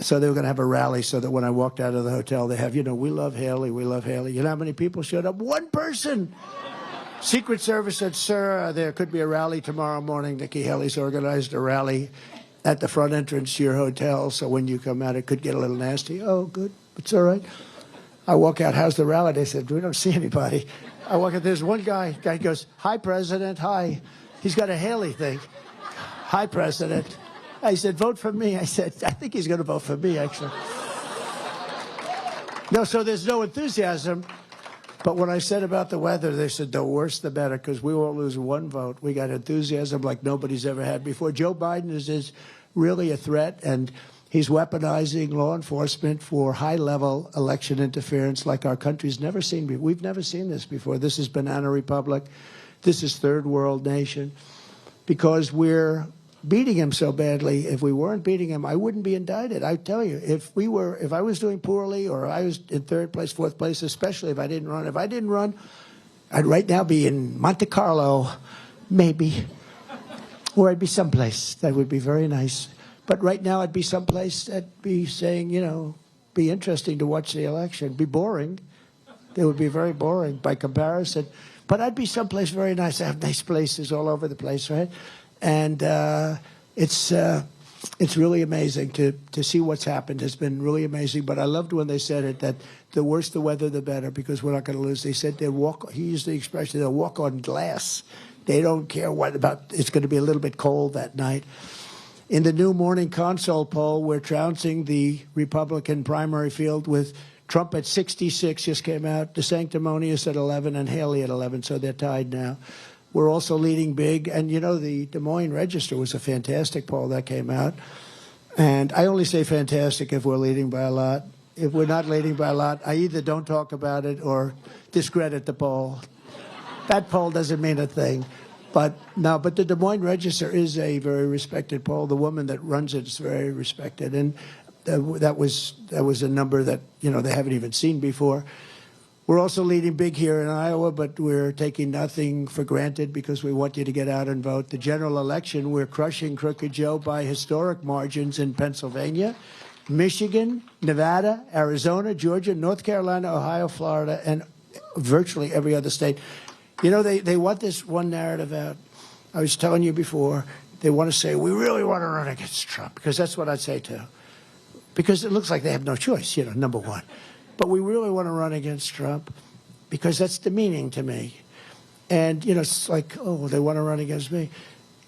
So they were going to have a rally so that when I walked out of the hotel, they have, we love Haley, we love Haley. You know how many people showed up? 1 person. Secret Service said, sir, there could be a rally tomorrow morning. Nikki Haley's organized a rally at the front entrance to your hotel, so when you come out, it could get a little nasty. Oh, good. It's all right. I walk out, how's the rally? They said, we don't see anybody. I walk out, there's one guy goes, hi, President, hi. He's got a Haley thing. Hi, President. I said, vote for me. I said, I think he's going to vote for me, actually. No, so there's no enthusiasm. But what I said about the weather, they said the worse the better, because we won't lose one vote. We got enthusiasm like nobody's ever had before. Joe Biden is really a threat, and he's weaponizing law enforcement for high-level election interference like our country's never seen before. We've never seen this before. This is Banana Republic. This is third world nation, because we're beating him so badly. If we weren't beating him, I wouldn't be indicted. I tell you, if I was doing poorly, or I was in third place, fourth place, especially if I didn't run, I'd right now be in Monte Carlo, maybe, or I'd be someplace that would be very nice. But right now I'd be someplace that'd be saying, you know, be interesting to watch the election. Be boring. It would be very boring by comparison. But I'd be someplace very nice. I have nice places all over the place, right? And it's really amazing to see what's happened. It's been really amazing. But I loved when they said it, that the worse the weather, the better, because we're not going to lose. They said they'll walk. He used the expression, they'll walk on glass. They don't care what about. It's going to be a little bit cold that night. In the new Morning Consult poll, we're trouncing the Republican primary field with Trump at 66, just came out, DeSanctimonious at 11, and Haley at 11, so they're tied now. We're also leading big, and you know, the Des Moines Register was a fantastic poll that came out. And I only say fantastic if we're leading by a lot. If we're not leading by a lot, I either don't talk about it or discredit the poll. That poll doesn't mean a thing. But the Des Moines Register is a very respected poll. The woman that runs it is very respected, and that was a number that, you know, they haven't even seen before. We're also leading big here in Iowa, but we're taking nothing for granted because we want you to get out and vote. The general election, we're crushing Crooked Joe by historic margins in Pennsylvania, Michigan, Nevada, Arizona, Georgia, North Carolina, Ohio, Florida, and virtually every other state. You know, they want this one narrative out. I was telling you before, they want to say, we really want to run against Trump, because that's what I'd say too. Because it looks like they have no choice, you know, number one. But we really want to run against Trump because that's demeaning to me. And, you know, it's like, oh, they want to run against me.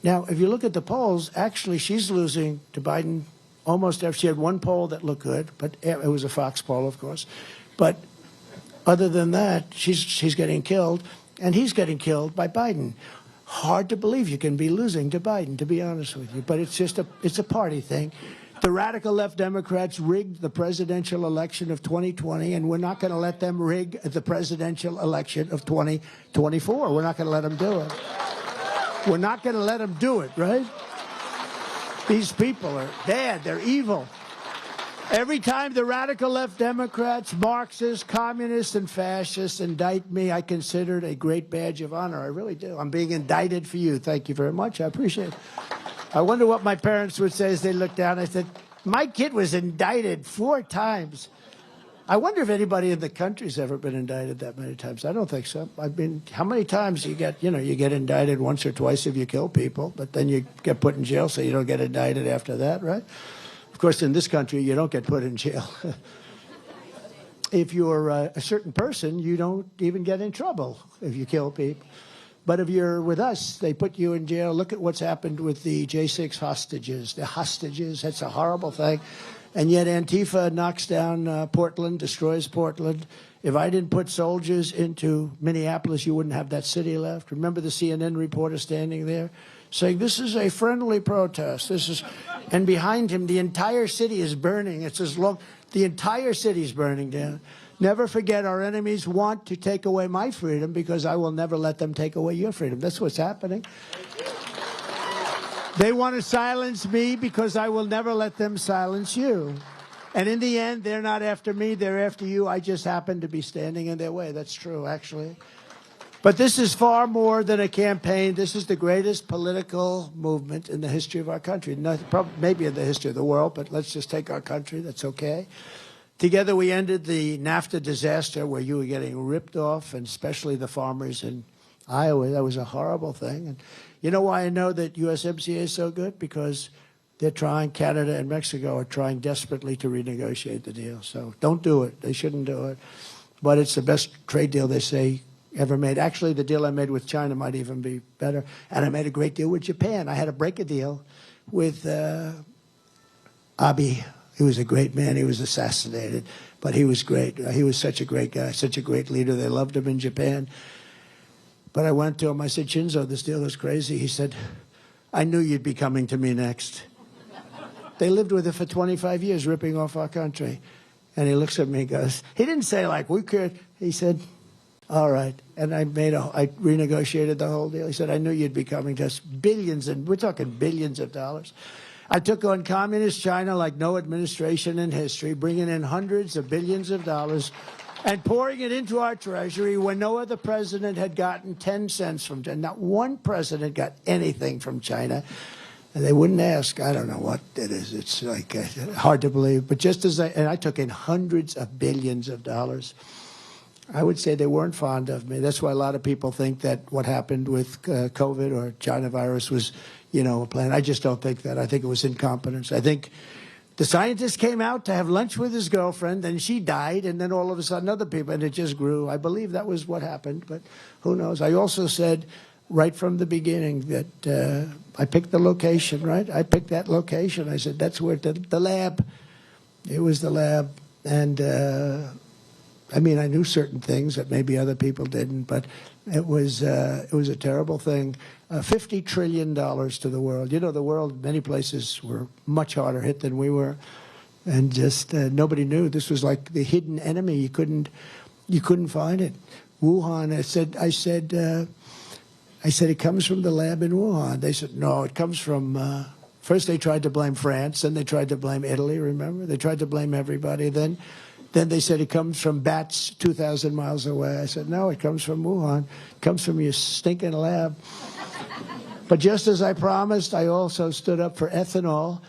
Now, if you look at the polls, actually, she's losing to Biden almost every. She had one poll that looked good, but it was a Fox poll, of course. But other than that, she's getting killed, and he's getting killed by Biden. Hard to believe you can be losing to Biden, to be honest with you. But it's just it's a party thing. The radical left Democrats rigged the presidential election of 2020, and we're not going to let them rig the presidential election of 2024. We're not going to let them do it. We're not going to let them do it, right? These people are bad. They're evil. Every time the radical left Democrats, Marxists, communists, and fascists indict me, I consider it a great badge of honor. I really do. I'm being indicted for you. Thank you very much. I appreciate it. I wonder what my parents would say as they looked down. I said, my kid was indicted 4 times. I wonder if anybody in the country's ever been indicted that many times. I don't think so. I mean, how many times you get indicted once or twice if you kill people, but then you get put in jail so you don't get indicted after that, right? Of course, in this country, you don't get put in jail. If you're a certain person, you don't even get in trouble if you kill people. But if you're with us, they put you in jail. Look at what's happened with the J6 hostages. The hostages, that's a horrible thing. And yet Antifa knocks down Portland, destroys Portland. If I didn't put soldiers into Minneapolis, you wouldn't have that city left. Remember the CNN reporter standing there saying, this is a friendly protest. And behind him, the entire city is burning. It's as long, the entire city is burning down. Never forget, our enemies want to take away my freedom because I will never let them take away your freedom. That's what's happening. They want to silence me because I will never let them silence you. And in the end, they're not after me, they're after you. I just happen to be standing in their way. That's true, actually. But this is far more than a campaign. This is the greatest political movement in the history of our country. Maybe in the history of the world, but let's just take our country. That's okay. Together, we ended the NAFTA disaster where you were getting ripped off, and especially the farmers in Iowa. That was a horrible thing. And you know why I know that USMCA is so good? Because they're trying, Canada and Mexico are trying desperately to renegotiate the deal. So don't do it. They shouldn't do it. But it's the best trade deal, they say, ever made. Actually, the deal I made with China might even be better. And I made a great deal with Japan. I had to break a deal with Abe. He was a great man. He was assassinated. But But he was great. He was such a great guy, such a great leader. They loved him in Japan. But I went to him, I said, Shinzo, this deal is crazy. He said, I knew you'd be coming to me next. They lived with it for 25 years, ripping off our country. And he looks at me and goes, he didn't say like, we could. He said, all right. And I renegotiated the whole deal. He said, I knew you'd be coming to us. Billions, and we're talking billions of dollars. I took on communist China like no administration in history, bringing in hundreds of billions of dollars and pouring it into our treasury when no other president had gotten 10 cents from China. Not one president got anything from China. And they wouldn't ask. I don't know what it is. It's like hard to believe. But just as I took in hundreds of billions of dollars, I would say they weren't fond of me. That's why a lot of people think that what happened with COVID or China virus was, a plan. I just don't think that. I think it was incompetence. I think the scientist came out to have lunch with his girlfriend, and she died, and then all of a sudden other people, and it just grew. I believe that was what happened, but who knows? I also said right from the beginning that I picked the location, right? I picked that location. I said, that's where the lab, it was the lab. And I mean, I knew certain things that maybe other people didn't, but it was a terrible thing. $50 trillion to the world. The world, many places were much harder hit than we were. And just nobody knew. This was like the hidden enemy. You couldn't find it. Wuhan, I said, it comes from the lab in Wuhan. They said, no, it comes from, first they tried to blame France, then they tried to blame Italy, remember? They tried to blame everybody. Then they said it comes from bats 2,000 miles away. I said, no, it comes from Wuhan. It comes from your stinking lab. But just as I promised, I also stood up for ethanol,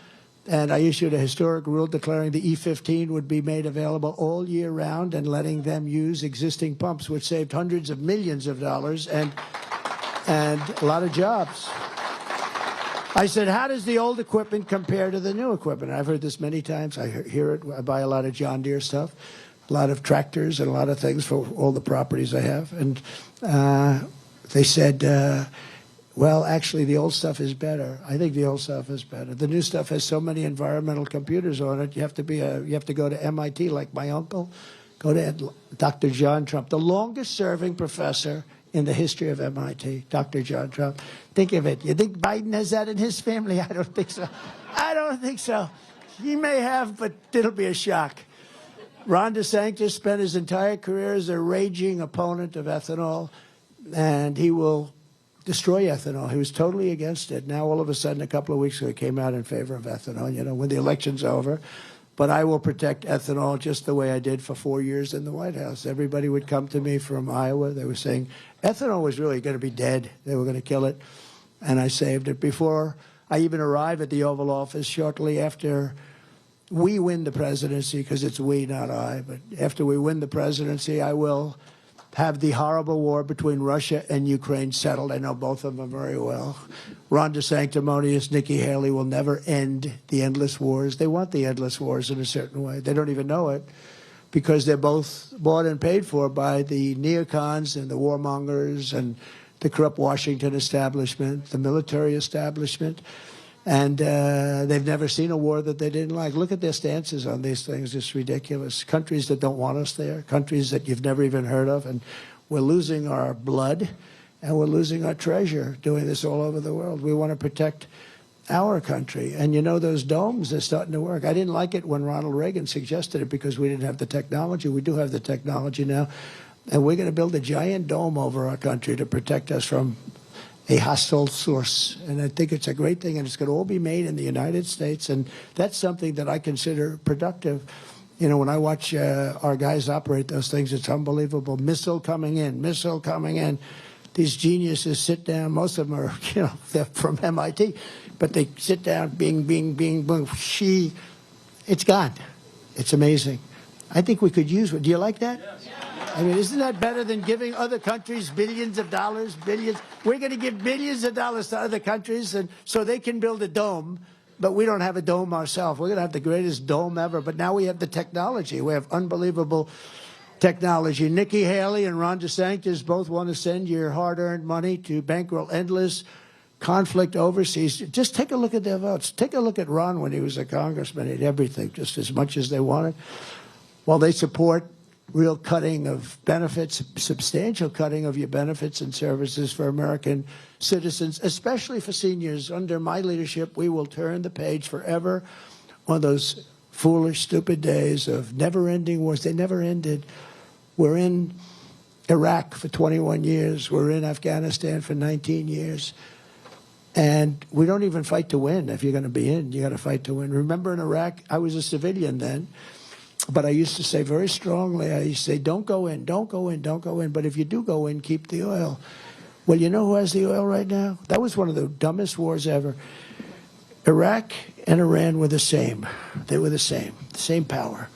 and I issued a historic rule declaring the E15 would be made available all year round and letting them use existing pumps, which saved hundreds of millions of dollars and a lot of jobs. I said, how does the old equipment compare to the new equipment? I've heard this many times. I hear it. I buy a lot of John Deere stuff, a lot of tractors and a lot of things for all the properties I have. And they said, well, actually, the old stuff is better. I think the old stuff is better. The new stuff has so many environmental computers on it. You have to go to MIT, like my uncle. Go to Dr. John Trump, the longest-serving professor in the history of MIT, Dr. John Trump. Think of it. You think Biden has that in his family? I don't think so. I don't think so. He may have, but it'll be a shock. Ron DeSantis spent his entire career as a raging opponent of ethanol, and he will destroy ethanol. He was totally against it. Now, all of a sudden, a couple of weeks ago, he came out in favor of ethanol, when the election's over. But I will protect ethanol just the way I did for 4 years in the White House. Everybody would come to me from Iowa. They were saying ethanol was really going to be dead. They were going to kill it. And I saved it. Before I even arrived at the Oval Office, shortly after we win the presidency, because it's we, not I, but after we win the presidency, I will have the horrible war between Russia and Ukraine settled. I know both of them very well. Ron DeSanctimonious, Nikki Haley will never end the endless wars. They want the endless wars in a certain way. They don't even know it because they're both bought and paid for by the neocons and the warmongers and the corrupt Washington establishment, the military establishment. And they've never seen a war that they didn't like. Look at their stances on these things. It's ridiculous. Countries that don't want us there, countries that you've never even heard of. And we're losing our blood and we're losing our treasure doing this all over the world. We want to protect our country. And those domes are starting to work. I didn't like it when Ronald Reagan suggested it because we didn't have the technology. We do have the technology now. And we're going to build a giant dome over our country to protect us from a hostile source. And I think it's a great thing, and it's going to all be made in the United States, and that's something that I consider productive. When I watch our guys operate those things, it's unbelievable. Missile coming in. These geniuses sit down. Most of them are, they're from MIT, but they sit down, bing, bing, bing, boom, it's gone. It's amazing. I think we could use it. Do you like that? Yes. I mean, isn't that better than giving other countries billions of dollars, billions? We're going to give billions of dollars to other countries and so they can build a dome, but we don't have a dome ourselves. We're going to have the greatest dome ever, but now we have the technology. We have unbelievable technology. Nikki Haley and Ron DeSantis both want to send your hard-earned money to bankroll endless conflict overseas. Just take a look at their votes. Take a look at Ron when he was a congressman. He had everything, just as much as they wanted. while they support real cutting of benefits, substantial cutting of your benefits and services for American citizens, especially for seniors. Under my leadership, we will turn the page forever on those foolish, stupid days of never-ending wars. They never ended. We're in Iraq for 21 years. We're in Afghanistan for 19 years. And we don't even fight to win. If you're going to be in, you got to fight to win. Remember in Iraq, I was a civilian then, but I used to say very strongly, I used to say, don't go in, don't go in, don't go in. But if you do go in, keep the oil. Well, you know who has the oil right now? That was one of the dumbest wars ever. Iraq and Iran were the same. They were the same power.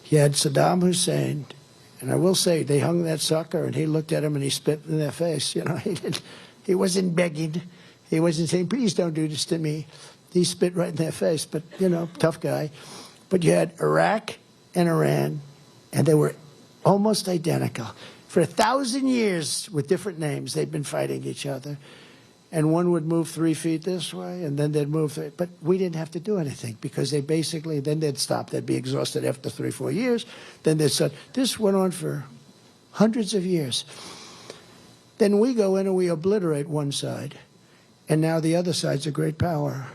You had Saddam Hussein, and I will say, they hung that sucker, and he looked at him and he spit in their face. You know, he wasn't begging. He wasn't saying, please don't do this to me. He spit right in their face, but, you know, tough guy. But you had Iraq and Iran, and they were almost identical. For 1,000 years, with different names, they've been fighting each other. And one would move 3 feet this way, and then they'd move 3. But we didn't have to do anything because they basically, then they'd stop. They'd be exhausted after 3 or 4 years. Then they'd say, this went on for hundreds of years. Then we go in and we obliterate one side. And now the other side's a great power.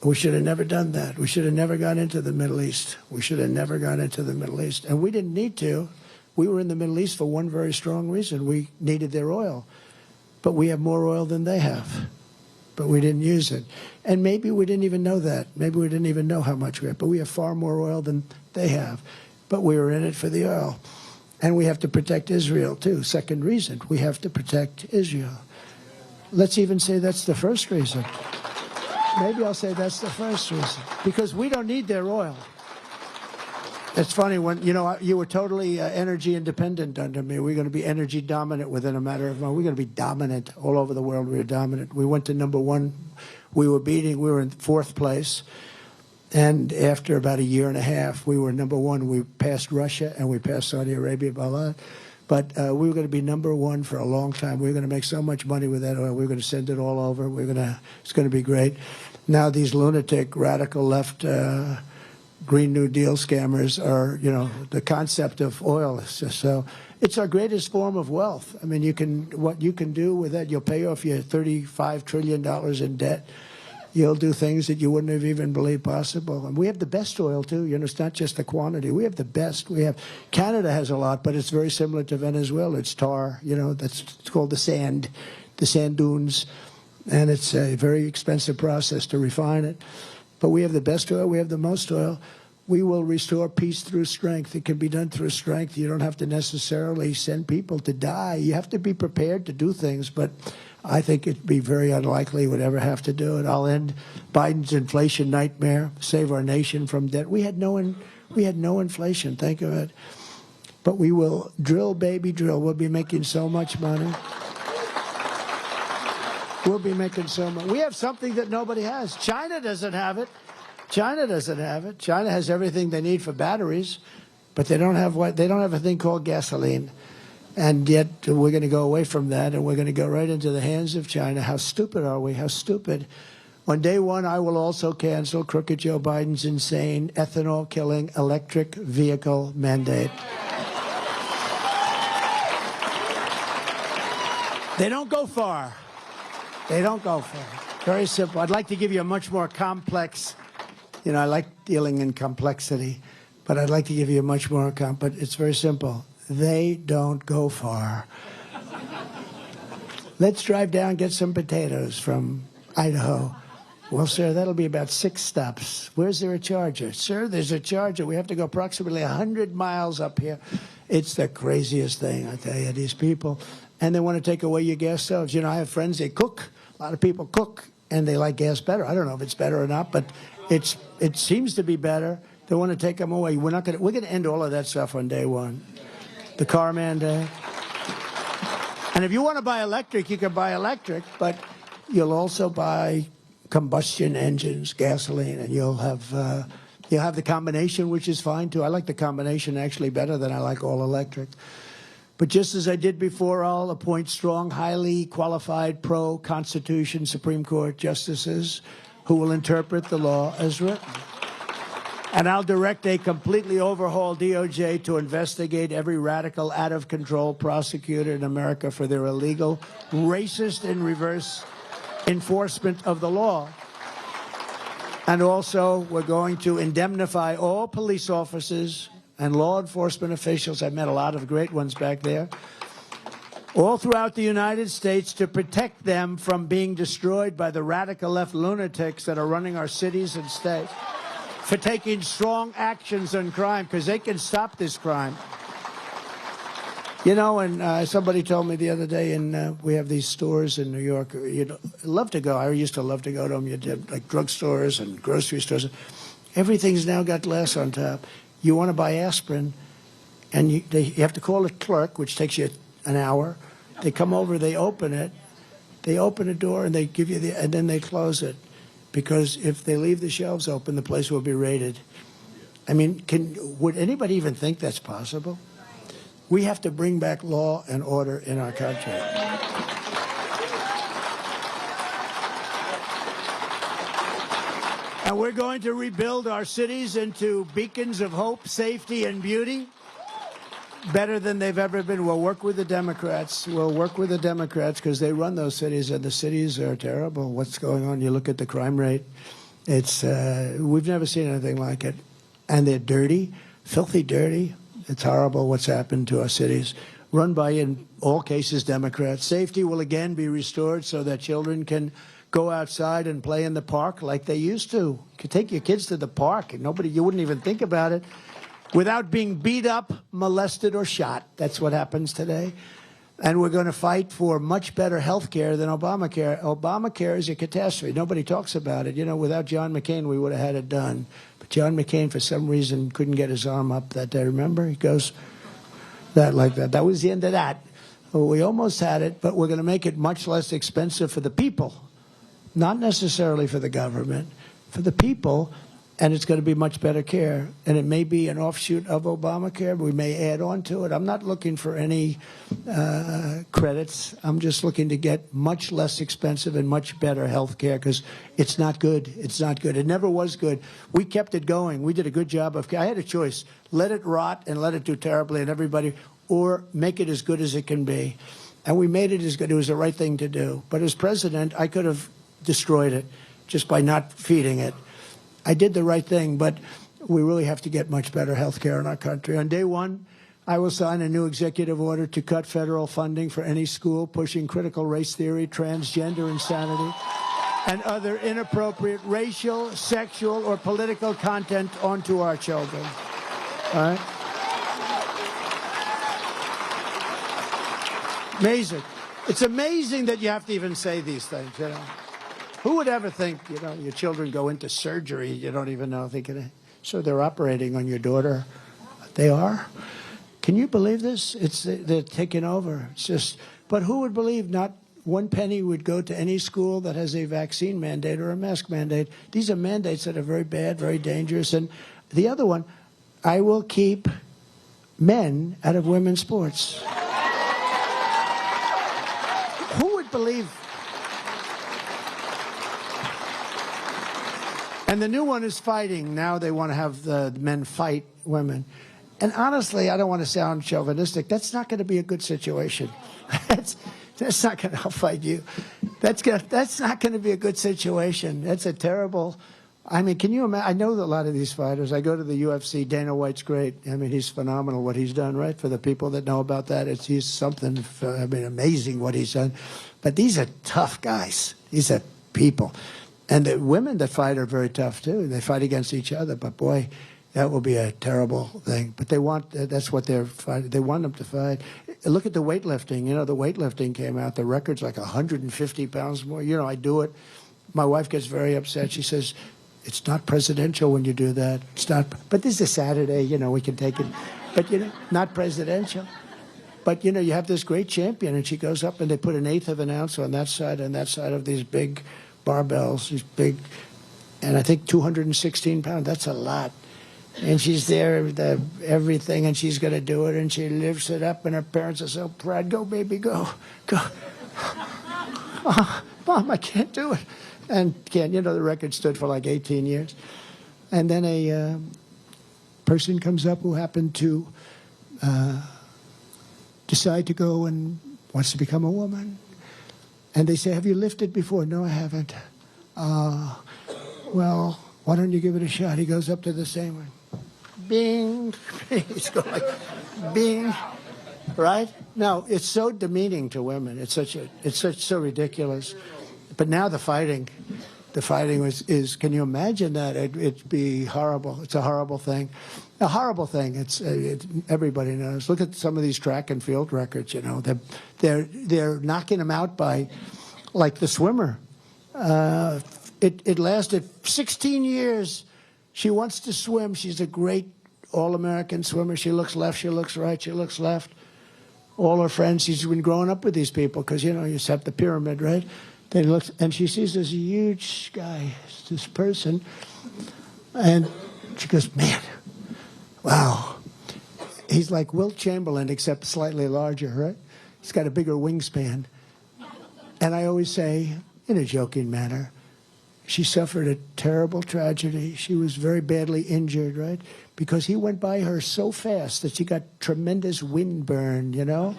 We should have never done that. We should have never gone into the Middle East. We should have never gone into the Middle East. And we didn't need to. We were in the Middle East for one very strong reason. We needed their oil. But we have more oil than they have. But we didn't use it. And maybe we didn't even know that. Maybe we didn't even know how much we have. But we have far more oil than they have. But we were in it for the oil. And we have to protect Israel, too. Second reason, we have to protect Israel. Let's even say that's the first reason. Maybe I'll say that's the first reason. Because we don't need their oil. It's funny, when, you know, you were totally energy independent under me. We're going to be energy dominant within a matter of months. We're going to be dominant all over the world. We're dominant. We went to #1. We were in 4th place. And after about a year and a half, we were #1. We passed Russia and we passed Saudi Arabia by a lot. But we were going to be #1 for a long time. We were going to make so much money with that oil. We were going to send it all over. It's going to be great. Now these lunatic, radical left, Green New Deal scammers are, you know, the concept of oil is just so. It's our greatest form of wealth. I mean, what you can do with that, you'll pay off your $35 trillion in debt. You'll do things that you wouldn't have even believed possible. And we have the best oil, too. You know, it's not just the quantity. We have the best. Canada has a lot, but it's very similar to Venezuela. It's tar, you know, it's called the sand dunes. And it's a very expensive process to refine it. But we have the best oil. We have the most oil. We will restore peace through strength. It can be done through strength. You don't have to necessarily send people to die. You have to be prepared to do things, but I think it'd be very unlikely we'd ever have to do it. I'll end Biden's inflation nightmare, save our nation from debt. We had no inflation, think of it. But we will drill, baby, drill. We'll be making so much money. We'll be making so much. We have something that nobody has. China doesn't have it. China doesn't have it. China has everything they need for batteries, but they don't have a thing called gasoline. And yet we're going to go away from that, and we're going to go right into the hands of China. How stupid are we? How stupid. On day one, I will also cancel crooked Joe Biden's insane ethanol-killing electric vehicle mandate. They don't go far. They don't go far. Very simple. I'd like to give you a much more complex, you know, I like dealing in complexity, but I'd like to give you a much more but it's very simple. They don't go far. Let's drive down and get some potatoes from Idaho. Well, sir, that'll be about 6 stops. Where's there a charger? Sir, there's a charger. We have to go approximately 100 miles up here. It's the craziest thing, I tell you, these people. And they want to take away your gas stoves. You know, I have friends, they cook. A lot of people cook, and they like gas better. I don't know if it's better or not, but it seems to be better. They want to take them away. We're going to end all of that stuff on day one. The car mandate. And if you want to buy electric, you can buy electric, but you'll also buy combustion engines, gasoline, and you'll have the combination, which is fine too. I like the combination actually better than I like all electric. But just as I did before, I'll appoint strong, highly qualified pro-Constitution Supreme Court justices who will interpret the law as written. And I'll direct a completely overhauled DOJ to investigate every radical, out-of-control prosecutor in America for their illegal, racist, and reverse enforcement of the law. And also, we're going to indemnify all police officers and law enforcement officials. I met a lot of great ones back there, all throughout the United States, to protect them from being destroyed by the radical left lunatics that are running our cities and states, for taking strong actions on crime, because they can stop this crime. You know, and somebody told me the other day, and we have these stores in New York. You'd love to go. I used to love to go to them. You did like drugstores and grocery stores. Everything's now got glass on top. You want to buy aspirin, and you have to call a clerk, which takes you an hour. They come over, they open it. They open a door, and they give you and then they close it. Because if they leave the shelves open, the place will be raided. I mean, would anybody even think that's possible? We have to bring back law and order in our country. And we're going to rebuild our cities into beacons of hope, safety, and beauty, better than they've ever been. We'll work with the Democrats. We'll work with the Democrats because they run those cities, and the cities are terrible. What's going on? You look at the crime rate. It's we've never seen anything like it. And they're dirty, filthy dirty. It's horrible what's happened to our cities. Run by, in all cases, Democrats. Safety will again be restored so that children can go outside and play in the park like they used to. You could take your kids to the park, and you wouldn't even think about it, without being beat up, molested, or shot. That's what happens today. And we're going to fight for much better health care than Obamacare. Obamacare is a catastrophe. Nobody talks about it. You know, without John McCain, we would have had it done. But John McCain, for some reason, couldn't get his arm up that day. Remember? He goes like that. That was the end of that. Well, we almost had it, but we're going to make it much less expensive for the people. Not necessarily for the government, for the people. And it's going to be much better care. And it may be an offshoot of Obamacare. We may add on to it. I'm not looking for any credits. I'm just looking to get much less expensive and much better health care because it's not good. It's not good. It never was good. We kept it going. We did a good job of care. I had a choice. Let it rot and let it do terribly and everybody, or make it as good as it can be. And we made it as good. It was the right thing to do. But as president, I could have destroyed it just by not feeding it. I did the right thing, but we really have to get much better health care in our country. On day one, I will sign a new executive order to cut federal funding for any school pushing critical race theory, transgender insanity, and other inappropriate racial, sexual, or political content onto our children. All right? Amazing. It's amazing that you have to even say these things, you know. Who would ever think, you know, your children go into surgery, you don't even know if they can. So they're operating on your daughter. They are? Can you believe this? They're taking over. It's just, but who would believe not one penny would go to any school that has a vaccine mandate or a mask mandate? These are mandates that are very bad, very dangerous. And the other one, I will keep men out of women's sports. Who would believe? And the new one is fighting. Now they want to have the men fight women. And honestly, I don't want to sound chauvinistic. That's not going to be a good situation. That's not going to fight you. That's not going to be a good situation. That's a terrible. I mean, can you imagine? I know that a lot of these fighters. I go to the UFC. Dana White's great. I mean, he's phenomenal what he's done, right? For the people that know about that, he's something, I mean, amazing what he's done. But these are tough guys. These are people. And the women that fight are very tough, too. They fight against each other. But, boy, that will be a terrible thing. But they want, that's what they're fighting. They want them to fight. Look at the weightlifting. You know, the weightlifting came out. The record's like 150 pounds more. You know, I do it. My wife gets very upset. She says, it's not presidential when you do that. It's not. But this is a Saturday. You know, we can take it. But, you know, not presidential. But, you know, you have this great champion, and she goes up, and they put 1/8 of an ounce on that side of these big barbells, these big, and I think 216 pounds. That's a lot. And she's there, everything, and she's going to do it, and she lifts it up, and her parents are so proud. Go, baby, go. Oh, Mom, I can't do it. And you know, the record stood for like 18 years. And then a person comes up who happened to decide to go and wants to become a woman. And they say, have you lifted before? No, I haven't. Well, why don't you give it a shot? He goes up to the same one. Bing. He's going like, bing. Right? No, it's so demeaning to women. It's so ridiculous. But now the fighting is can you imagine that? It'd be horrible. It's a horrible thing. A horrible thing. Everybody knows. Look at some of these track and field records, you know. They're knocking them out by, like the swimmer. It lasted 16 years. She wants to swim. She's a great all-American swimmer. She looks left, she looks right, she looks left. All her friends, she's been growing up with these people because, you know, you set the pyramid, right? Then he looks, and she sees this huge guy, this person, and she goes, man, wow. He's like Wilt Chamberlain, except slightly larger, right? He's got a bigger wingspan. And I always say, in a joking manner, she suffered a terrible tragedy. She was very badly injured, right? Because he went by her so fast that she got tremendous wind burn, you know?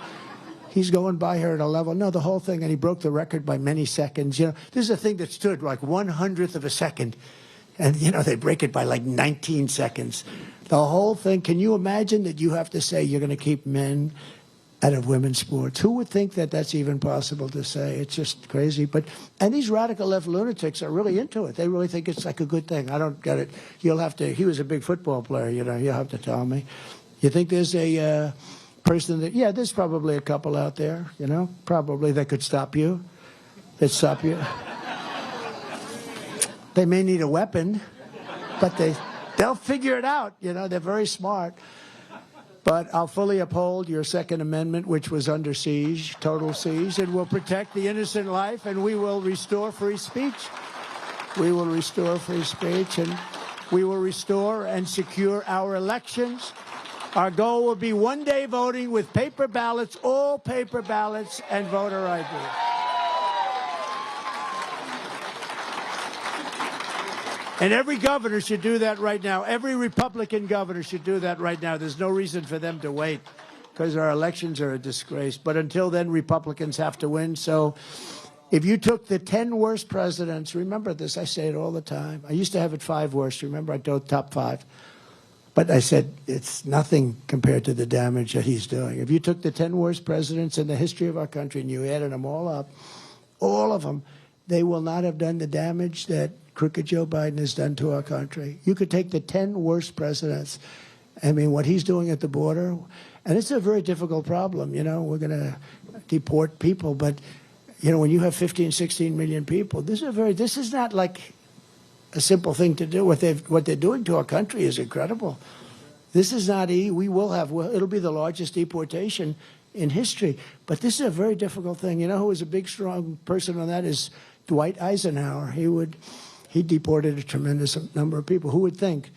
He's going by her at a level, no, the whole thing, and he broke the record by many seconds. You know, this is a thing that stood like 1/100th of a second. And, you know, they break it by like 19 seconds. The whole thing, can you imagine that you have to say you're going to keep men out of women's sports? Who would think that that's even possible to say? It's just crazy. And these radical left lunatics are really into it. They really think it's like a good thing. I don't get it. You'll have to, he was a big football player, you know, you'll have to tell me. You think there's a person that, yeah, there's probably a couple out there, you know, probably that could stop you. They'd stop you. They may need a weapon, but they'll figure it out, you know, they're very smart. But I'll fully uphold your Second Amendment, which was under siege, total siege, and will protect the innocent life, and we will restore free speech. We will restore free speech, and we will restore and secure our elections. Our goal will be one-day voting with paper ballots, all paper ballots, and voter ID. And every governor should do that right now. Every Republican governor should do that right now. There's no reason for them to wait because our elections are a disgrace. But until then, Republicans have to win. So if you took the 10 worst presidents, remember this, I say it all the time. I used to have it 5 worst. Remember, I told top 5. But I said it's nothing compared to the damage that he's doing. If you took the 10 worst presidents in the history of our country and you added them all up, all of them, they will not have done the damage that crooked Joe Biden has done to our country. You could take the 10 worst presidents. I mean, what he's doing at the border, and it's a very difficult problem. You know, we're going to deport people, but, you know, when you have 15, 16 million people, this is not like a simple thing to do. What they're doing to our country is incredible. This is not it'll be the largest deportation in history. But this is a very difficult thing. You know who was a big, strong person on that is Dwight Eisenhower. He deported a tremendous number of people. Who would think?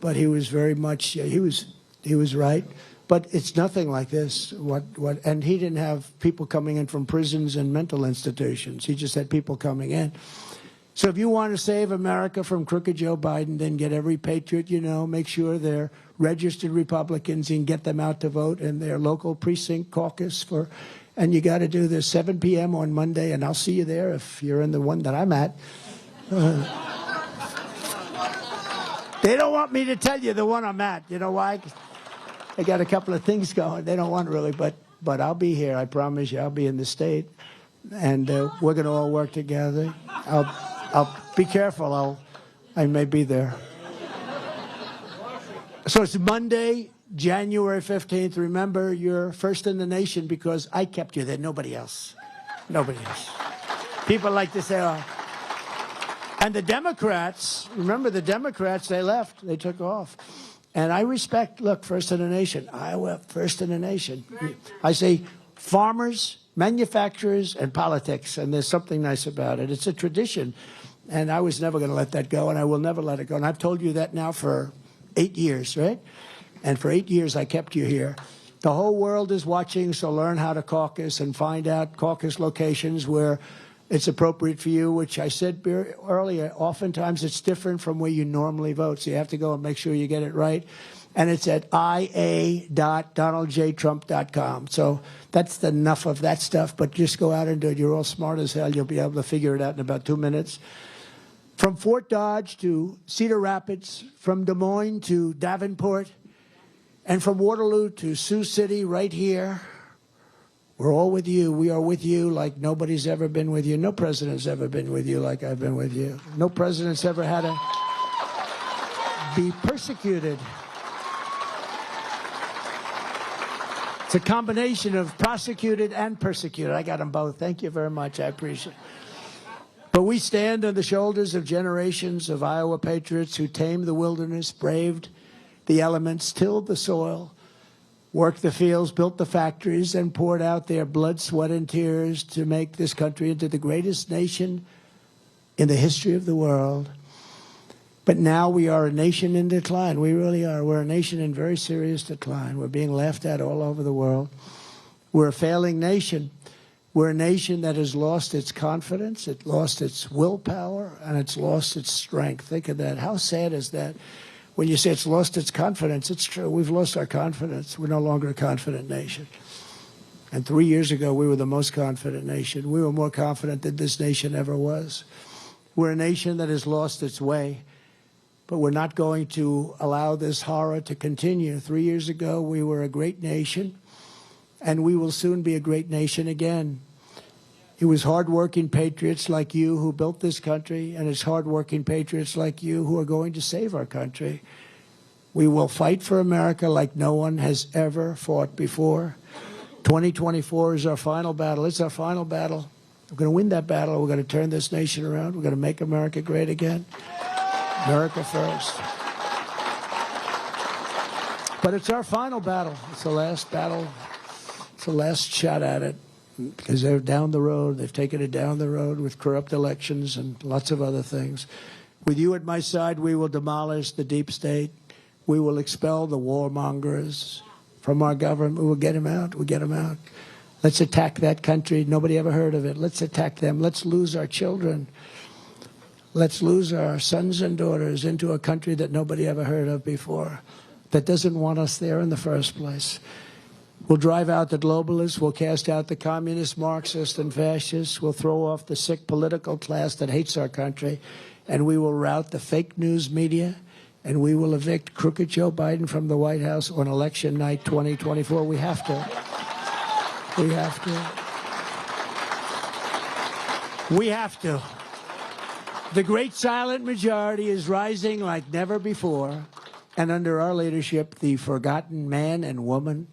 But he was very much, he was right. But it's nothing like this. And he didn't have people coming in from prisons and mental institutions. He just had people coming in. So if you want to save America from crooked Joe Biden, then get every patriot you know, make sure they're registered Republicans and get them out to vote in their local precinct caucus and you got to do this 7 p.m. on Monday, and I'll see you there if you're in the one that I'm at. They don't want me to tell you the one I'm at. You know why? They got a couple of things going. They don't want really, but I'll be here. I promise you. I'll be in the state, and we're going to all work together. I'll be careful. I may be there. So it's Monday, January 15th. Remember, you're first in the nation because I kept you there. Nobody else. Nobody else. People like to say, oh. And the Democrats, remember the Democrats, they left. They took off. And I respect, look, first in the nation. Iowa, first in the nation. I say farmers, manufacturers, and politics. And there's something nice about it. It's a tradition. And I was never going to let that go, and I will never let it go. And I've told you that now for 8 years, right? And for 8 years, I kept you here. The whole world is watching, so learn how to caucus and find out caucus locations where it's appropriate for you, which I said earlier, oftentimes it's different from where you normally vote. So you have to go and make sure you get it right. And it's at ia.donaldjtrump.com. So that's enough of that stuff, but just go out and do it. You're all smart as hell. You'll be able to figure it out in about 2 minutes. From Fort Dodge to Cedar Rapids, from Des Moines to Davenport, and from Waterloo to Sioux City right here, we're all with you. We are with you like nobody's ever been with you. No president's ever been with you like I've been with you. No president's ever had to be persecuted. It's a combination of prosecuted and persecuted. I got them both. Thank you very much. I appreciate it. But we stand on the shoulders of generations of Iowa patriots who tamed the wilderness, braved the elements, tilled the soil, worked the fields, built the factories, and poured out their blood, sweat, and tears to make this country into the greatest nation in the history of the world. But now we are a nation in decline. We really are. We're a nation in very serious decline. We're being laughed at all over the world. We're a failing nation. We're a nation that has lost its confidence, it lost its willpower, and it's lost its strength. Think of that. How sad is that? When you say it's lost its confidence, it's true. We've lost our confidence. We're no longer a confident nation. And 3 years ago, we were the most confident nation. We were more confident than this nation ever was. We're a nation that has lost its way, but we're not going to allow this horror to continue. 3 years ago, we were a great nation, and we will soon be a great nation again. It was hardworking patriots like you who built this country, and it's hardworking patriots like you who are going to save our country. We will fight for America like no one has ever fought before. 2024 is our final battle. It's our final battle. We're going to win that battle. We're going to turn this nation around. We're going to make America great again. America first. But it's our final battle. It's the last battle. It's the last shot at it. Because they're down the road. They've taken it down the road with corrupt elections and lots of other things. With you at my side, we will demolish the deep state. We will expel the warmongers from our government. We will get them out. We'll get them out. Let's attack that country. Nobody ever heard of it. Let's attack them. Let's lose our children. Let's lose our sons and daughters into a country that nobody ever heard of before, that doesn't want us there in the first place. We'll drive out the globalists. We'll cast out the communists, Marxists, and fascists. We'll throw off the sick political class that hates our country. And we will rout the fake news media. And we will evict crooked Joe Biden from the White House on election night 2024. We have to. We have to. We have to. The great silent majority is rising like never before. And under our leadership, the forgotten man and woman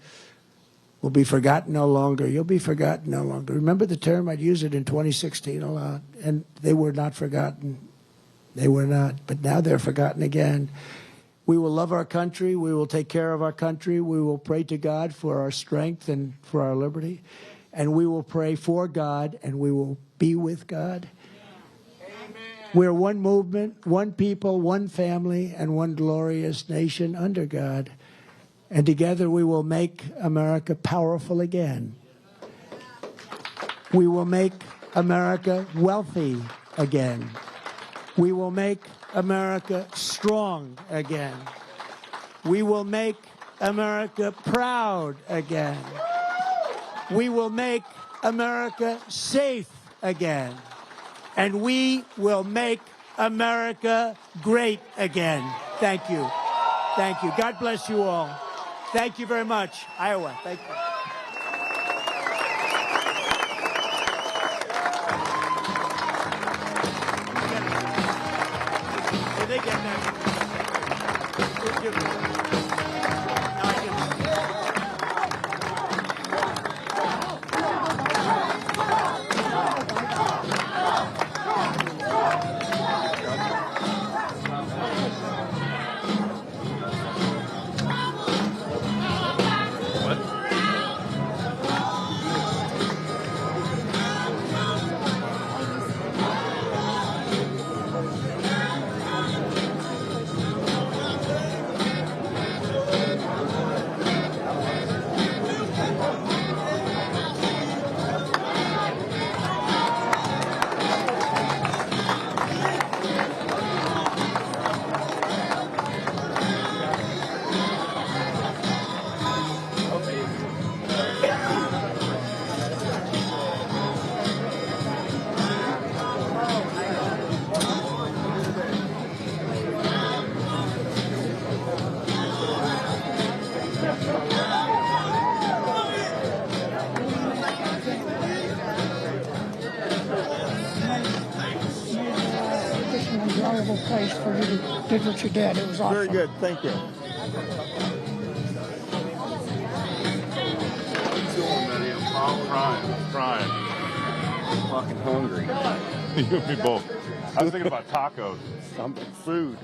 will be forgotten no longer. You'll be forgotten no longer. Remember the term? I'd use it in 2016 a lot. And they were not forgotten. They were not. But now they're forgotten again. We will love our country. We will take care of our country. We will pray to God for our strength and for our liberty. And we will pray for God, and we will be with God. We're one movement, one people, one family, and one glorious nation under God. And together we will make America powerful again. We will make America wealthy again. We will make America strong again. We will make America proud again. We will make America safe again. And we will make America great again. Thank you. Thank you. God bless you all. Thank you very much. Iowa, thank you. Did they get that? enjoyable place for you to did what you did. It was awesome. Very good. Thank you. I'm crying. I'm fucking hungry. You and me both. I was thinking about tacos. Food.